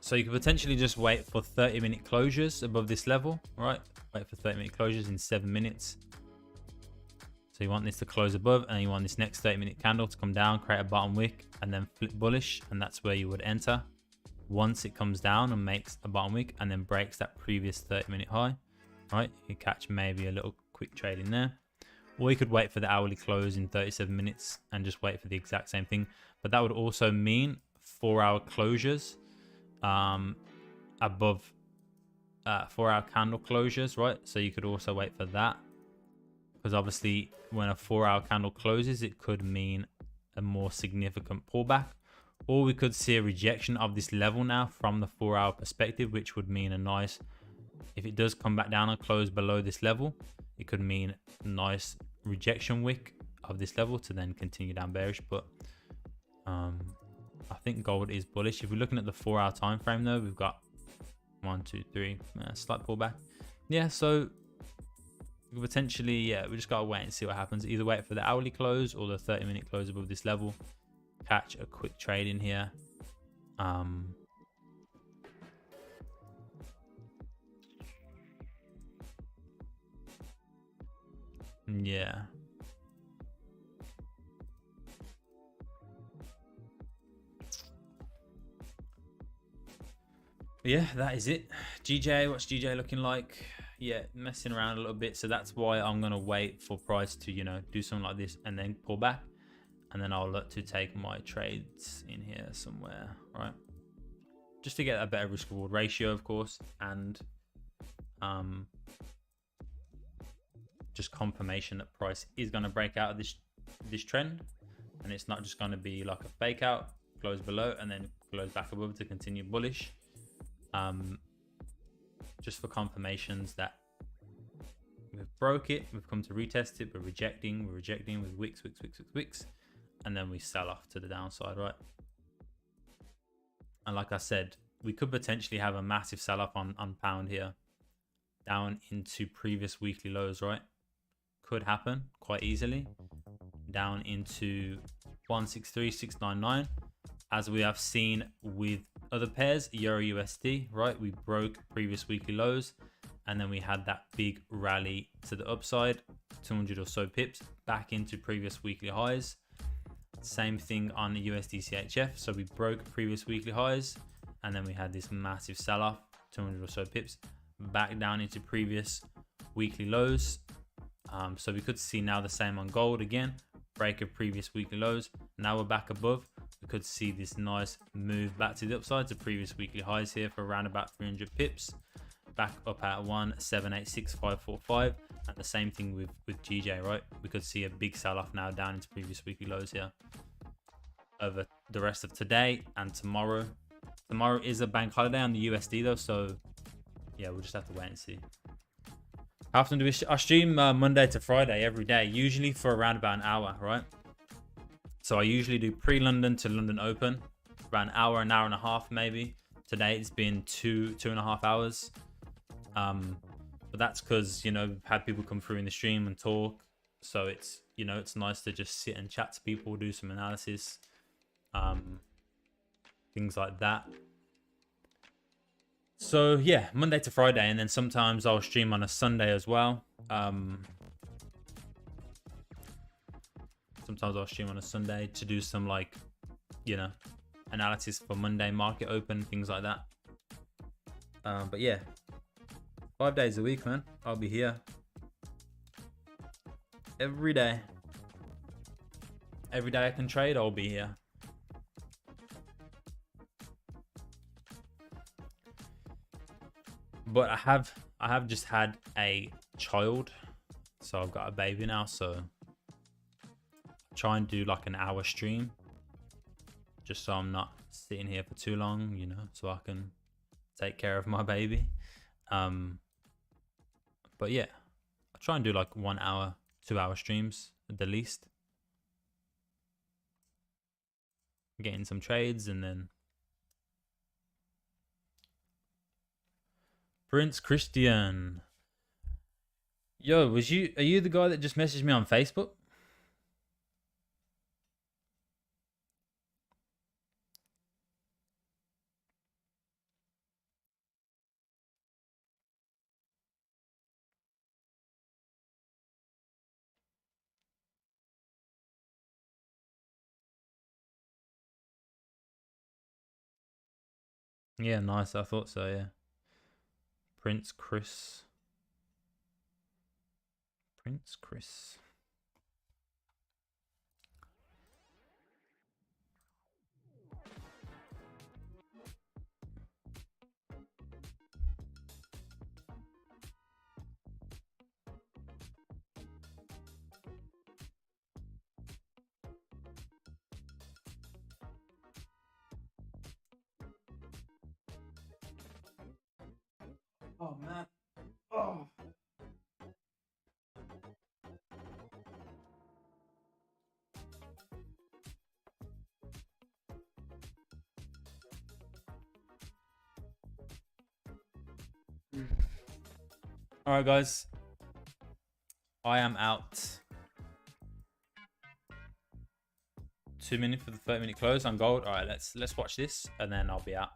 So you could potentially just wait for 30-minute closures above this level, right? Wait for 30-minute closures in 7 minutes. So you want this to close above, and you want this next 30-minute candle to come down, create a bottom wick, and then flip bullish, and that's where you would enter. Once it comes down and makes a bottom wick and then breaks that previous 30-minute high, right? You catch maybe a little quick trade in there. Or you could wait for the hourly close in 37 minutes and just wait for the exact same thing. But that would also mean 4-hour closures above 4-hour candle closures, right? So you could also wait for that, because obviously when a 4-hour candle closes, it could mean a more significant pullback. Or we could see a rejection of this level now from the 4-hour perspective, which would mean a nice, if it does come back down and close below this level, it could mean a nice rejection wick of this level to then continue down bearish. But I think gold is bullish. If we're looking at the 4-hour time frame though, we've got 1, 2, 3, slight pullback. Yeah, so potentially, yeah, we just gotta wait and see what happens. Either wait for the hourly close or the 30-minute close above this level. Catch a quick trade in here. Yeah. But yeah, that is it. GJ, what's GJ looking like? Yeah, messing around a little bit. So that's why I'm going to wait for price to, you know, do something like this and then pull back. And then I'll look to take my trades in here somewhere, right? Just to get a better risk reward ratio, of course. And just confirmation that price is going to break out of this trend. And it's not just going to be like a fake out, close below, and then close back above to continue bullish. Just for confirmations that we've broke it, we've come to retest it, we're rejecting with wicks, and then we sell off to the downside, right? And like I said, we could potentially have a massive sell-off on pound here, down into previous weekly lows, right? Could happen quite easily, down into 163,699, as we have seen with other pairs, Euro USD, right? We broke previous weekly lows, and then we had that big rally to the upside, 200 or so pips back into previous weekly highs. Same thing on the USD CHF. So we broke previous weekly highs, and then we had this massive sell-off, 200 or so pips back down into previous weekly lows. So we could see now the same on gold again, break of previous weekly lows. Now we're back above. We could see this nice move back to the upside to previous weekly highs here for around about 300 pips, back up at 1786545. And the same thing with GJ, right? We could see a big sell-off now down into previous weekly lows here over the rest of today and tomorrow. Tomorrow is a bank holiday on the USD though, so yeah, we'll just have to wait and see. How often do I stream? Monday to Friday every day, usually for around about an hour, right? So I usually do pre-London to London Open, about an hour and a half maybe. Today it's been 2.5 hours. but that's because, you know, we've had people come through in the stream and talk. So it's, you know, it's nice to just sit and chat to people, do some analysis, things like that. So yeah, Monday to Friday, and then sometimes I'll stream on a Sunday as well. Sometimes I'll stream on a Sunday to do some, like, you know, analysis for Monday market open, things like that. But yeah, 5 days a week, man. I'll be here every day. Every day I can trade, I'll be here. But I have just had a child, so I've got a baby now, so I try and do like an hour stream just so I'm not sitting here for too long, you know, so I can take care of my baby. But yeah, I try and do like 1 hour, 2 hour streams at the least, getting some trades. And then Prince Christian, yo, are you the guy that just messaged me on Facebook? Yeah, nice. I thought so, yeah. Prince Chris. Prince Chris. Oh, man. Oh. All right, guys. I am out. 2 minutes for the 30-minute close on gold. All right, let's watch this, and then I'll be out.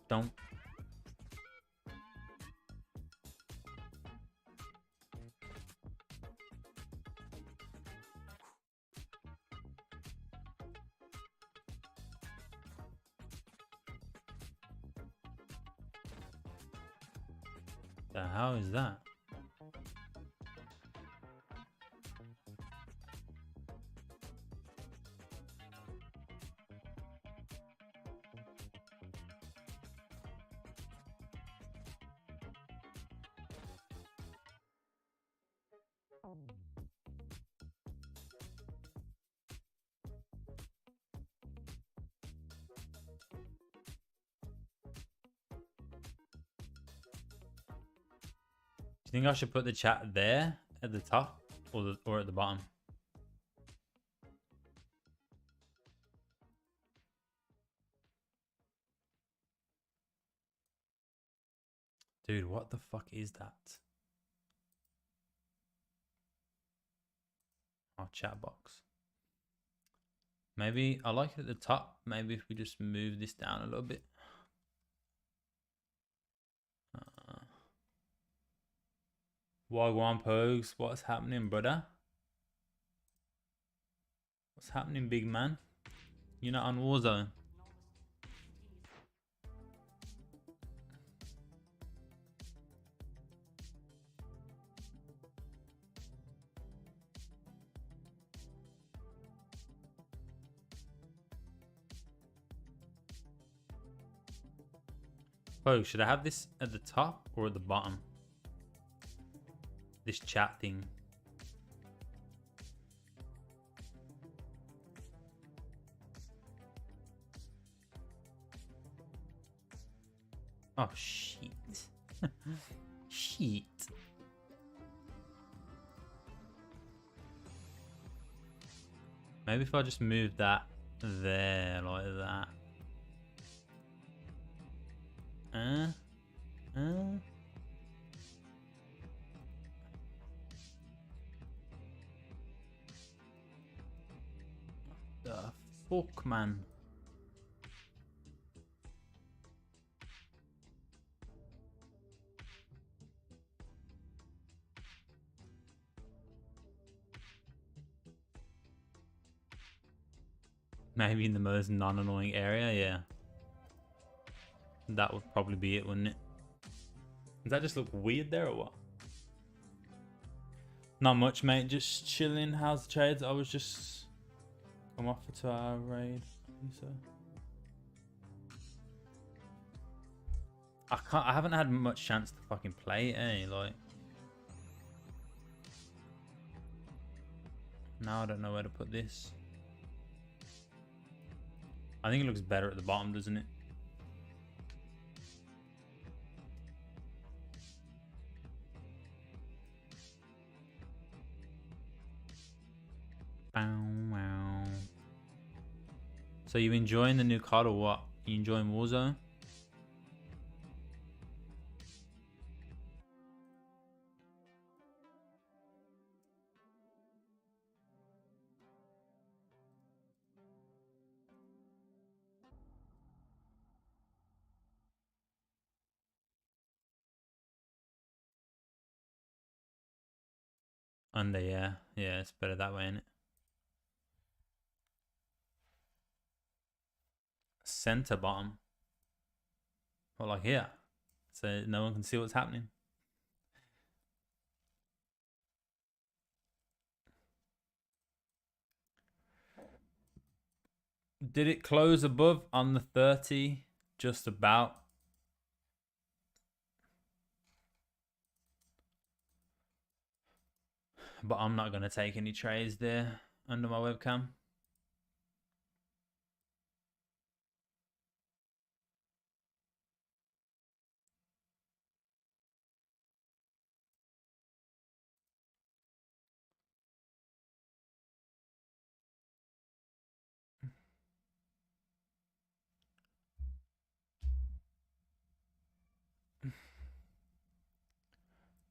Don't. The hell is that? Do you think I should put the chat there at the top or at the bottom? Dude, what the fuck is that? Oh, chat box. Maybe I like it at the top. Maybe if we just move this down a little bit. Wagwan Pogues, what's happening, brother? What's happening, big man? You're not on Warzone. Oh, should I have this at the top or at the bottom? this chat thing. Oh shit. Shit. Maybe if I just move that there like that. The fuck, man. Maybe in the most non-annoying area, yeah. That would probably be it, wouldn't it? Does that just look weird there or what? Not much, mate. Just chilling. How's the trades? I was just come off for 2-hour raid. So I haven't had much chance to fucking play it, eh? Like now I don't know where to put this. I think it looks better at the bottom, doesn't it? Wow. So you enjoying the new card or what? You enjoying Warzone? Under, yeah. Yeah, it's better that way, isn't it? Center bottom. Well, like here. So no one can see what's happening. Did it close above on the 30? Just about. But I'm not going to take any trades there under my webcam.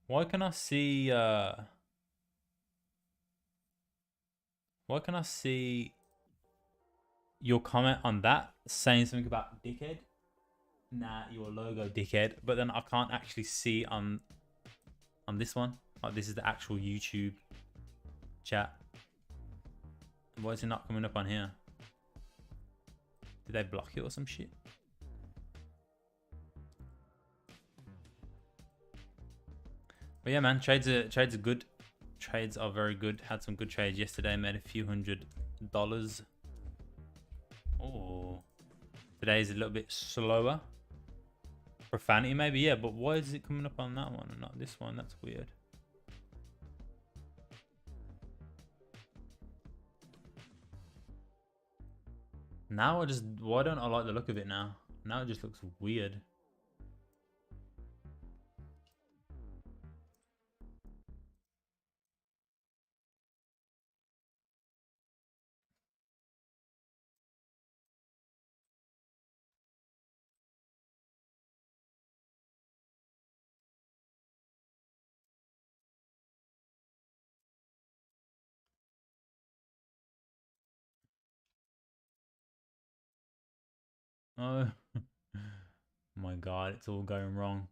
Why can I see your comment on that saying something about dickhead? Nah, your logo dickhead. But then I can't actually see on this one. Like this is the actual YouTube chat. Why is it not coming up on here? Did they block it or some shit? But yeah, man, trades are good. Trades are very good. Had some good trades yesterday. Made a few $100. Oh, today's a little bit slower. Profanity, maybe, yeah. But why is it coming up on that one and not this one? That's weird. Now why don't I like the look of it now? Now it just looks weird. Oh my God, it's all going wrong.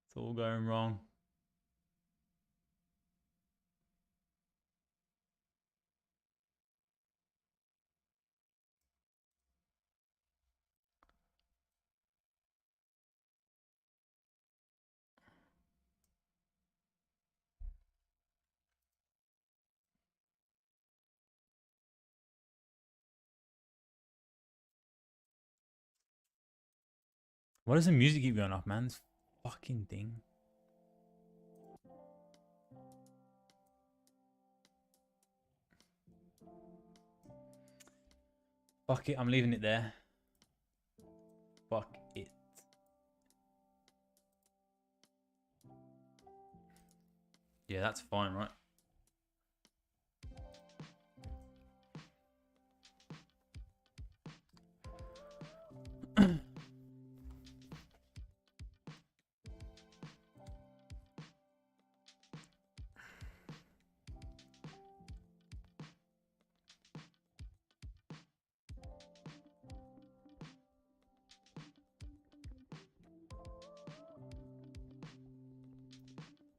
It's all going wrong. Why does the music keep going off, man? This fucking thing. Fuck it, I'm leaving it there. Fuck it. Yeah, that's fine, right?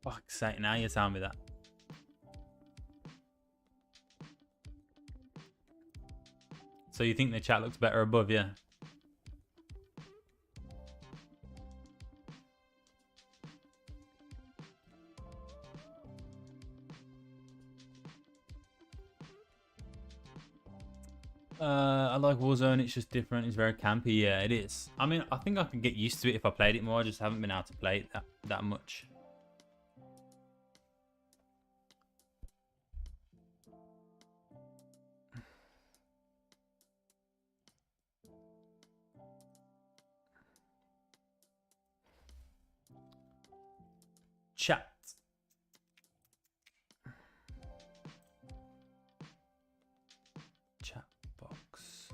Fuck's sake, now you're telling me that. So you think the chat looks better above, yeah? I like Warzone, it's just different, it's very campy, yeah, it is. I mean, I think I could get used to it if I played it more, I just haven't been able to play it that much. Chat. Chat box.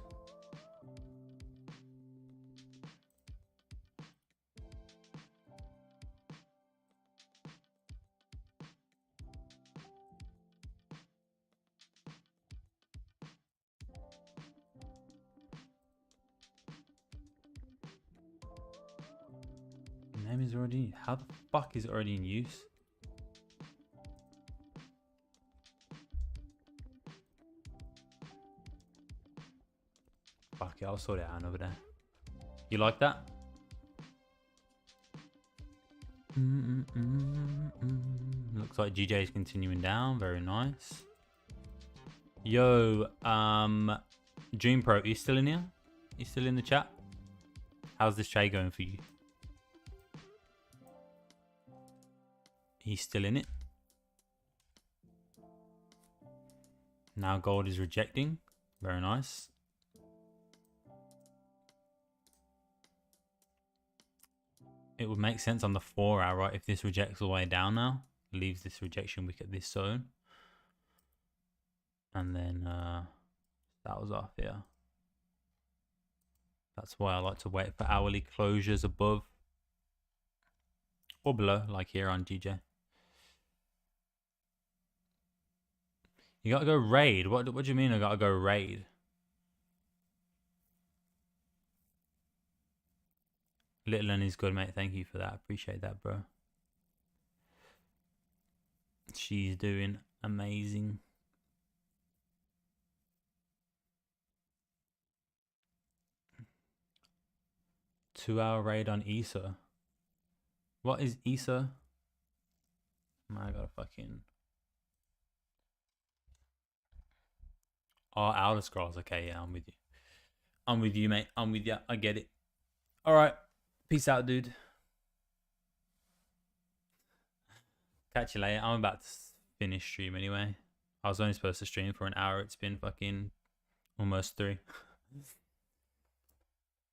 Name is already, how the fuck is it already in use? Fuck it, I'll sort it out over there. You like that? Looks like GJ is continuing down. Very nice. Yo, Dream Pro, you still in here? You still in the chat? How's this trade going for you? He's still in it. Now gold is rejecting. Very nice. It would make sense on the 4 hour, right? If this rejects all the way down now, leaves this rejection wick at this zone. And then that was off, yeah. That's why I like to wait for hourly closures above or below, like here on GJ. You gotta go raid. What do you mean I gotta go raid? Little N is good, mate. Thank you for that. Appreciate that, bro. She's doing amazing. Two-hour raid on ESA. What is ESA? I gotta fucking... Oh, Outer Scrolls. Okay, yeah, I'm with you. I'm with you, mate. I'm with you. I get it. All right. Peace out, dude. Catch you later. I'm about to finish stream anyway. I was only supposed to stream for an hour. It's been fucking almost 3.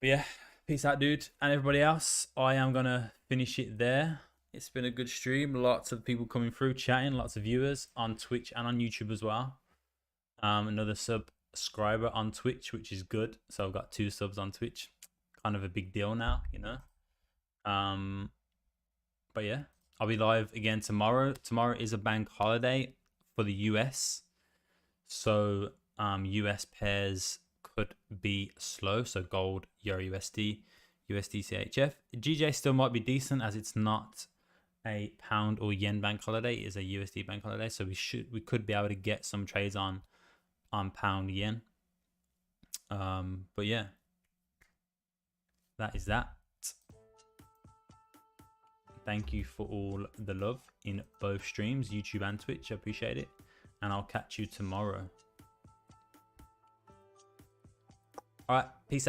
But yeah, peace out, dude. And everybody else, I am going to finish it there. It's been a good stream. Lots of people coming through, chatting. Lots of viewers on Twitch and on YouTube as well. Another subscriber on Twitch, which is good. So I've got 2 subs on Twitch. Kind of a big deal now, you know. But yeah, I'll be live again tomorrow. Tomorrow is a bank holiday for the US. So US pairs could be slow. So gold, Euro USD, USD CHF. GJ still might be decent as it's not a pound or yen bank holiday. It is a USD bank holiday. So we could be able to get some trades on pound yen. But yeah, that is that. Thank you for all the love in both streams, YouTube and Twitch. I appreciate it. And I'll catch you tomorrow. All right. Peace out.